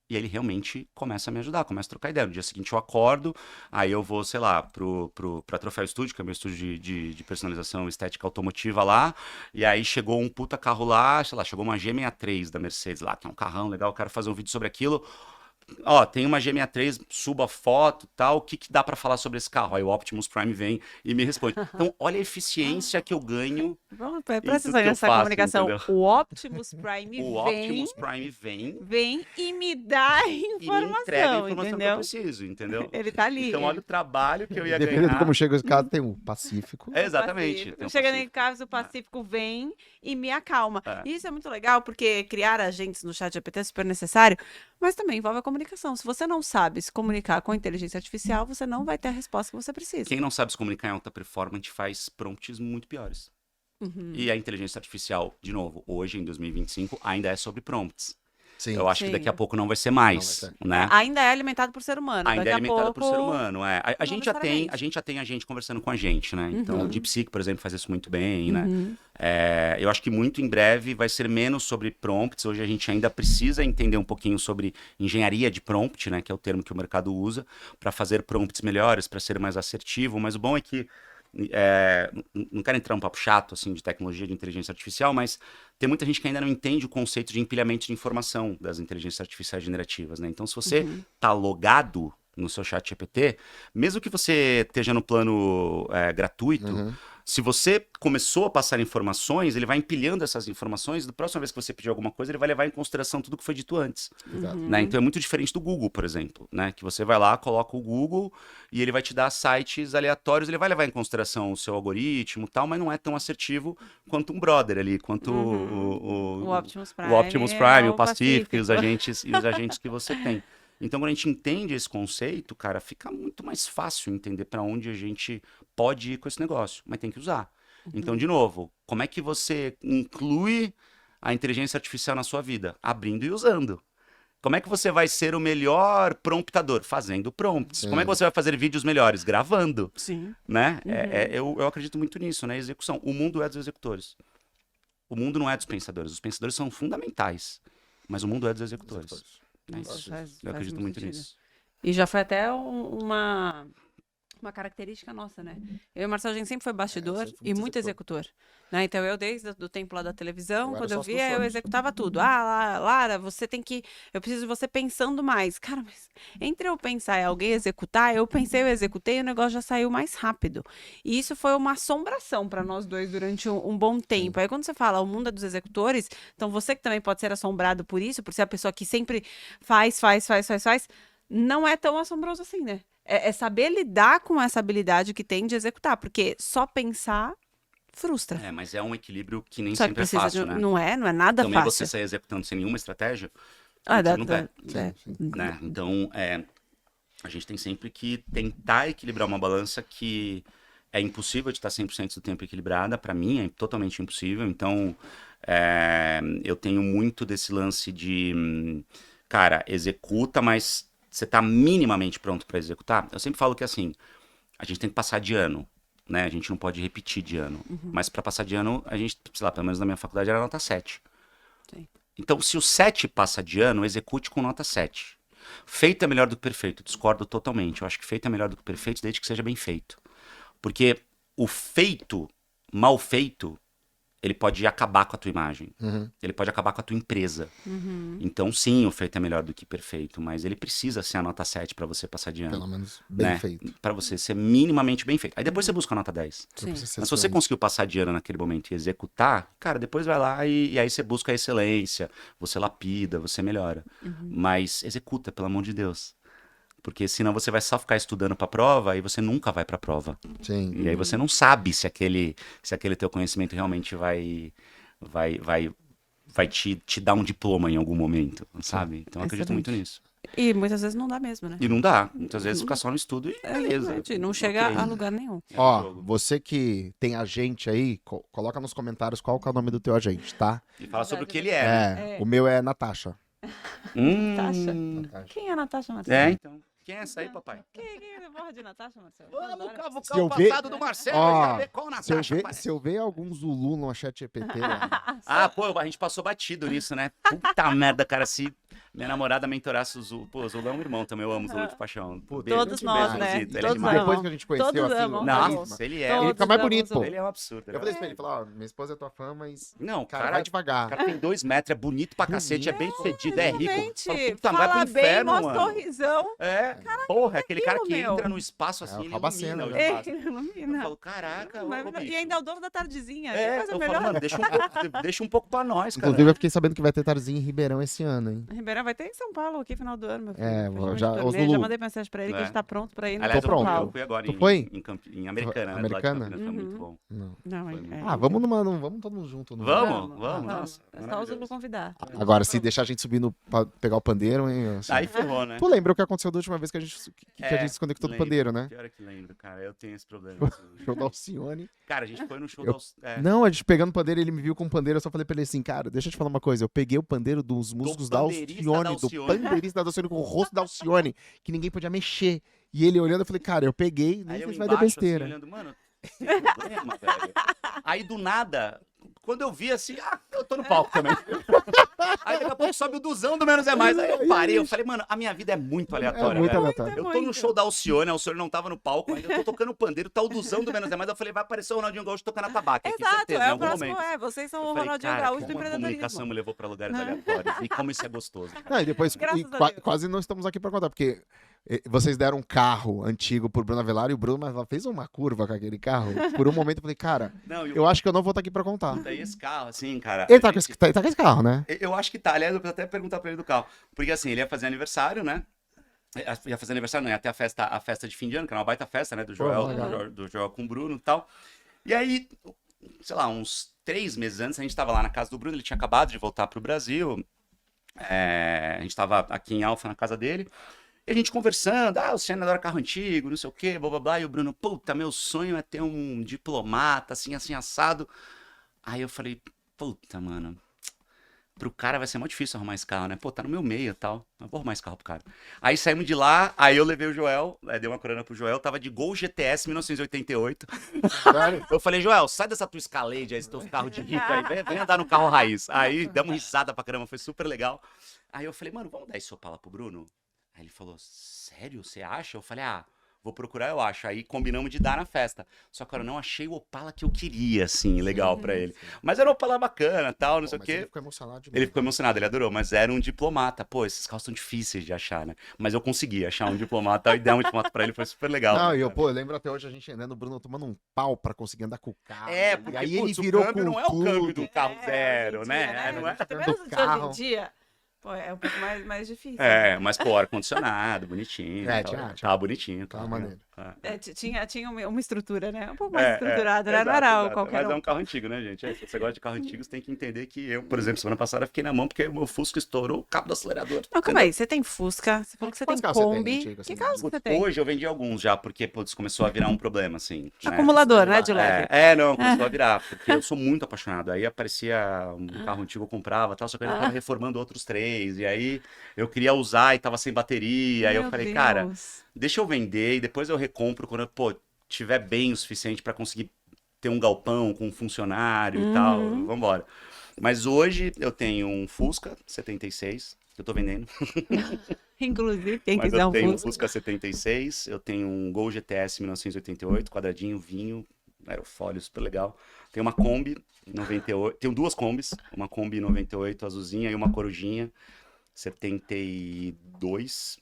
Speaker 1: E ele realmente começa a me ajudar, começa a trocar ideia. No dia seguinte eu acordo, aí eu vou, sei lá, pra Troféu Studio, que é meu estúdio de personalização estética automotiva lá, e aí chegou um puta carro lá, sei lá, chegou uma G63 da Mercedes lá, que é um carrão legal, eu quero fazer um vídeo sobre aquilo. Ó, tem uma G63, suba a foto e tal, o que dá pra falar sobre esse carro? Aí o Optimus Prime vem e me responde. Então, olha a eficiência que eu ganho.
Speaker 2: Vamos,
Speaker 1: tudo
Speaker 2: presta
Speaker 1: que eu
Speaker 2: atenção nessa
Speaker 1: faço,
Speaker 2: comunicação.
Speaker 1: entendeu?
Speaker 2: O Optimus Prime
Speaker 1: O Optimus Prime
Speaker 2: vem e me dá
Speaker 1: e me
Speaker 2: informação,
Speaker 1: entrega a informação que eu
Speaker 2: entendeu?
Speaker 1: preciso, entendeu?
Speaker 2: Ele tá ali.
Speaker 1: Então, olha o trabalho que eu ia
Speaker 3: Dependendo de
Speaker 1: ganhar.
Speaker 3: como chega esse caso, tem o Pacífico.
Speaker 1: É, exatamente.
Speaker 2: Pacífico.
Speaker 1: tem um
Speaker 2: Chegando em
Speaker 1: Pacífico.
Speaker 2: casa, o Pacífico vem e me acalma.
Speaker 1: É.
Speaker 2: E isso é muito legal, porque criar agentes no ChatGPT é super necessário, mas também envolve a comunicação comunicação. Se você não sabe se comunicar com a inteligência artificial, você não vai ter a resposta que você precisa.
Speaker 1: Quem não sabe se comunicar em alta performance faz prompts muito piores.
Speaker 2: Uhum.
Speaker 1: E a inteligência artificial, de novo, hoje em 2025, ainda é sobre prompts.
Speaker 3: Sim.
Speaker 1: Eu acho que
Speaker 2: Sim.
Speaker 1: daqui a pouco não vai ser mais,
Speaker 3: Não vai
Speaker 1: né?
Speaker 2: Ainda é alimentado por ser humano.
Speaker 1: Ainda
Speaker 2: Daqui
Speaker 1: é
Speaker 2: a
Speaker 1: alimentado por
Speaker 2: pouco-
Speaker 1: ser humano, é. A
Speaker 2: não
Speaker 1: gente já tem,
Speaker 2: necessariamente.
Speaker 1: a gente conversando com a gente, né? Então,
Speaker 2: Uhum.
Speaker 1: o DeepSeek, por exemplo, faz isso muito bem, né?
Speaker 2: Uhum.
Speaker 1: Eu acho que muito em breve vai ser menos sobre prompts. Hoje a gente ainda precisa entender um pouquinho sobre engenharia de prompt, né? Que é o termo que o mercado usa, para fazer prompts melhores, para ser mais assertivo. Mas o bom é que não quero entrar um papo chato assim de tecnologia de inteligência artificial, mas tem muita gente que ainda não entende o conceito de empilhamento de informação das inteligências artificiais generativas, né? Então, se você tá logado no seu chat GPT, mesmo que você esteja no plano gratuito,
Speaker 3: Uhum.
Speaker 1: se você começou a passar informações, ele vai empilhando essas informações, da próxima vez que você pedir alguma coisa, ele vai levar em consideração tudo que foi dito antes.
Speaker 3: Exato.
Speaker 1: Né? Então é muito diferente do Google, por exemplo, né? Que você vai lá, coloca o Google e ele vai te dar sites aleatórios, ele vai levar em consideração o seu algoritmo e tal, mas não é tão assertivo quanto um brother ali, quanto
Speaker 2: O Optimus Prime.
Speaker 1: o Optimus Prime,
Speaker 2: é
Speaker 1: o Pacific e os
Speaker 2: Pacífico.
Speaker 1: agentes que você tem. Então, quando a gente entende esse conceito, cara, fica muito mais fácil entender para onde a gente pode ir com esse negócio, mas tem que usar. Então, de novo, como é que você inclui a inteligência artificial na sua vida? Abrindo e usando. Como é que você vai ser o melhor promptador? Fazendo prompts. Como é que você vai fazer vídeos melhores? Gravando,
Speaker 2: Sim.
Speaker 1: né? Eu acredito muito nisso, né? Execução. O mundo é dos executores. O mundo não é dos pensadores. Os pensadores são fundamentais, mas o mundo é dos executores. É
Speaker 2: Nossa,
Speaker 1: isso.
Speaker 2: faz
Speaker 1: Eu acredito muito
Speaker 2: sentido.
Speaker 1: nisso.
Speaker 2: E já foi até uma característica nossa, né? Eu e o Marcelo, a gente sempre foi bastidor
Speaker 3: sempre fui
Speaker 2: e
Speaker 3: muito
Speaker 2: muito executor. Né? Então, eu desde o tempo lá da televisão,
Speaker 3: Eu era
Speaker 2: quando eu
Speaker 3: sócio do
Speaker 2: via, eu
Speaker 3: Sonos.
Speaker 2: executava tudo. Ah, Lara, você tem que... Eu preciso de você pensando mais. Cara, mas entre eu pensar e alguém executar, eu pensei, eu executei e o negócio já saiu mais rápido. E isso foi uma assombração para nós dois durante um bom tempo. Aí, quando você fala o mundo é dos executores, então você que também pode ser assombrado por isso, por ser a pessoa que sempre faz, não é tão assombroso assim, né? É saber lidar com essa habilidade que tem de executar, porque só pensar frustra.
Speaker 1: Mas é um equilíbrio que nem
Speaker 2: Só que
Speaker 1: sempre é
Speaker 2: precisa
Speaker 1: fácil,
Speaker 2: de...
Speaker 1: né?
Speaker 2: Não é nada
Speaker 1: Também
Speaker 2: fácil.
Speaker 1: você sair executando sem nenhuma estratégia,
Speaker 2: Ah,
Speaker 1: tira no pé,
Speaker 3: Sim.
Speaker 1: né? Então, a gente tem sempre que tentar equilibrar uma balança que é impossível de estar 100% do tempo equilibrada. Para mim, é totalmente impossível. Então, eu tenho muito desse lance de, cara, executa, mas você tá minimamente pronto para executar. Eu sempre falo que, assim, a gente tem que passar de ano, né? A gente não pode repetir de ano. Mas para passar de ano, a gente, sei lá, pelo menos na minha faculdade era nota 7.
Speaker 2: Sim.
Speaker 1: Então, se o 7 passa de ano, execute com nota 7. Feito é melhor do que perfeito. Discordo totalmente. Eu acho que feito é melhor do que perfeito desde que seja bem feito. Porque o feito, mal feito, ele pode acabar com a tua imagem.
Speaker 3: Uhum.
Speaker 1: Ele pode acabar com a tua empresa.
Speaker 2: Uhum.
Speaker 1: Então, sim, o feito é melhor do que perfeito, mas ele precisa ser a nota 7 para você passar de ano.
Speaker 3: Pelo menos bem
Speaker 1: né?
Speaker 3: feito.
Speaker 1: Para você ser minimamente bem feito. Aí depois você busca a nota 10.
Speaker 2: Sim.
Speaker 1: Mas se você conseguiu passar de ano naquele momento e executar, cara, depois vai lá e aí você busca a excelência, você lapida, você melhora. Mas executa, pelo amor de Deus. Porque senão você vai só ficar estudando para prova e você nunca vai para prova.
Speaker 3: Sim.
Speaker 1: E aí você não sabe se aquele teu conhecimento realmente vai te dar um diploma em algum momento, sabe? Então eu acredito muito nisso.
Speaker 2: E muitas vezes não dá mesmo, né?
Speaker 1: E não dá. Muitas vezes fica só no estudo e beleza.
Speaker 2: Exatamente, não chega
Speaker 1: Ok.
Speaker 2: a lugar nenhum.
Speaker 1: É um
Speaker 3: Ó,
Speaker 1: jogo.
Speaker 3: você que tem agente aí, coloca nos comentários qual que é o nome do teu agente, tá?
Speaker 1: E fala sobre o que ele é. Né?
Speaker 3: O meu é Natasha.
Speaker 2: Natasha? Quem é a Natasha, Marcelo?
Speaker 1: Então. Quem é essa aí, papai?
Speaker 2: Quem morre de Natasha, Marcelo?
Speaker 1: Vamos
Speaker 2: Adoro.
Speaker 1: cavucar
Speaker 3: Se eu
Speaker 1: o
Speaker 3: ver-
Speaker 1: passado do Marcelo
Speaker 3: Ó,
Speaker 1: e ver qual
Speaker 3: Se eu,
Speaker 1: Natasha
Speaker 3: ver,
Speaker 1: aparece.
Speaker 3: se eu ver algum Zulu no chat GPT,
Speaker 1: Pô, a gente passou batido nisso, né? Puta merda, cara, se minha namorada mentorasse o Zulu. Pô, o Zulu é um irmão também, eu amo o Zulu de paixão.
Speaker 3: Pô,
Speaker 1: Beijo,
Speaker 2: Todos
Speaker 1: beijo,
Speaker 2: nós,
Speaker 1: Zuzito,
Speaker 2: né?
Speaker 1: ele é
Speaker 2: Todos
Speaker 1: demais.
Speaker 2: amam.
Speaker 3: depois que a gente conheceu,
Speaker 2: Todos
Speaker 3: assim,
Speaker 2: amam.
Speaker 1: Nossa, ele é.
Speaker 2: Todos
Speaker 3: ele fica mais
Speaker 2: amam
Speaker 3: bonito.
Speaker 2: Zulu.
Speaker 1: Ele é um absurdo.
Speaker 3: Eu falei pra ele, ó, minha esposa é tua fã, mas,
Speaker 1: Não,
Speaker 3: cara, vai devagar.
Speaker 1: O cara tem 2 metros, é bonito pra cacete, é bem sucedido, é rico.
Speaker 2: Gente,
Speaker 1: Fala, puta, vai pro
Speaker 2: fala bem,
Speaker 1: inferno,
Speaker 2: mostra
Speaker 1: mano.
Speaker 2: sorrisão.
Speaker 1: Porra, aquele cara
Speaker 2: aquilo,
Speaker 1: que
Speaker 2: meu?
Speaker 1: entra no espaço assim,
Speaker 3: É,
Speaker 1: ele
Speaker 3: acaba
Speaker 1: ilumina
Speaker 3: sendo,
Speaker 1: o
Speaker 3: né?
Speaker 1: espaço. Eu
Speaker 2: Ilumina.
Speaker 1: falo, caraca, ô,
Speaker 2: E
Speaker 1: bicho.
Speaker 2: ainda é o dono da tardezinha. Que
Speaker 1: É,
Speaker 2: coisa
Speaker 1: eu
Speaker 2: melhor.
Speaker 1: falo, mano, deixa um pouco pra nós, cara.
Speaker 3: Inclusive, eu fiquei sabendo que vai ter Tarzinho em Ribeirão esse ano, hein?
Speaker 2: Ribeirão vai ter em São Paulo aqui final do ano, meu filho.
Speaker 3: É,
Speaker 2: Fechamento
Speaker 3: já-
Speaker 2: de
Speaker 3: os
Speaker 2: turnê,
Speaker 3: Lulu.
Speaker 2: já mandei mensagem pra ele que a gente
Speaker 1: É.
Speaker 2: tá pronto pra ir no
Speaker 1: Aliás,
Speaker 3: Tô pronto.
Speaker 1: eu fui agora
Speaker 3: Tu foi?
Speaker 1: em Americana, né? do lado de
Speaker 3: Americana?
Speaker 1: Campinas, foi muito
Speaker 2: Uhum.
Speaker 1: bom.
Speaker 3: Não.
Speaker 2: Não,
Speaker 1: Foi
Speaker 2: é,
Speaker 1: muito
Speaker 2: é,
Speaker 3: Ah, vamos vamos todo mundo junto. no-
Speaker 1: Vamos, nossa.
Speaker 2: É só o
Speaker 1: maravilhoso.
Speaker 2: Zulu convidar.
Speaker 3: Agora, se deixar a gente subir pra pegar o pandeiro, hein? assim.
Speaker 1: Aí ferrou, né?
Speaker 3: Tu lembra o que aconteceu da última vez que a gente, que a
Speaker 1: É,
Speaker 3: gente se conectou do
Speaker 1: lembro.
Speaker 3: pandeiro, né?
Speaker 1: Pior é que lembro, cara. Eu tenho esse problema.
Speaker 3: Show da Alcione.
Speaker 1: Cara, a gente foi no show
Speaker 3: Eu-
Speaker 1: da...
Speaker 3: Não, a gente pegando o pandeiro, ele me viu com o pandeiro, eu só falei pra ele assim, cara, deixa eu te falar uma coisa, eu peguei o pandeiro dos músicos da
Speaker 1: pandeirista
Speaker 3: Alcione,
Speaker 1: da
Speaker 3: do
Speaker 1: Alcione.
Speaker 3: pandeirista da Alcione, com o rosto da Alcione, que ninguém podia mexer. E ele olhando, eu falei, cara, eu peguei, nem
Speaker 1: Aí eu
Speaker 3: sei se vai dar
Speaker 1: embaixo,
Speaker 3: besteira.
Speaker 1: assim, olhando, mano, tem problema, velho. Aí do nada, quando eu vi assim, eu tô no palco também. Aí daqui a pouco sobe o duzão do Menos é Mais. Aí eu parei, eu falei, mano, a minha vida é muito aleatória,
Speaker 3: É muito
Speaker 1: velho.
Speaker 3: aleatório.
Speaker 1: Eu tô no show da Alcione, a Alcione não tava no palco, ainda eu tô tocando pandeiro, tá o duzão do Menos é Mais. Eu falei, vai aparecer o Ronaldinho Gaúcho tocando a tabaca aqui,
Speaker 2: Exato,
Speaker 1: certeza, em
Speaker 2: é o
Speaker 1: algum
Speaker 2: próximo,
Speaker 1: momento.
Speaker 2: vocês são
Speaker 1: Eu
Speaker 2: o
Speaker 1: falei,
Speaker 2: Ronaldinho
Speaker 1: cara,
Speaker 2: Gaúcho do
Speaker 1: como a
Speaker 2: empreendedorismo.
Speaker 1: comunicação me levou pra lugares aleatórios. E como isso é gostoso.
Speaker 3: Não, e depois,
Speaker 2: Graças
Speaker 3: e
Speaker 2: a Deus.
Speaker 3: quase não estamos aqui pra contar, porque vocês deram um carro antigo pro Bruno Avelar e o Bruno mas ela fez uma curva com aquele carro. Por um momento eu falei, cara,
Speaker 1: Não, e
Speaker 3: eu acho que eu não vou estar aqui pra contar.
Speaker 1: daí esse carro, assim, cara...
Speaker 3: Ele
Speaker 1: a
Speaker 3: tá com,
Speaker 1: gente-
Speaker 3: tá com esse carro, né?
Speaker 1: Eu acho que tá. Aliás, eu preciso até perguntar pra ele do carro. Porque assim, ele ia fazer aniversário, né? Ia fazer aniversário, não, ia ter a festa de fim de ano, que era uma baita festa, né? Do Joel,
Speaker 3: legal.
Speaker 1: do Joel com o Bruno e tal. E aí, sei lá, uns 3 meses antes, a gente tava lá na casa do Bruno, ele tinha acabado de voltar pro Brasil. A gente tava aqui em Alfa, na casa dele. E a gente conversando, o Luciano adora carro antigo, não sei o quê, blá blá blá. E o Bruno, puta, meu sonho é ter um diplomata, assim, assim, assado. Aí eu falei, puta, mano, pro cara vai ser muito difícil arrumar esse carro, né? Pô, tá no meu meio e tal. Eu vou arrumar esse carro pro cara. Aí saímos de lá, aí eu levei o Joel, dei uma corona pro Joel, tava de Gol GTS 1988. Eu falei, Joel, sai dessa tua Escalade, esse teu carro de rico aí, vem andar no carro raiz. Aí damos risada pra caramba, foi super legal. Aí eu falei, mano, vamos dar esse Opala pro Bruno? Aí ele falou, sério, você acha? Eu falei, vou procurar, eu acho. Aí combinamos de dar na festa. Só que eu não achei o Opala que eu queria, assim, legal pra ele. Mas era um Opala bacana, tal, não sei o
Speaker 3: Mas
Speaker 1: quê.
Speaker 3: ele ficou emocionado demais.
Speaker 1: Ele ficou emocionado, ele adorou, mas era um diplomata. Pô, esses carros são difíceis de achar, né? Mas eu consegui achar um diplomata, e dar um diplomata pra ele, foi super legal.
Speaker 3: Não,
Speaker 1: né,
Speaker 3: e eu,
Speaker 1: cara?
Speaker 3: pô, eu lembro até hoje a gente andando, o Bruno tomando um pau pra conseguir andar com o carro.
Speaker 1: É,
Speaker 3: E
Speaker 1: porque
Speaker 3: aí ele
Speaker 1: putz,
Speaker 3: virou
Speaker 1: o câmbio
Speaker 3: com
Speaker 1: não é o câmbio
Speaker 3: tudo.
Speaker 1: do carro zero,
Speaker 2: hoje em
Speaker 1: né?
Speaker 2: dia,
Speaker 1: Não é?
Speaker 2: Até
Speaker 3: Do
Speaker 2: mesmo hoje
Speaker 3: carro.
Speaker 2: em dia. Pô, é um pouco mais difícil.
Speaker 1: Mas pô, ar-condicionado, bonitinho.
Speaker 3: É,
Speaker 1: tal.
Speaker 3: tinha.
Speaker 1: Tava bonitinho.
Speaker 3: Tava
Speaker 1: tal,
Speaker 3: maneiro.
Speaker 1: É.
Speaker 2: Tinha uma estrutura, né? Um pouco mais estruturada, né? Não
Speaker 1: exato,
Speaker 2: era
Speaker 1: exato.
Speaker 2: qualquer
Speaker 1: Mas é
Speaker 2: um.
Speaker 1: um carro antigo, né, gente? Se você gosta de carro antigo, você tem que entender que eu, por exemplo, semana passada fiquei na mão porque o meu Fusca estourou o cabo do acelerador.
Speaker 2: Não, calma aí. Você tem Fusca, você falou que você tem
Speaker 3: Quantos carros você tem,
Speaker 2: Kombi.
Speaker 3: antigo, assim?
Speaker 2: Que carros
Speaker 1: Putz,
Speaker 2: você tem?
Speaker 1: hoje eu vendi alguns já, porque putz, começou a virar um problema, assim. né?
Speaker 2: Acumulador, né, de leve?
Speaker 1: Não, começou a virar, porque eu sou muito apaixonado. Aí aparecia um carro antigo, eu comprava, tal, só que eu ainda tava reformando outros 3, e aí eu queria usar e tava sem bateria, aí eu
Speaker 2: Meu
Speaker 1: falei, cara,
Speaker 2: Deus.
Speaker 1: deixa eu vender e depois eu recompro quando eu, tiver bem o suficiente pra conseguir ter um galpão com um funcionário e tal, vambora. Mas hoje eu tenho um Fusca 76, que eu tô vendendo.
Speaker 2: Inclusive, quem
Speaker 1: Mas
Speaker 2: quiser
Speaker 1: eu
Speaker 2: um
Speaker 1: tenho um
Speaker 2: Fusca.
Speaker 1: Fusca 76, eu tenho um Gol GTS 1988, quadradinho, vinho, aerofólio, super legal. Tenho uma Kombi 98, tenho 2 Kombis, uma Kombi 98 azulzinha e uma Corujinha 72.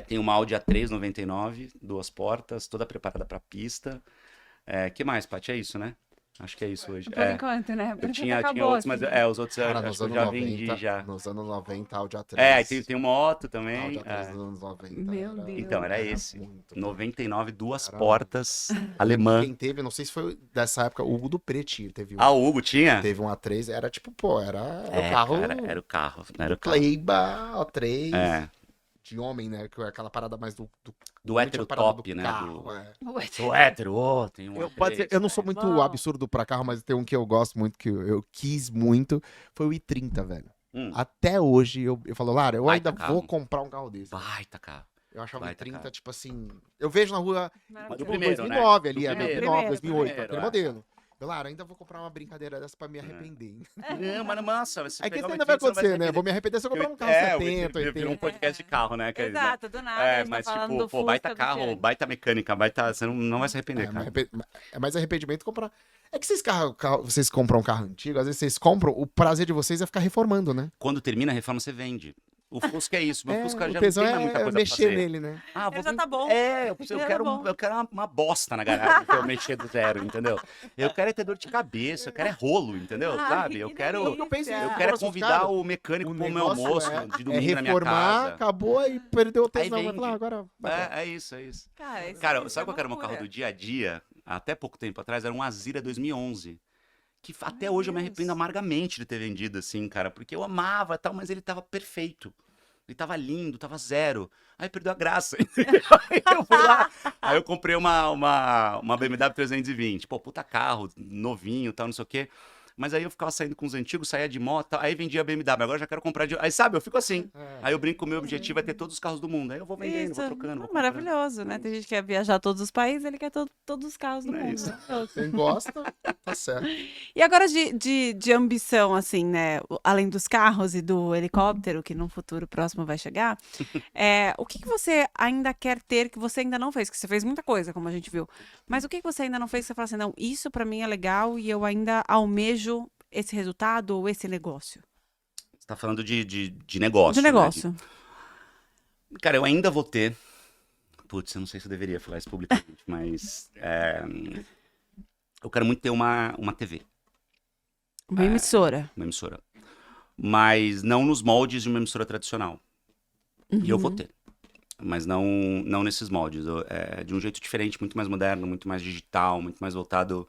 Speaker 1: Tenho uma Audi A3 99, 2 portas, toda preparada pra pista. Que mais, Paty? É isso, né? Acho que é isso hoje.
Speaker 2: Por enquanto, né?
Speaker 1: Eu tinha
Speaker 2: Acabou,
Speaker 1: outros, mas
Speaker 2: assim.
Speaker 1: os outros
Speaker 3: Cara,
Speaker 1: acho
Speaker 3: nos
Speaker 1: que eu
Speaker 3: anos
Speaker 1: já
Speaker 3: 90,
Speaker 1: vendi já.
Speaker 3: nos anos 90, Audi A3.
Speaker 1: Tem moto também.
Speaker 3: Audi A3 nos anos 90.
Speaker 2: Meu Deus.
Speaker 1: Então, era esse.
Speaker 3: muito
Speaker 1: 99, 2
Speaker 3: Caramba.
Speaker 1: portas, alemã.
Speaker 3: Quem teve, não sei se foi dessa época, o Hugo do Preti teve um.
Speaker 1: Ah, o Hugo tinha?
Speaker 3: Teve um A3, era tipo, era o carro.
Speaker 1: Cara, era o carro. Era o carro.
Speaker 3: Kleiba, A3.
Speaker 1: É,
Speaker 3: De homem, né? Que é aquela parada mais do
Speaker 1: do
Speaker 3: homem,
Speaker 1: hétero
Speaker 3: tinha a parada
Speaker 1: top,
Speaker 3: do
Speaker 1: né?
Speaker 3: carro, é.
Speaker 1: Do hétero, tem um
Speaker 3: Pode ser, eu não sou muito
Speaker 2: Bom.
Speaker 3: absurdo pra carro, mas tem um que eu gosto muito, que eu quis muito, foi o i30, velho. Até hoje eu falo, Lara, eu
Speaker 1: Baita
Speaker 3: ainda
Speaker 1: carro.
Speaker 3: vou comprar um carro desse.
Speaker 1: Baita carro.
Speaker 3: Eu achava o
Speaker 1: baita
Speaker 3: i30,
Speaker 1: carro.
Speaker 3: tipo assim. Eu vejo na rua
Speaker 1: Mas do
Speaker 3: tipo,
Speaker 1: primeiro,
Speaker 3: 2009 ali,
Speaker 1: Do
Speaker 3: é
Speaker 1: primeiro.
Speaker 3: 2009, 2008,
Speaker 1: Primeiro,
Speaker 3: aquele
Speaker 1: é.
Speaker 3: modelo. Eu, Lara, ainda vou comprar uma brincadeira dessa pra me arrepender. hein?
Speaker 1: Não, mas massa. Se
Speaker 3: É que
Speaker 1: pegar
Speaker 3: isso
Speaker 1: o
Speaker 3: ainda vai
Speaker 1: i30, você não
Speaker 3: acontecer,
Speaker 1: se
Speaker 3: né?
Speaker 1: arrepender.
Speaker 3: Vou me arrepender se eu comprar um carro
Speaker 1: O
Speaker 3: 70,
Speaker 1: i30 virou um
Speaker 3: 80.
Speaker 1: podcast de carro, né? Quer dizer, né?
Speaker 2: Exato, do nada. a gente tá
Speaker 1: Mas
Speaker 2: falando
Speaker 1: tipo,
Speaker 2: do Fusca,
Speaker 1: baita
Speaker 2: do
Speaker 1: carro,
Speaker 2: Fiat.
Speaker 1: baita mecânica, você não vai se arrepender, cara.
Speaker 3: É mais arrependimento comprar. É que vocês compram um carro antigo, às vezes vocês compram, o prazer de vocês é ficar reformando, né?
Speaker 1: Quando termina a reforma, você vende. O Fusca é isso. Meu Fusca
Speaker 3: o
Speaker 1: já não
Speaker 3: tesão
Speaker 1: tem mais muita
Speaker 3: é
Speaker 1: coisa pra
Speaker 3: mexer
Speaker 1: fazer.
Speaker 3: nele, né?
Speaker 1: Ah,
Speaker 2: Ele já tá bom.
Speaker 1: Eu
Speaker 2: Já tá
Speaker 1: quero,
Speaker 2: bom.
Speaker 1: eu quero uma bosta na garagem pra eu mexer do zero, entendeu? Eu quero é ter dor de cabeça, eu quero é rolo, entendeu?
Speaker 2: Ai,
Speaker 1: Sabe? Eu
Speaker 2: que
Speaker 1: quero,
Speaker 2: delícia.
Speaker 3: Eu pensei
Speaker 1: eu
Speaker 3: nisso.
Speaker 1: quero é
Speaker 3: Conversa com os
Speaker 1: convidar
Speaker 3: caras.
Speaker 1: o mecânico
Speaker 3: O
Speaker 1: pro meu
Speaker 3: negócio
Speaker 1: almoço
Speaker 3: é
Speaker 1: de domingo na minha
Speaker 3: reformar,
Speaker 1: casa.
Speaker 3: acabou e perdeu o
Speaker 1: Aí
Speaker 3: tesão. Vai
Speaker 1: vende.
Speaker 3: falar, agora vai pra lá.
Speaker 1: É isso, é isso.
Speaker 2: Cara, isso
Speaker 1: Cara,
Speaker 2: é
Speaker 1: sabe qual que era o meu
Speaker 2: loucura.
Speaker 1: carro do dia a dia? Até pouco tempo atrás, era um Azira 2011. Que até
Speaker 2: Meu
Speaker 1: hoje eu me
Speaker 2: Deus.
Speaker 1: arrependo amargamente de ter vendido assim, cara. Porque eu amava e tal, mas ele tava perfeito. Ele tava lindo, tava zero. Aí perdeu a graça. Aí eu fui lá. Aí eu comprei uma BMW 320. Pô, puta carro, novinho e tal, não sei o quê. Mas aí eu ficava saindo com os antigos, saía de moto, tal, aí vendia a BMW. Agora eu já quero comprar de. Aí sabe, eu fico assim. Aí eu brinco que o meu objetivo é ter todos os carros do mundo. Aí eu vou vendendo,
Speaker 2: Isso,
Speaker 1: vou trocando, vou comprando.
Speaker 2: maravilhoso, né? Tem gente que quer viajar todos os países, ele quer todos os carros do
Speaker 1: Não é
Speaker 2: mundo.
Speaker 1: isso.
Speaker 2: Maravilhoso.
Speaker 3: Quem gosta, tá certo.
Speaker 2: E agora de ambição, assim, né? Além dos carros e do helicóptero, que num futuro próximo vai chegar, o que você ainda quer ter que você ainda não fez? Que você fez muita coisa, como a gente viu. Mas o que você ainda não fez que você fala assim, não, isso pra mim é legal e eu ainda almejo esse resultado ou esse negócio?
Speaker 1: Você tá falando de negócio.
Speaker 2: De
Speaker 1: né?
Speaker 2: negócio.
Speaker 1: Cara, eu ainda vou ter. Putz, eu não sei se eu deveria falar isso publicamente, mas. Eu quero muito ter uma TV,
Speaker 2: Uma emissora.
Speaker 1: uma emissora. Mas não nos moldes de uma emissora tradicional. E eu vou ter. Mas não nesses moldes. De um jeito diferente, muito mais moderno, muito mais digital, muito mais voltado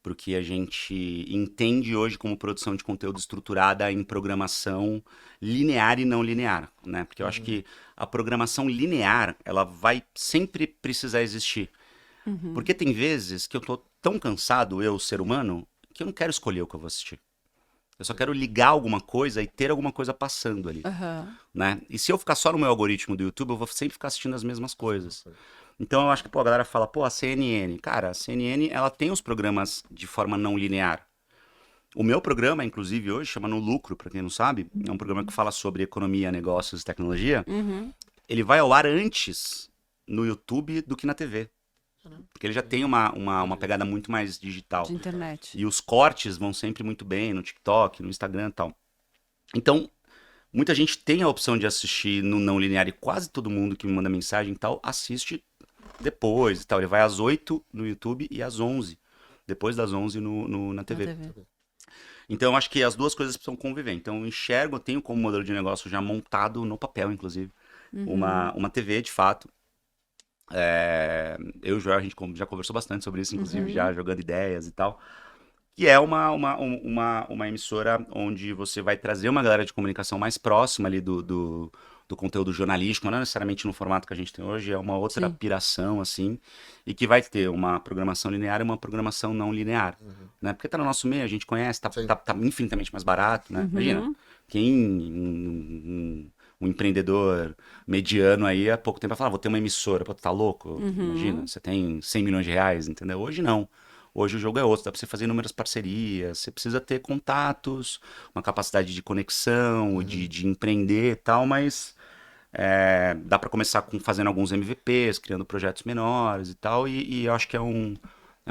Speaker 1: para o que a gente entende hoje como produção de conteúdo estruturada em programação linear e não linear, né? Porque eu acho que a programação linear, ela vai sempre precisar existir. Porque tem vezes que eu tô tão cansado, eu, ser humano, que eu não quero escolher o que eu vou assistir. Eu só quero ligar alguma coisa e ter alguma coisa passando ali,
Speaker 2: Aham.
Speaker 1: né? E se eu ficar só no meu algoritmo do YouTube, eu vou sempre ficar assistindo as mesmas coisas. Então eu acho que, pô, a galera fala, pô, a CNN. Cara, a CNN, ela tem os programas de forma não linear. O meu programa, inclusive, hoje, chama No Lucro, pra quem não sabe. É um programa que fala sobre economia, negócios e tecnologia. Ele vai ao ar antes no YouTube do que na TV. Porque ele já tem uma pegada muito mais digital.
Speaker 2: De internet.
Speaker 1: E os cortes vão sempre muito bem no TikTok, no Instagram e tal. Então, muita gente tem a opção de assistir no não linear e quase todo mundo que me manda mensagem e tal, assiste depois e tal. Ele vai às 8 no YouTube e às 11. Depois das 11 na TV. Então, eu acho que as duas coisas precisam conviver. Então, eu enxergo, eu tenho como modelo de negócio já montado no papel, inclusive, uma TV, de fato. Eu e o Joel, a gente já conversou bastante sobre isso, inclusive, já jogando ideias e tal. Que é uma emissora onde você vai trazer uma galera de comunicação mais próxima ali do conteúdo jornalístico, não necessariamente no formato que a gente tem hoje, é uma outra piração, assim, e que vai ter uma programação linear e uma programação não linear, né? Porque tá no nosso meio, a gente conhece, tá infinitamente mais barato, né? Imagina, um empreendedor mediano aí, há pouco tempo vai falar, vou ter uma emissora, pô, tu tá louco? Imagina, você tem 100 milhões de reais, entendeu? Hoje não. Hoje o jogo é outro, dá pra você fazer inúmeras parcerias, você precisa ter contatos, uma capacidade de conexão, de empreender e tal, mas dá pra começar fazendo alguns MVPs, criando projetos menores e tal, e eu acho que é um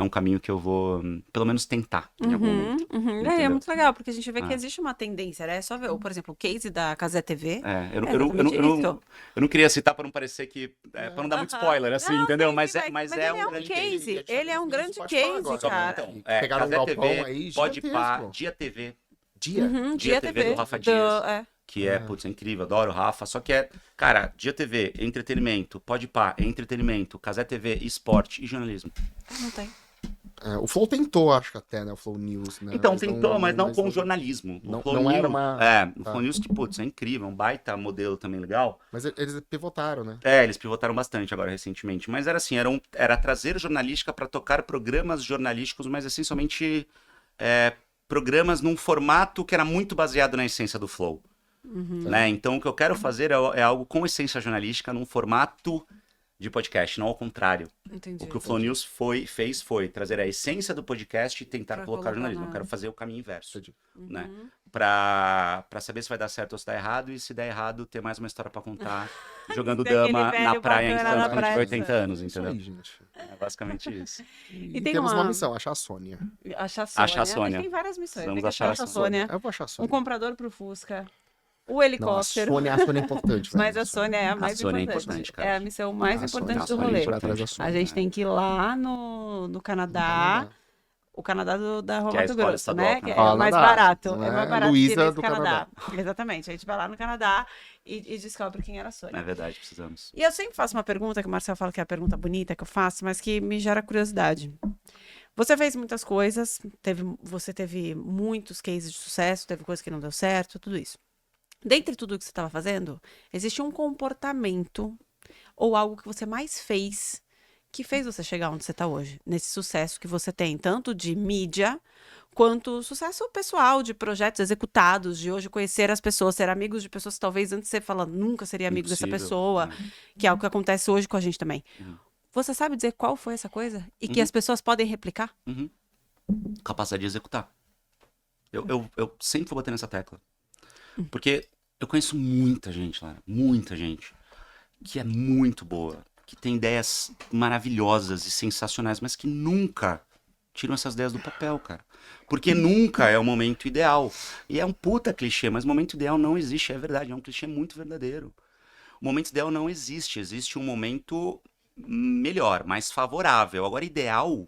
Speaker 1: caminho que eu vou, pelo menos, tentar em algum momento.
Speaker 2: É
Speaker 1: Entendeu?
Speaker 2: muito legal, porque a gente vê que existe uma tendência, né? É só ver, por exemplo, o case da Casé TV.
Speaker 1: Eu não queria citar para não parecer que. Para não dar muito spoiler, assim, entendeu? Mas
Speaker 2: ele
Speaker 1: é
Speaker 2: é um
Speaker 1: grande
Speaker 2: case. Ele é um grande
Speaker 3: Pode falar
Speaker 2: case,
Speaker 3: agora.
Speaker 2: cara.
Speaker 1: Então,
Speaker 3: Pegaram um
Speaker 1: Casé
Speaker 3: galpão
Speaker 1: TV,
Speaker 3: aí
Speaker 1: pode pá,
Speaker 3: gigantesco.
Speaker 1: Dia TV,
Speaker 3: Dia.
Speaker 1: Dia TV do Rafa Dias. Que putz, é incrível, adoro o Rafa. Só que cara, Dia TV, entretenimento, pode pá, entretenimento, Casé TV, esporte e jornalismo.
Speaker 2: Não tem.
Speaker 3: O Flow tentou, acho que até, né? O Flow News, né?
Speaker 1: Então, tentou, mas não com jornalismo. O
Speaker 3: Não,
Speaker 1: Flow
Speaker 3: não era
Speaker 1: News,
Speaker 3: uma...
Speaker 1: o Flow News, que, putz, é incrível, um baita modelo também legal.
Speaker 3: Mas eles pivotaram, né?
Speaker 1: Eles pivotaram bastante agora recentemente. Mas era assim, era trazer jornalística para tocar programas jornalísticos, mas essencialmente programas num formato que era muito baseado na essência do Flow. Né? Então, o que eu quero fazer é algo com essência jornalística num formato de podcast, não ao contrário.
Speaker 2: Entendi.
Speaker 1: O que o Flow News fez foi trazer a essência do podcast e tentar
Speaker 2: Pra
Speaker 1: colocar
Speaker 2: colocar
Speaker 1: jornalismo.
Speaker 2: na-
Speaker 1: Eu quero fazer o caminho inverso.
Speaker 3: Entendi.
Speaker 1: Né? Pra saber se vai dar certo ou se dá errado, e se der errado, ter mais uma história pra contar, jogando
Speaker 2: Daquele
Speaker 1: dama
Speaker 2: velho
Speaker 1: na praia em
Speaker 2: bacana na
Speaker 1: Santos, quando
Speaker 2: praia
Speaker 1: tiver
Speaker 2: de
Speaker 1: 80 anos,
Speaker 3: Isso
Speaker 1: entendeu?
Speaker 3: aí, gente.
Speaker 1: É basicamente isso.
Speaker 3: E
Speaker 2: tem
Speaker 3: temos uma
Speaker 2: uma-
Speaker 3: missão, achar a Sônia.
Speaker 2: Achar a Sônia.
Speaker 1: Achar a Sônia.
Speaker 2: Tem várias missões.
Speaker 1: Vamos
Speaker 2: Tem que
Speaker 1: achar
Speaker 2: achar
Speaker 1: a
Speaker 2: a Sônia.
Speaker 3: Eu vou achar a
Speaker 2: Um
Speaker 3: Sônia.
Speaker 2: comprador pro Fusca. o
Speaker 3: Não,
Speaker 2: helicóptero.
Speaker 3: a Sônia é importante.
Speaker 2: Mas
Speaker 3: velho.
Speaker 2: a Sônia é a mais
Speaker 1: Sônia é
Speaker 2: importante.
Speaker 1: importante, cara.
Speaker 2: É a missão mais
Speaker 3: A
Speaker 2: importante
Speaker 3: Sônia
Speaker 2: do rolê.
Speaker 3: vai atrás da Sônia.
Speaker 2: A gente tem que ir lá no Canadá. O Canadá da Rua
Speaker 1: Que é a
Speaker 2: Mato
Speaker 1: escola
Speaker 2: Grosso,
Speaker 1: estadual,
Speaker 2: né?
Speaker 1: né?
Speaker 2: Que é
Speaker 3: Canadá,
Speaker 2: mais barato.
Speaker 3: não
Speaker 2: É
Speaker 3: é
Speaker 2: mais barato
Speaker 3: Luísa
Speaker 2: que nesse
Speaker 3: do
Speaker 2: Canadá. Exatamente. A gente vai lá no Canadá e descobre quem era a Sônia.
Speaker 1: É verdade, precisamos.
Speaker 2: E eu sempre faço uma pergunta, que o Marcel fala que é a pergunta bonita que eu faço, mas que me gera curiosidade. Você fez muitas coisas, você teve muitos cases de sucesso, teve coisas que não deu certo, tudo isso. Dentre tudo que você estava fazendo, existe um comportamento ou algo que você mais fez que fez você chegar onde você está hoje, nesse sucesso que você tem, tanto de mídia, quanto sucesso pessoal, de projetos executados, de hoje conhecer as pessoas, ser amigos de pessoas que talvez antes você fala, nunca seria amigo dessa
Speaker 1: Impossível,
Speaker 2: pessoa,
Speaker 1: né?
Speaker 2: que é o que acontece hoje com a gente também.
Speaker 1: Uhum.
Speaker 2: Você sabe dizer qual foi essa coisa? E que
Speaker 1: Uhum.
Speaker 2: as pessoas podem replicar?
Speaker 1: Uhum. Capacidade de executar. Eu sempre vou bater nessa tecla. Porque eu conheço muita gente, Lara, muita gente, que é muito boa, que tem ideias maravilhosas e sensacionais, mas que nunca tiram essas ideias do papel, cara. Porque nunca é o momento ideal. E é um puta clichê, mas o momento ideal não existe, é verdade, é um clichê muito verdadeiro. O momento ideal não existe, existe um momento melhor, mais favorável. Agora, ideal...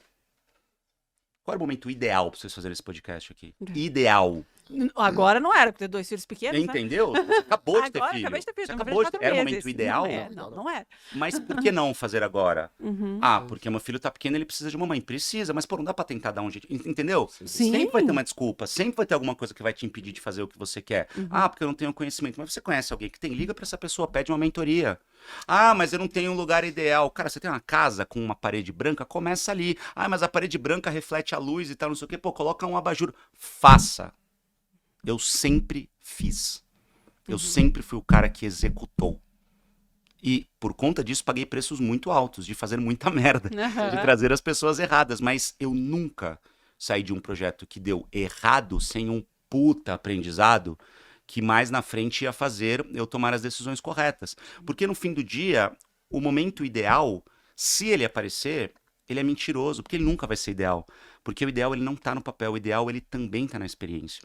Speaker 1: Qual era o momento ideal pra vocês fazerem esse podcast aqui? Ideal.
Speaker 2: Agora não era, porque tem 2 filhos pequenos, né?
Speaker 1: Entendeu? Você acabou de ter
Speaker 2: Agora,
Speaker 1: filho.
Speaker 2: acabei de ter filho,
Speaker 1: Você
Speaker 2: tenho uma
Speaker 1: acabou
Speaker 2: filha
Speaker 1: de...
Speaker 2: de 4
Speaker 1: Era o
Speaker 2: meses.
Speaker 1: momento ideal?
Speaker 2: Não é.
Speaker 1: Mas por que não fazer agora?
Speaker 2: Uhum.
Speaker 1: Ah, porque meu filho tá pequeno, ele precisa de mamãe. Precisa, mas pô, não dá pra tentar dar um jeito. Entendeu?
Speaker 2: Sim.
Speaker 1: Sempre vai ter uma desculpa, sempre vai ter alguma coisa que vai te impedir de fazer o que você quer. Ah, porque eu não tenho conhecimento. Mas você conhece alguém que tem? Liga pra essa pessoa, pede uma mentoria. Ah, mas eu não tenho um lugar ideal. Cara, você tem uma casa com uma parede branca? Começa ali. Ah, mas a parede branca reflete a luz e tal, não sei o quê. Pô, coloca um abajur. Faça. Eu sempre fiz. Eu sempre fui o cara que executou. E, por conta disso, paguei preços muito altos de fazer muita merda. De trazer as pessoas erradas. Mas eu nunca saí de um projeto que deu errado sem um puta aprendizado que mais na frente ia fazer eu tomar as decisões corretas. Porque, no fim do dia, o momento ideal, se ele aparecer, ele é mentiroso. Porque ele nunca vai ser ideal. Porque o ideal, ele não tá no papel. O ideal, ele também tá na experiência.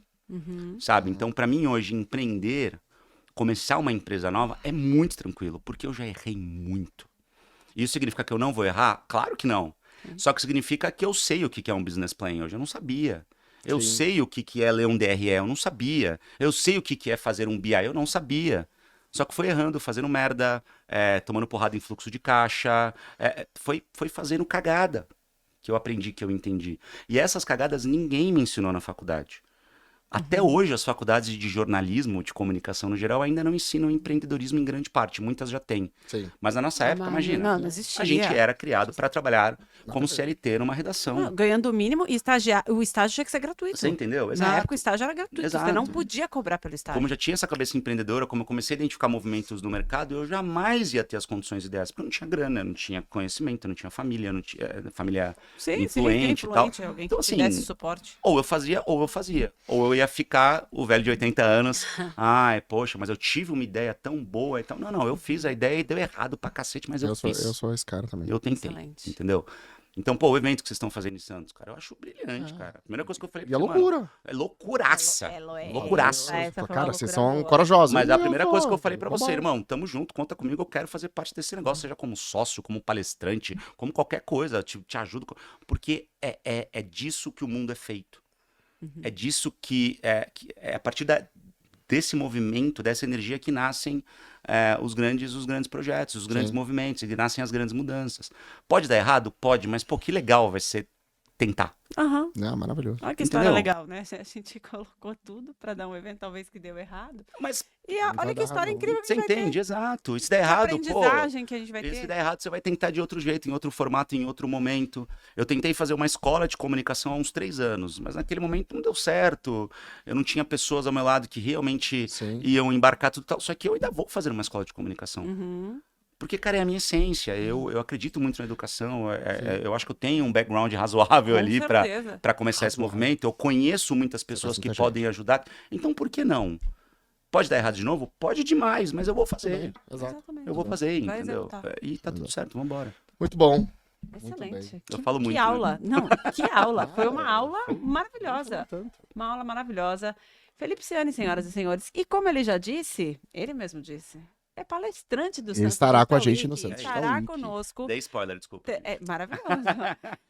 Speaker 1: Sabe? Então, pra mim hoje, empreender, começar uma empresa nova é muito tranquilo, porque eu já errei muito. Isso significa que eu não vou errar? Claro que não. Só que significa que eu sei o que é um business plan hoje. Eu não sabia. Eu sei o que é ler um DRE, eu não sabia. Eu sei o que é fazer um BI, eu não sabia. Só que foi errando, fazendo merda, tomando porrada em fluxo de caixa, foi fazendo cagada que eu aprendi, que eu entendi. E essas cagadas ninguém me ensinou na faculdade. Até hoje, as faculdades de jornalismo, de comunicação no geral, ainda não ensinam empreendedorismo em grande parte. Muitas já têm.
Speaker 3: Sim.
Speaker 1: Mas na nossa época, imagina,
Speaker 2: Não existia.
Speaker 1: a gente era criado para trabalhar como CLT numa redação.
Speaker 2: Não, ganhando o mínimo e o estágio tinha que ser gratuito.
Speaker 1: Você entendeu?
Speaker 2: Na
Speaker 1: Exato.
Speaker 2: época o estágio era gratuito, você
Speaker 1: Exato.
Speaker 2: não podia cobrar pelo estágio.
Speaker 1: Como eu já tinha essa cabeça empreendedora, como eu comecei a identificar movimentos no mercado, eu jamais ia ter as condições ideais, porque eu não tinha grana, eu não tinha conhecimento, eu não tinha família, eu não tinha família influente e tal.
Speaker 2: Alguém
Speaker 1: Então,
Speaker 2: que
Speaker 1: assim,
Speaker 2: te desse suporte.
Speaker 1: Ou eu fazia, ou eu fazia. Ou eu ia ficar o velho de 80 anos. Ai, poxa, mas eu tive uma ideia tão boa e tal. Não, eu fiz a ideia e deu errado pra cacete, mas eu fiz.
Speaker 3: Eu sou esse cara também.
Speaker 1: Eu tentei,
Speaker 2: Excelente.
Speaker 1: entendeu? Então, pô, o evento que vocês estão fazendo em Santos, cara, eu acho brilhante, cara. A primeira coisa que eu falei
Speaker 3: E é
Speaker 1: pra você,
Speaker 3: loucura.
Speaker 1: mano, é loucuraça.
Speaker 2: Essa
Speaker 1: Loucuraça.
Speaker 2: foi uma
Speaker 3: Cara,
Speaker 2: loucura
Speaker 3: vocês são
Speaker 2: boa.
Speaker 3: corajosos.
Speaker 1: Mas a
Speaker 3: Eu
Speaker 1: primeira
Speaker 3: vou,
Speaker 1: coisa que eu falei pra
Speaker 3: vambora.
Speaker 1: você, irmão, tamo junto, conta comigo, eu quero fazer parte desse negócio, seja como sócio, como palestrante, como qualquer coisa, te ajudo, porque é disso que o mundo é feito. É disso que é a partir desse movimento, dessa energia que nascem os grandes projetos, os grandes movimentos, e que nascem as grandes mudanças. Pode dar errado? Pode, mas pô, que legal vai ser tentar.
Speaker 2: Aham.
Speaker 3: Não, maravilhoso.
Speaker 2: Olha que história
Speaker 1: Entendeu?
Speaker 2: legal, né? A gente colocou tudo pra dar um evento, talvez que deu errado.
Speaker 1: Mas
Speaker 2: E
Speaker 3: vai
Speaker 2: olha que
Speaker 3: dar
Speaker 2: história
Speaker 3: errado,
Speaker 2: incrível que
Speaker 1: você
Speaker 2: a gente vai
Speaker 1: entende,
Speaker 2: ter.
Speaker 1: exato. E se der
Speaker 2: Que
Speaker 1: errado, pô,
Speaker 2: aprendizagem que a gente vai
Speaker 1: se
Speaker 2: ter.
Speaker 1: der errado, você vai tentar de outro jeito, em outro formato, em outro momento. Eu tentei fazer uma escola de comunicação há uns 3 anos, mas naquele momento não deu certo. Eu não tinha pessoas ao meu lado que realmente
Speaker 3: Sim.
Speaker 1: iam embarcar tudo tal. Só que eu ainda vou fazer uma escola de comunicação.
Speaker 2: Uhum.
Speaker 1: Porque, cara, é a minha essência. Eu acredito muito na educação. Eu acho que eu tenho um background razoável
Speaker 2: Com
Speaker 1: ali
Speaker 2: certeza.
Speaker 1: para começar esse movimento. Eu conheço muitas pessoas
Speaker 3: conhece
Speaker 1: que
Speaker 3: muita
Speaker 1: podem ajudar. Então, por que não? Pode dar errado de novo? Pode demais, mas eu vou fazer.
Speaker 3: Exato.
Speaker 2: Exatamente.
Speaker 1: Eu vou fazer,
Speaker 2: Vai
Speaker 1: entendeu?
Speaker 2: executar.
Speaker 1: E tá tudo certo, vambora.
Speaker 3: Muito bom.
Speaker 2: Excelente.
Speaker 1: Eu falo muito,
Speaker 2: Que
Speaker 1: né?
Speaker 2: aula. Não, que aula. Foi uma aula maravilhosa.
Speaker 3: Tanto.
Speaker 2: Uma aula maravilhosa. Felipe Ciani, senhoras e senhores. E como ele já disse, ele mesmo disse, é palestrante do
Speaker 3: Ele
Speaker 2: Santos
Speaker 3: estará com a
Speaker 2: Digital
Speaker 3: gente no
Speaker 2: Week,
Speaker 3: Santos Digital
Speaker 2: estará
Speaker 3: Week.
Speaker 2: conosco.
Speaker 1: Dei spoiler, desculpa.
Speaker 2: É maravilhoso.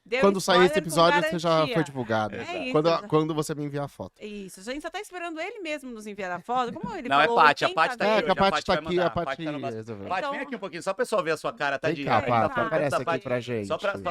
Speaker 2: Deu
Speaker 3: Quando sair esse
Speaker 2: spoiler com
Speaker 3: episódio, você já
Speaker 2: garantia.
Speaker 3: foi divulgado.
Speaker 2: É isso.
Speaker 3: Quando você me enviar a foto.
Speaker 2: Isso, a gente só tá esperando ele mesmo nos enviar a foto. Como ele
Speaker 1: Não, é
Speaker 2: falou,
Speaker 1: Paty, a
Speaker 2: 80
Speaker 1: Paty tá
Speaker 3: É,
Speaker 1: aqui
Speaker 2: vezes.
Speaker 3: que a
Speaker 1: hoje,
Speaker 3: Paty tá
Speaker 1: vai
Speaker 3: aqui,
Speaker 1: mandar,
Speaker 3: a Paty
Speaker 1: tá no nosso-
Speaker 3: resolveu.
Speaker 1: Paty,
Speaker 2: Então-
Speaker 1: vem aqui um pouquinho, só o pessoal ver a sua cara, tá
Speaker 3: Vem
Speaker 1: de
Speaker 3: cá,
Speaker 2: Paty,
Speaker 3: Paty,
Speaker 2: tá,
Speaker 3: aparece
Speaker 2: tá,
Speaker 3: aqui
Speaker 2: Paty.
Speaker 3: pra gente.
Speaker 1: Só pra
Speaker 2: Vem,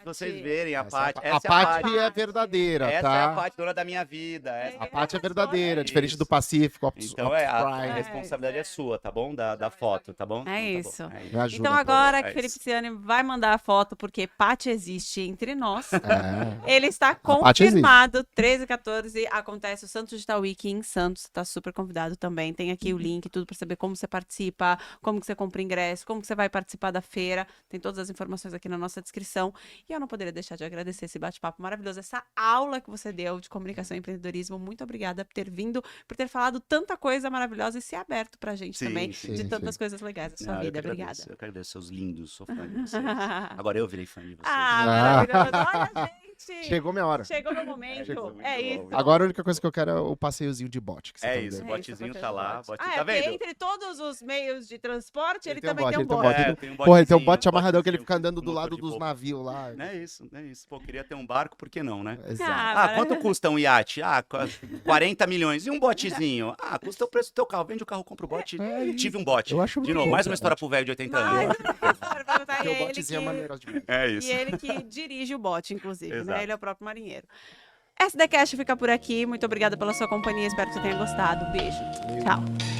Speaker 1: vocês
Speaker 2: Paty.
Speaker 1: verem a
Speaker 3: Essa é a
Speaker 1: Paty.
Speaker 3: Pa-
Speaker 1: Essa
Speaker 3: a Paty
Speaker 2: Paty.
Speaker 3: é verdadeira,
Speaker 1: Essa é a
Speaker 3: tá?
Speaker 1: Paty, dona da minha vida.
Speaker 3: A Paty é verdadeira,
Speaker 2: Isso.
Speaker 3: diferente do Pacífico,
Speaker 1: Então
Speaker 3: Ops
Speaker 1: a
Speaker 3: Prime.
Speaker 1: responsabilidade é sua, tá bom? Da foto, tá bom?
Speaker 2: É
Speaker 1: Então
Speaker 2: isso.
Speaker 1: tá bom,
Speaker 3: Me ajuda,
Speaker 2: Então
Speaker 3: pô.
Speaker 2: agora que
Speaker 1: É
Speaker 2: Felipe
Speaker 1: isso.
Speaker 2: Ciani vai mandar a foto, porque Paty existe entre nós.
Speaker 3: É.
Speaker 2: Ele está
Speaker 3: Paty
Speaker 2: confirmado, 13 e 14, acontece o Santos Digital Week em Santos, tá super convidado também, tem aqui o link, tudo para saber como você participa, como que você compra ingresso, como que você vai participar da feira, tem todas as informações aqui na nossa descrição, e eu não poderia deixar de agradecer esse bate-papo maravilhoso, essa aula que você deu de comunicação e empreendedorismo, muito obrigada por ter vindo, por ter falado tanta coisa maravilhosa e se aberto pra gente
Speaker 1: Sim,
Speaker 2: também,
Speaker 1: sim,
Speaker 2: de
Speaker 3: sim.
Speaker 2: tantas coisas legais da sua
Speaker 1: Não, eu
Speaker 2: vida,
Speaker 1: que
Speaker 2: obrigada.
Speaker 1: agradeço, eu que agradeço, seus lindos, sou fã de vocês. Agora eu virei fã de vocês.
Speaker 2: Ah, maravilhoso, olha, gente!
Speaker 3: Chegou minha hora.
Speaker 2: Chegou meu momento.
Speaker 1: Chegou, muito
Speaker 2: É
Speaker 1: bom,
Speaker 2: isso.
Speaker 1: muito
Speaker 3: Agora a única coisa que eu quero é o passeiozinho de bote. Que você
Speaker 1: É
Speaker 3: tá
Speaker 1: isso,
Speaker 3: dando.
Speaker 1: o botezinho
Speaker 2: isso,
Speaker 1: tá lá,
Speaker 2: bote.
Speaker 1: bote,
Speaker 2: Ah,
Speaker 1: tá
Speaker 2: é porque
Speaker 1: vendo?
Speaker 2: entre todos os meios de transporte, ele
Speaker 3: tem um
Speaker 2: também
Speaker 3: bote,
Speaker 2: tem um
Speaker 3: ele tem um
Speaker 2: bote.
Speaker 3: bote.
Speaker 1: É, tem um
Speaker 3: Porra, ele tem um
Speaker 1: botezinho,
Speaker 3: bote amarradão que ele
Speaker 1: botezinho
Speaker 3: fica andando do
Speaker 1: com
Speaker 3: lado
Speaker 1: motor de
Speaker 3: dos
Speaker 1: polpa.
Speaker 3: navios lá.
Speaker 1: É isso, é isso. Pô, queria ter um barco, por que não, né?
Speaker 3: Exato.
Speaker 2: Ah,
Speaker 1: Ah, quanto custa um iate? Ah, 40 milhões. E um botezinho? Ah, custa o preço do teu carro. Vende o carro, compra o bote.
Speaker 3: É isso.
Speaker 1: Tive um bote.
Speaker 3: Eu acho
Speaker 1: De novo,
Speaker 3: muito
Speaker 1: mais uma
Speaker 3: bom.
Speaker 1: história pro velho de 80
Speaker 2: Mas,
Speaker 1: anos.
Speaker 3: Porque o
Speaker 2: ele
Speaker 3: botezinho é
Speaker 2: que,
Speaker 3: maneiro demais.
Speaker 1: É
Speaker 2: e
Speaker 1: isso.
Speaker 2: ele que dirige o bote, inclusive, né?
Speaker 1: Exato.
Speaker 2: Ele é o próprio marinheiro. SDCast fica por aqui. Muito obrigada pela sua companhia. Espero que você tenha gostado. Beijo. Tchau.